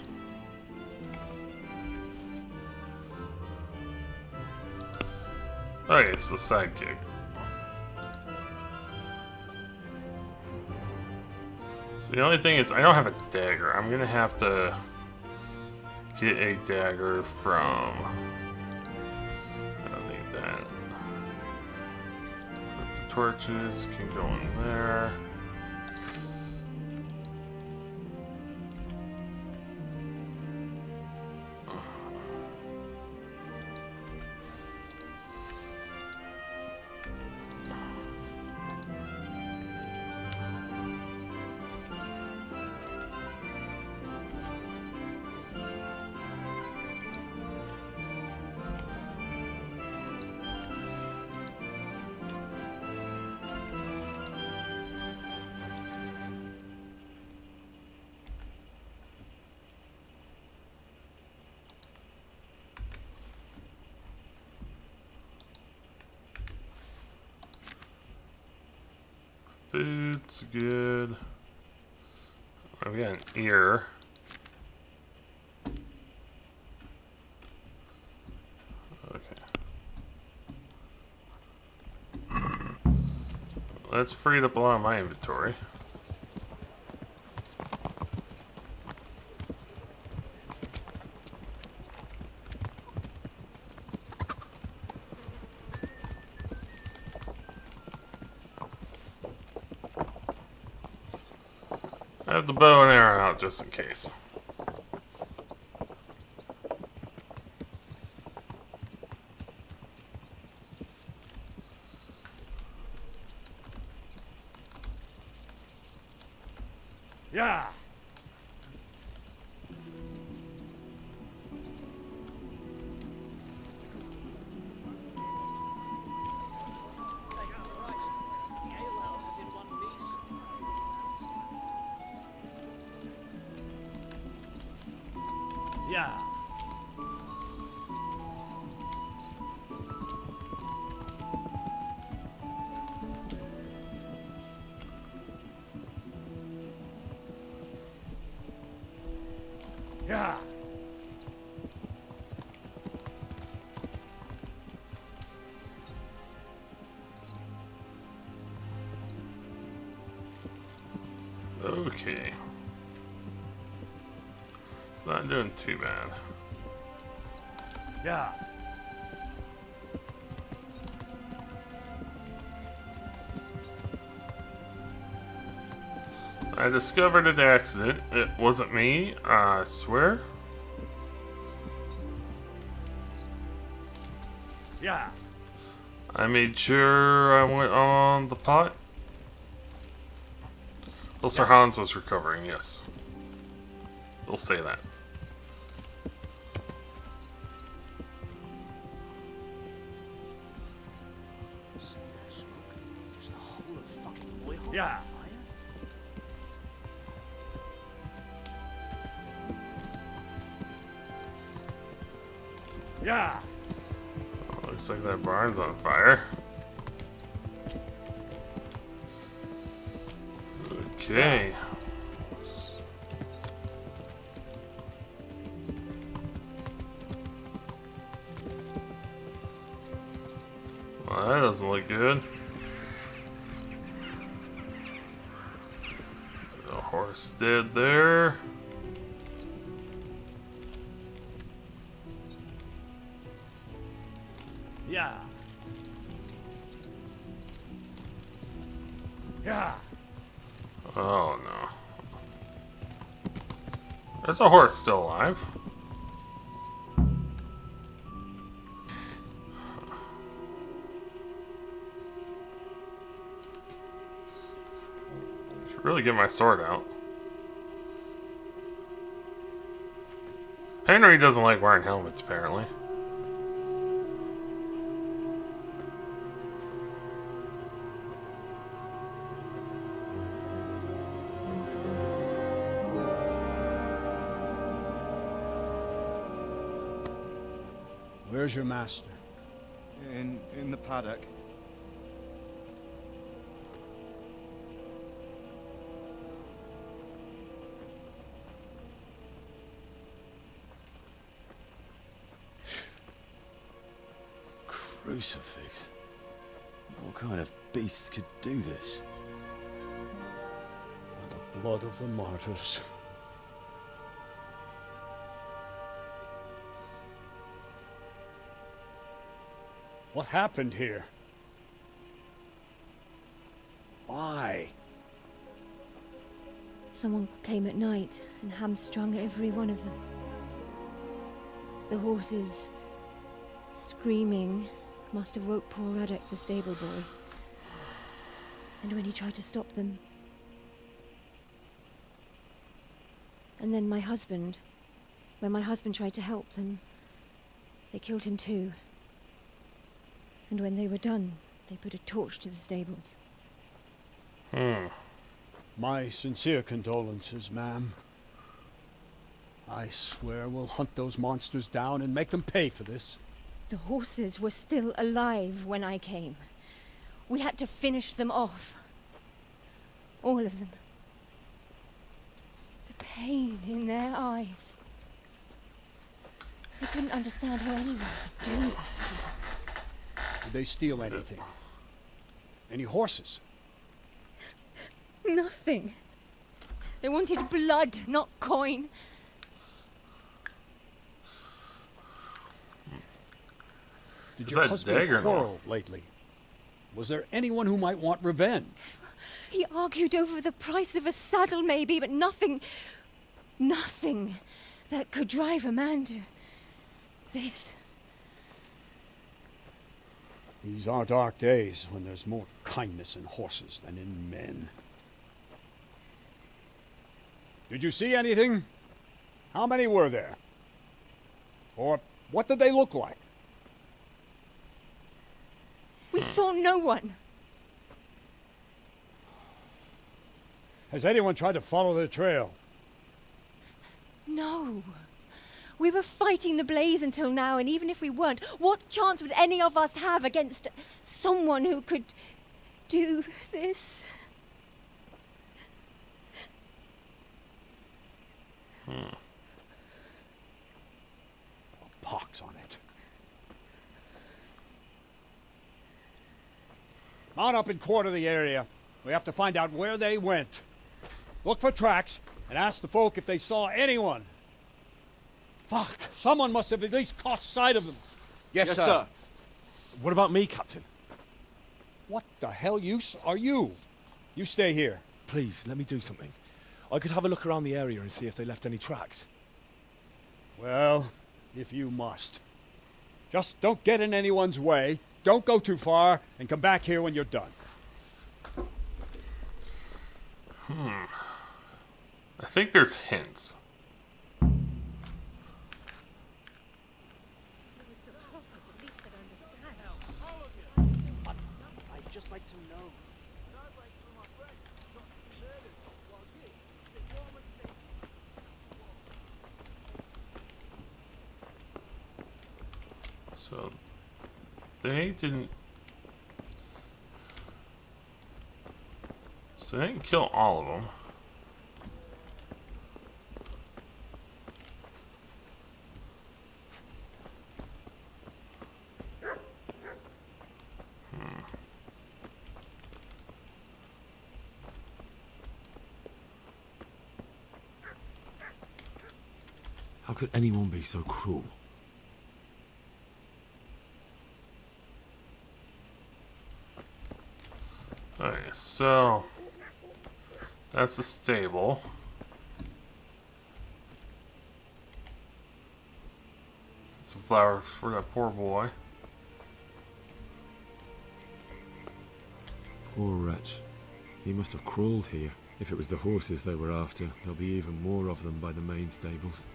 okay, it's the sidekick. So the only thing is I don't have a dagger. I'm gonna have to get a dagger from. I don't need that. Put the torches can go in there. Food's good. I've got an ear. Okay. That's freed up a lot of my inventory. I have the bow and arrow out just in case. Yeah. Yeah. Yeah. Okay. Not doing too bad. Yeah. I discovered an accident. It wasn't me, I swear. Yeah. I made sure I went on the pot. Well, Sir Hans was recovering, yes. We'll say that. Yeah. Yeah. Oh, looks like that barn's on fire. Okay. Well, that doesn't look good. The horse dead there. Yeah. Yeah. Oh no. There's a horse still alive. Should really get my sword out. Henry doesn't like wearing helmets, apparently. Where's your master? In the paddock. Crucifix. What kind of beast could do this? By the blood of the martyrs. What happened here? Why? Someone came at night and hamstrung every one of them. The horses, screaming, must have woke poor Radek, the stable boy. And when he tried to stop them... And then my husband, when my husband tried to help them, they killed him too. And when they were done, they put a torch to the stables. My sincere condolences, ma'am. I swear we'll hunt those monsters down and make them pay for this. The horses were still alive when I came. We had to finish them off. All of them. The pain in their eyes. They couldn't understand how anyone could do this to them. Did they steal anything? Any horses? Nothing. They wanted blood, not coin. Did Is your that husband dagger quarrel lately? Was there anyone who might want revenge? He argued over the price of a saddle, maybe, but nothing that could drive a man to this. These are dark days when there's more kindness in horses than in men. Did you see anything? How many were there? Or what did they look like? We saw no one. Has anyone tried to follow the trail? No. We were fighting the blaze until now, and even if we weren't, what chance would any of us have against someone who could do this? A pox on it. Mount up and quarter the area. We have to find out where they went. Look for tracks and ask the folk if they saw anyone. Fuck! Someone must have at least caught sight of them. Yes, sir. What about me, Captain? What the hell use are you? You stay here. Please, let me do something. I could have a look around the area and see if they left any tracks. Well, if you must. Just don't get in anyone's way, don't go too far, and come back here when you're done. I think there's hints. I'd just like to know. So they didn't. So they didn't kill all of them. How could anyone be so cruel? Okay, so that's the stable. Some flowers for that poor boy. Poor wretch. He must have crawled here. If it was the horses they were after, there'll be even more of them by the main stables.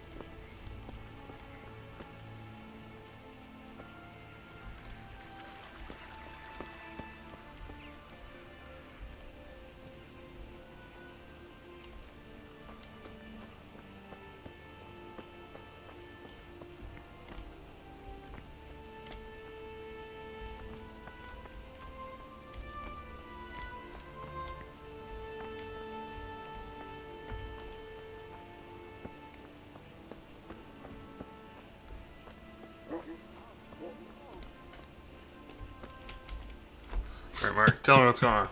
Alright, Mark, tell me what's going on.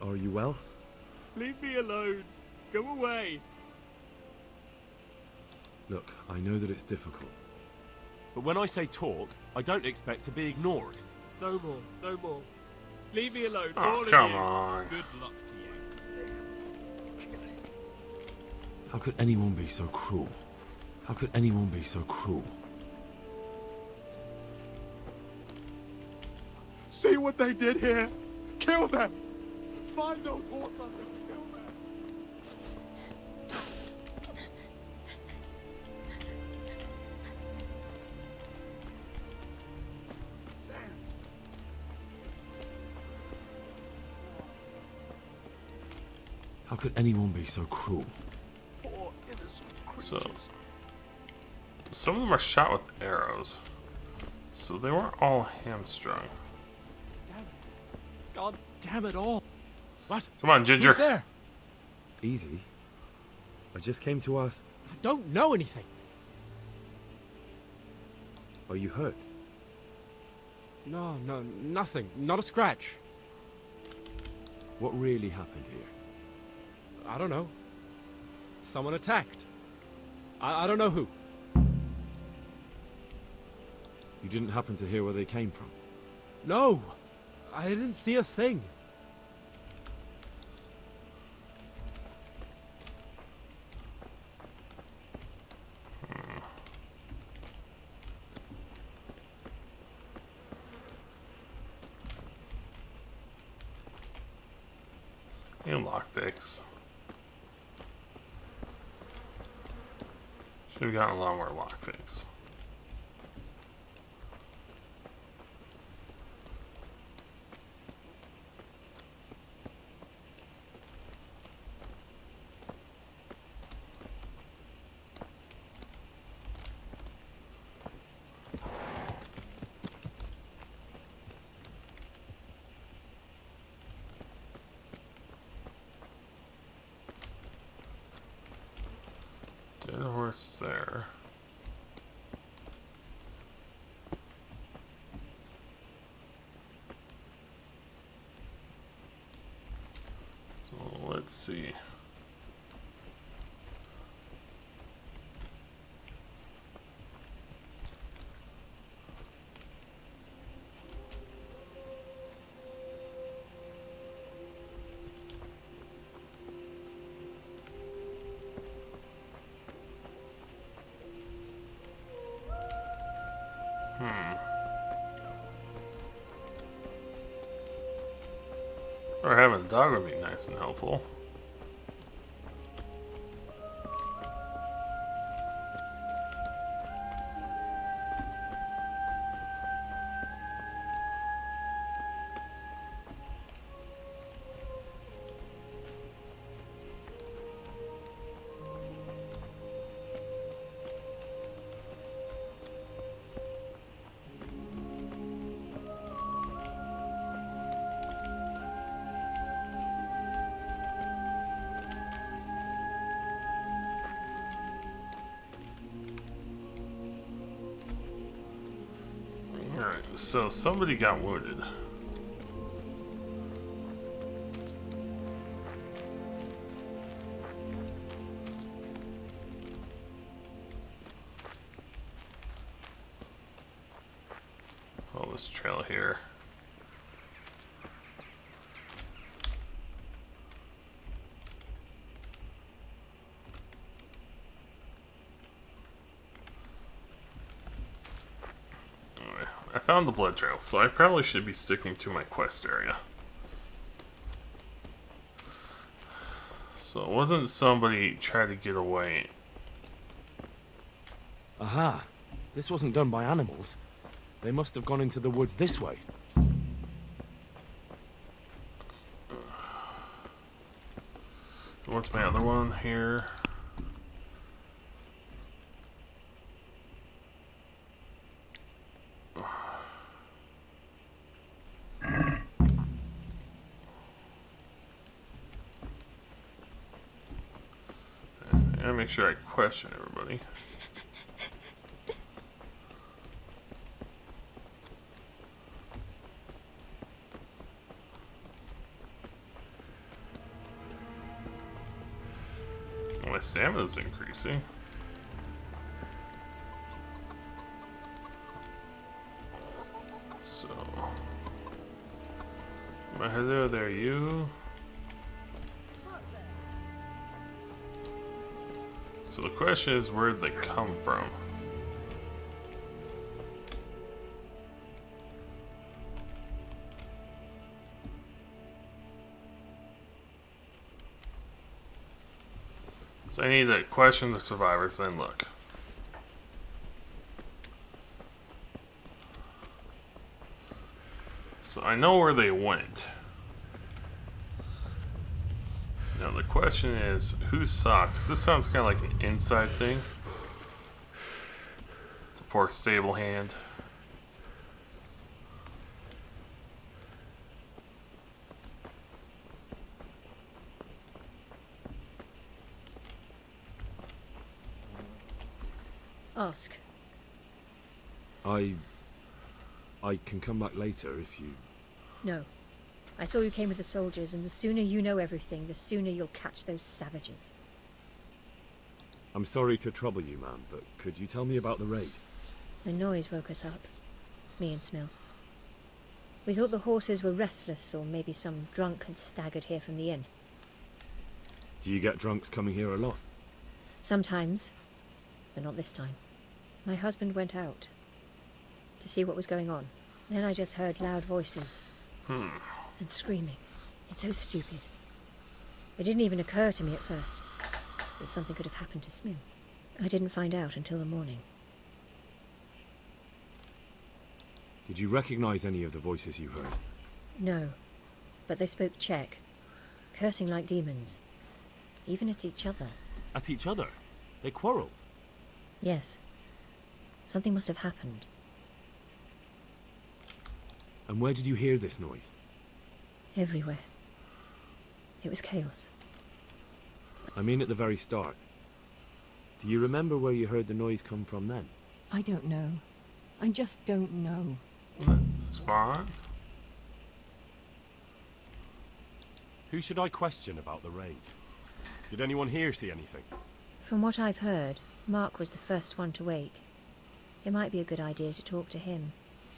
Are you well? Leave me alone. Go away. Look, I know that it's difficult. But when I say talk, I don't expect to be ignored. No more. No more. Leave me alone. Oh, all of come you. on. Good luck to you. How could anyone be so cruel? How could anyone be so cruel? See what they did here? Kill them! Find those horse hunters and kill them! How could anyone be so cruel? Poor innocent So, creatures. some of them are shot with arrows. So they weren't all hamstrung. God damn it all. What? Come on, Ginger. Who's there? Easy. I just came to ask. I don't know anything. Are you hurt? No, nothing. Not a scratch. What really happened here? I don't know. Someone attacked. I don't know who. You didn't happen to hear where they came from? No! I didn't see a thing. And lockpicks. Should have gotten a lot more lockpicks. Dead horse there. So let's see. Or having a dog would be nice and helpful. Alright, so somebody got wounded. Follow this trail here. I found the blood trail, so I probably should be sticking to my quest area. So it wasn't somebody tried to get away. Aha! This wasn't done by animals. They must have gone into the woods this way. What's my other one here? I gotta make sure I question everybody. My stamina's increasing. So, hello there, you. So the question is, where'd they come from? So I need to question the survivors, then look. So I know where they went. Now the question is, who saw? Because this sounds kind of like an inside thing. It's a poor stable hand. Ask. I can come back later if you... No. I saw you came with the soldiers, and the sooner you know everything, the sooner you'll catch those savages. I'm sorry to trouble you, ma'am, but could you tell me about the raid? The noise woke us up. Me and Smil. We thought the horses were restless, or maybe some drunk had staggered here from the inn. Do you get drunks coming here a lot? Sometimes, but not this time. My husband went out to see what was going on. Then I just heard loud voices. And screaming. It's so stupid. It didn't even occur to me at first that something could have happened to Smil. I didn't find out until the morning. Did you recognize any of the voices you heard? No, but they spoke Czech, cursing like demons, even at each other. At each other? They quarreled? Yes. Something must have happened. And where did you hear this noise? Everywhere. It was chaos. I mean at the very start. Do you remember where you heard the noise come from then? I don't know. I just don't know. That's fine. Who should I question about the raid? Did anyone here see anything? From what I've heard, Mark was the first one to wake. It might be a good idea to talk to him.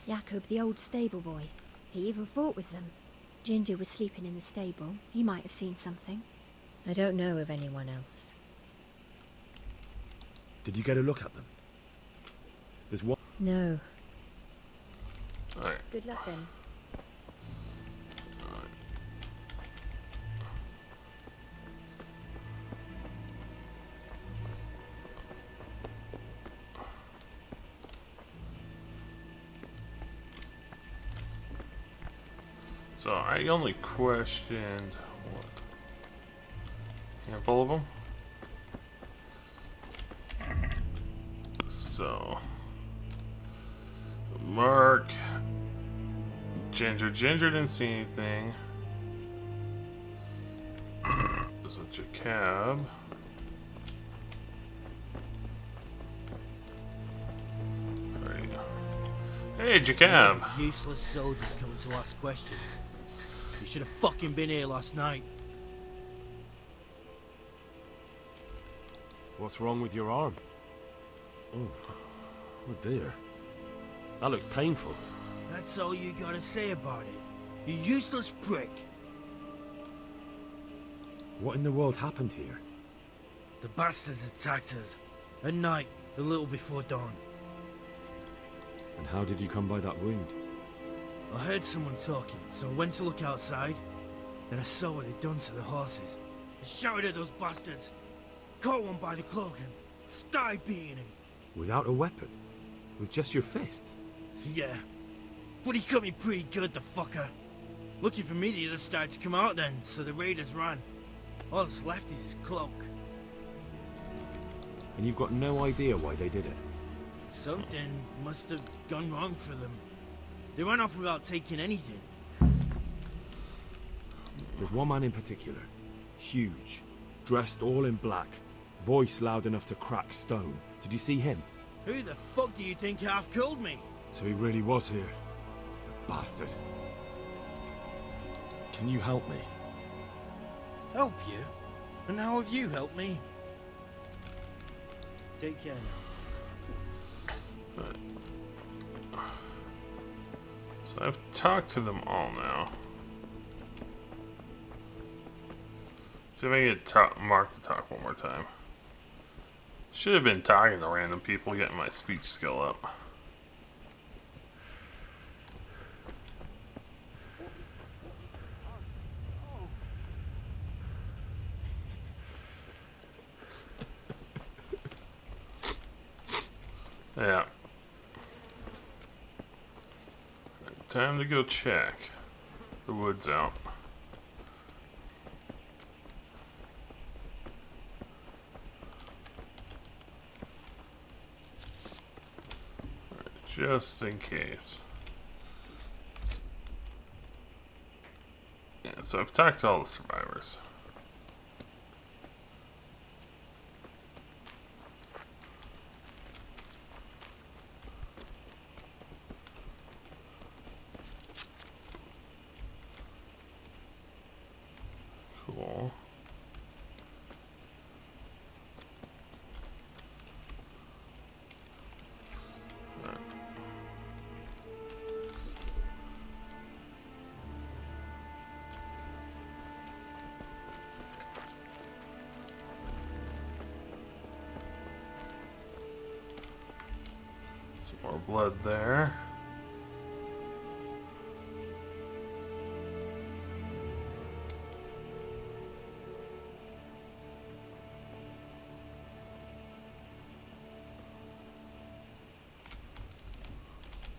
Jakob, the old stable boy. He even fought with them. Jinder was sleeping in the stable. He might have seen something. I don't know of anyone else. Did you get a look at them? There's one... No. Alright. Good luck then. So I only questioned what? A handful of them. So Mark, Ginger didn't see anything. This is your cab. There you go. Hey, Jacab. Useless soldiers coming to ask questions. You should have fucking been here last night. What's wrong with your arm? Oh dear. That looks painful. That's all you gotta say about it. You useless prick. What in the world happened here? The bastards attacked us. At night, a little before dawn. And how did you come by that wound? I heard someone talking, so I went to look outside. Then I saw what they'd done to the horses. I shouted at those bastards. Caught one by the cloak and started beating him. Without a weapon? With just your fists? Yeah. But he cut me pretty good, the fucker. Lucky for me, the others started to come out then, so the raiders ran. All that's left is his cloak. And you've got no idea why they did it? Something must have gone wrong for them. They ran off without taking anything. There's one man in particular. Huge. Dressed all in black. Voice loud enough to crack stone. Did you see him? Who the fuck do you think half killed me? So he really was here. Bastard. Can you help me? Help you? And how have you helped me? Take care now. So I've talked to them all now. See if I can get Mark to talk one more time. Should have been talking to random people, getting my speech skill up. Yeah. Time to go check the woods out. Just in case. Yeah, so I've talked to all the survivors. More blood there.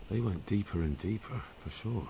They went deeper and deeper, for sure.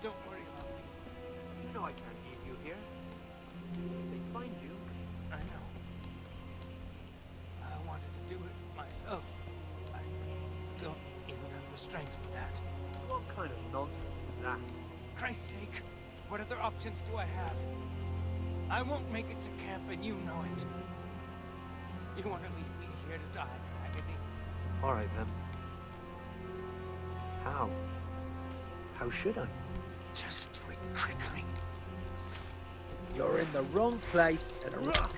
Don't worry about me. You know I can't leave you here. If they find you, I know. I wanted to do it myself. I don't even have the strength for that. What kind of nonsense is that? For Christ's sake, what other options do I have? I won't make it to camp and you know it. You want to leave me here to die in agony? All right, then. How? How should I? Just quit trickling. You're in the wrong place at the wrong...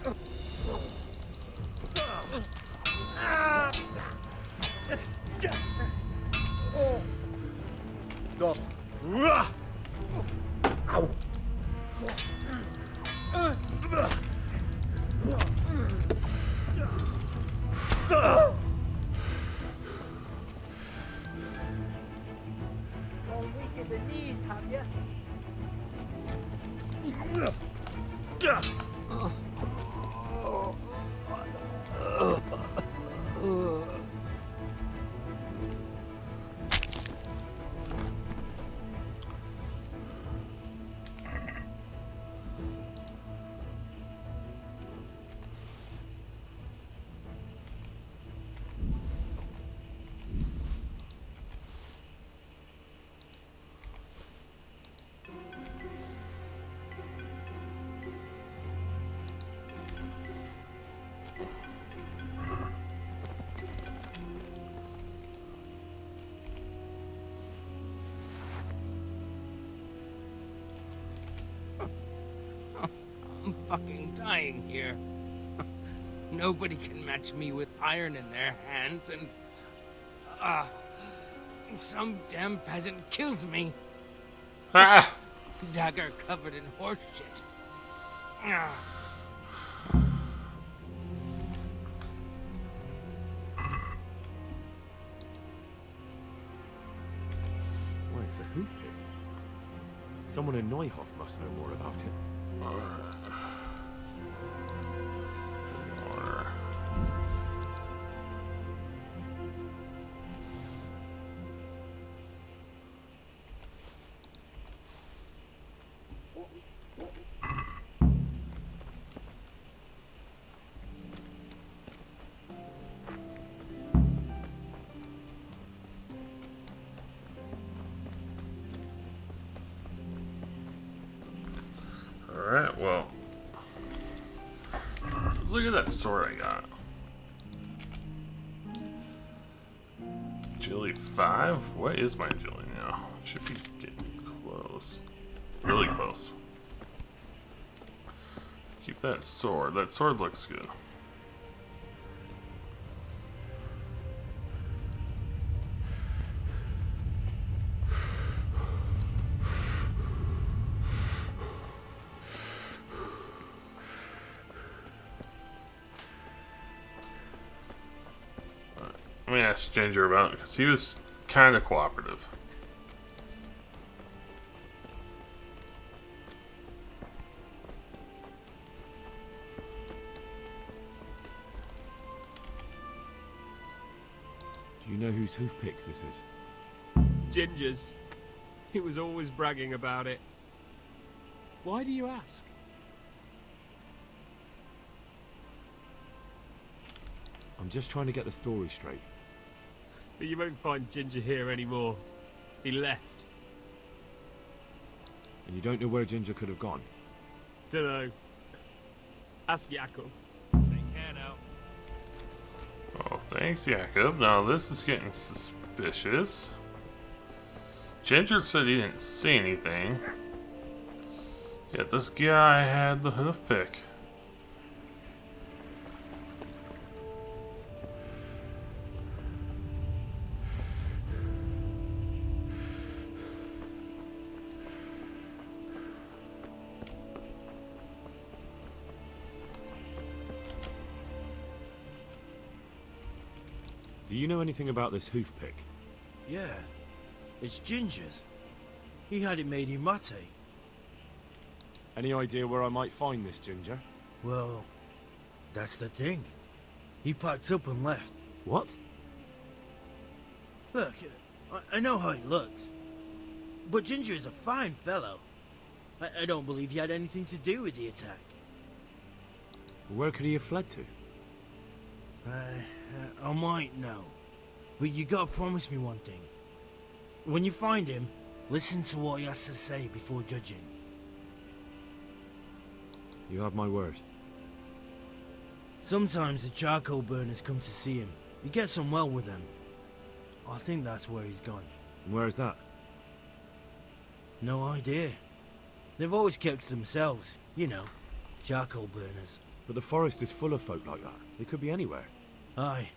Dos. Ow. You're weak in the knees, have you? I'm fucking dying here. Nobody can match me with iron in their hands, and some damn peasant kills me. Ah! Dagger covered in horse shit. Wait, it's a hoof pick. Someone in Neuhoff must know more about it. Alright, well. Let's look at that sword I got. Agility 5? What is my agility now? Should be getting close. Really close. Keep that sword. That sword looks good. Let me ask Ginger about it, because he was kind of cooperative. Do you know whose hoof pick this is? Ginger's. He was always bragging about it. Why do you ask? I'm just trying to get the story straight. But you won't find Ginger here anymore. He left. And you don't know where Ginger could have gone? Dunno. Ask Yakko. Take care now. Thanks, Jacob. Now this is getting suspicious. Ginger said he didn't see anything. Yet this guy had the hoof pick. Do you know anything about this hoof pick? Yeah, it's Ginger's. He had it made in Mate. Any idea where I might find this Ginger? Well, that's the thing. He packed up and left. What? Look, I know how he looks. But Ginger is a fine fellow. I don't believe he had anything to do with the attack. Where could he have fled to? I might know. But you gotta promise me one thing. When you find him, listen to what he has to say before judging. You have my word. Sometimes the charcoal burners come to see him. He gets on well with them. I think that's where he's gone. And where's that? No idea. They've always kept to themselves, you know, charcoal burners. But the forest is full of folk like that. They could be anywhere. Aye,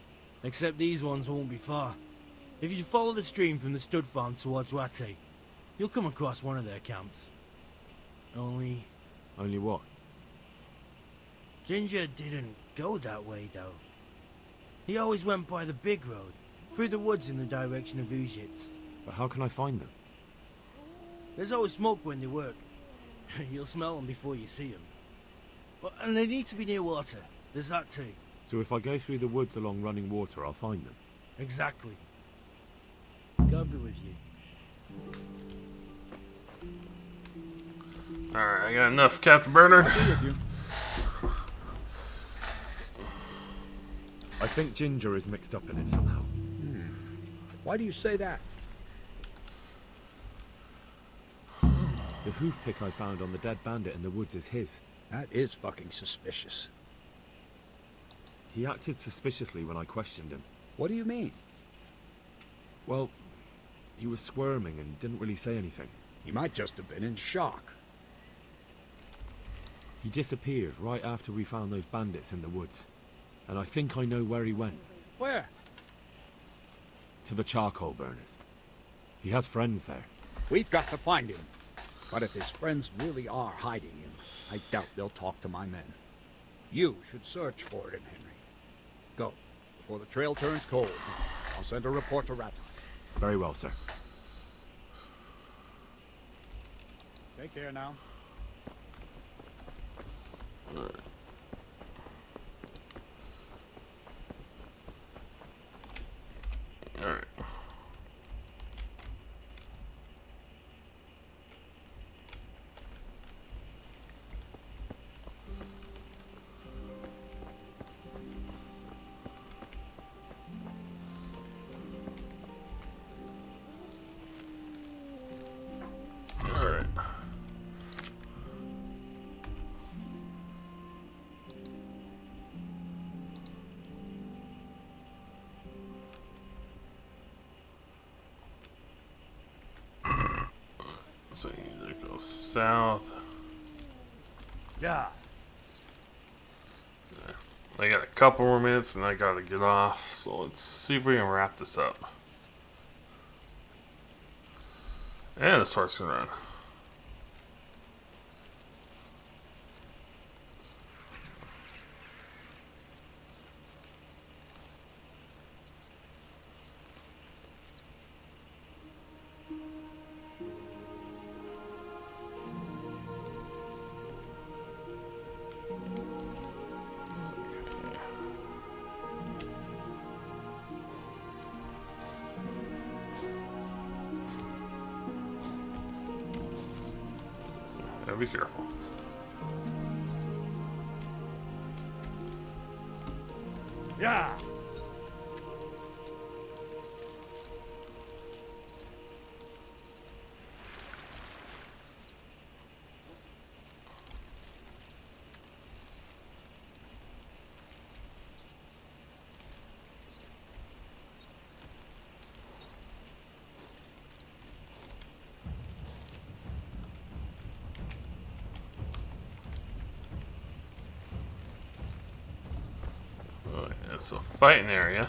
except these ones won't be far. If you follow the stream from the stud farm towards Rate, you'll come across one of their camps. Only what? Ginger didn't go that way, though. He always went by the big road, through the woods in the direction of Ujits. But how can I find them? There's always smoke when they work. You'll smell them before you see them. Well, and they need to be near water. There's that too. So if I go through the woods along running water, I'll find them? Exactly. God be with you. Alright, I got enough, Captain Bernard. I'll be with you. I think Ginger is mixed up in it somehow. Why do you say that? The hoof pick I found on the dead bandit in the woods is his. That is fucking suspicious. He acted suspiciously when I questioned him. What do you mean? Well, he was squirming and didn't really say anything. He might just have been in shock. He disappeared right after we found those bandits in the woods. And I think I know where he went. Where? To the charcoal burners. He has friends there. We've got to find him. But if his friends really are hiding him, I doubt they'll talk to my men. You should search for him, Henry. Go, before the trail turns cold. I'll send a report to Raton. Very well, sir. Take care now. Alright. Alright. So you need to go south. Yeah. I got a couple more minutes and I gotta get off, so let's see if we can wrap this up. And this horse can run. Gotta be careful. Yeah. Alright, so fighting area.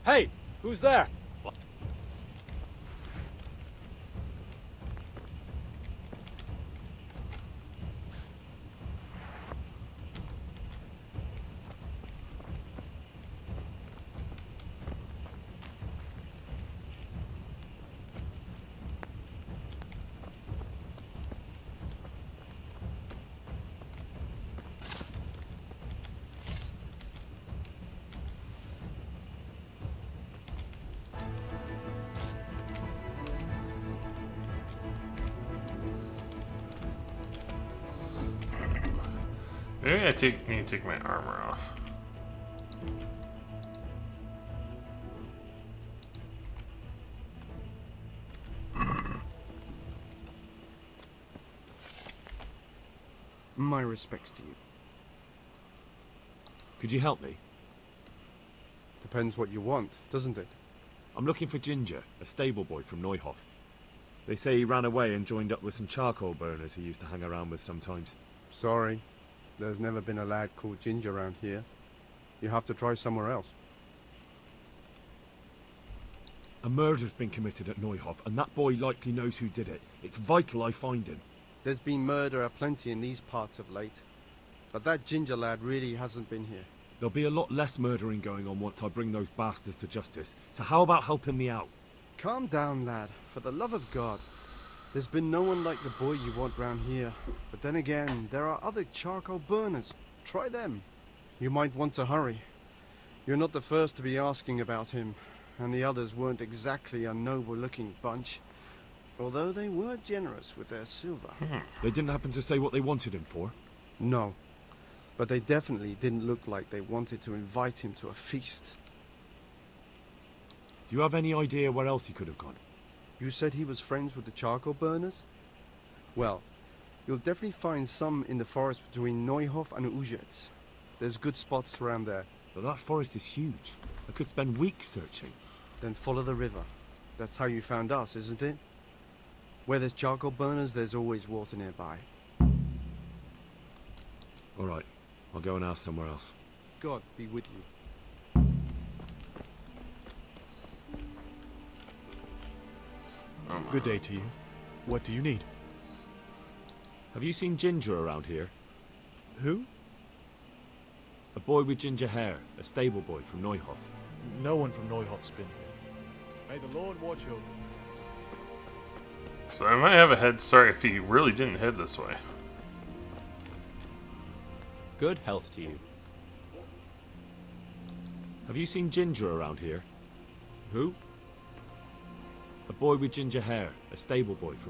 Hey, who's there? Maybe I need to take my armor off. My respects to you. Could you help me? Depends what you want, doesn't it? I'm looking for Ginger, a stable boy from Neuhof. They say he ran away and joined up with some charcoal burners he used to hang around with sometimes. Sorry. There's never been a lad called Ginger around here. You have to try somewhere else. A murder's been committed at Neuhof, and that boy likely knows who did it. It's vital I find him. There's been murder aplenty in these parts of late. But that Ginger lad really hasn't been here. There'll be a lot less murdering going on once I bring those bastards to justice. So how about helping me out? Calm down, lad. For the love of God. There's been no one like the boy you want round here. But then again, there are other charcoal burners. Try them. You might want to hurry. You're not the first to be asking about him. And the others weren't exactly a noble-looking bunch. Although they were generous with their silver. They didn't happen to say what they wanted him for? No. But they definitely didn't look like they wanted to invite him to a feast. Do you have any idea where else he could have gone? You said he was friends with the charcoal burners? Well, you'll definitely find some in the forest between Neuhof and Ujetz. There's good spots around there. But that forest is huge. I could spend weeks searching. Then follow the river. That's how you found us, isn't it? Where there's charcoal burners, there's always water nearby. All right, I'll go and ask somewhere else. God be with you. Good day to you. What do you need? Have you seen Ginger around here? Who? A boy with ginger hair, a stable boy from Neuhof. No one from Neuhof's been here. May the Lord watch over. So I might have a head start if he really didn't head this way. Good health to you. Have you seen Ginger around here? Who? A boy with ginger hair, a stable boy from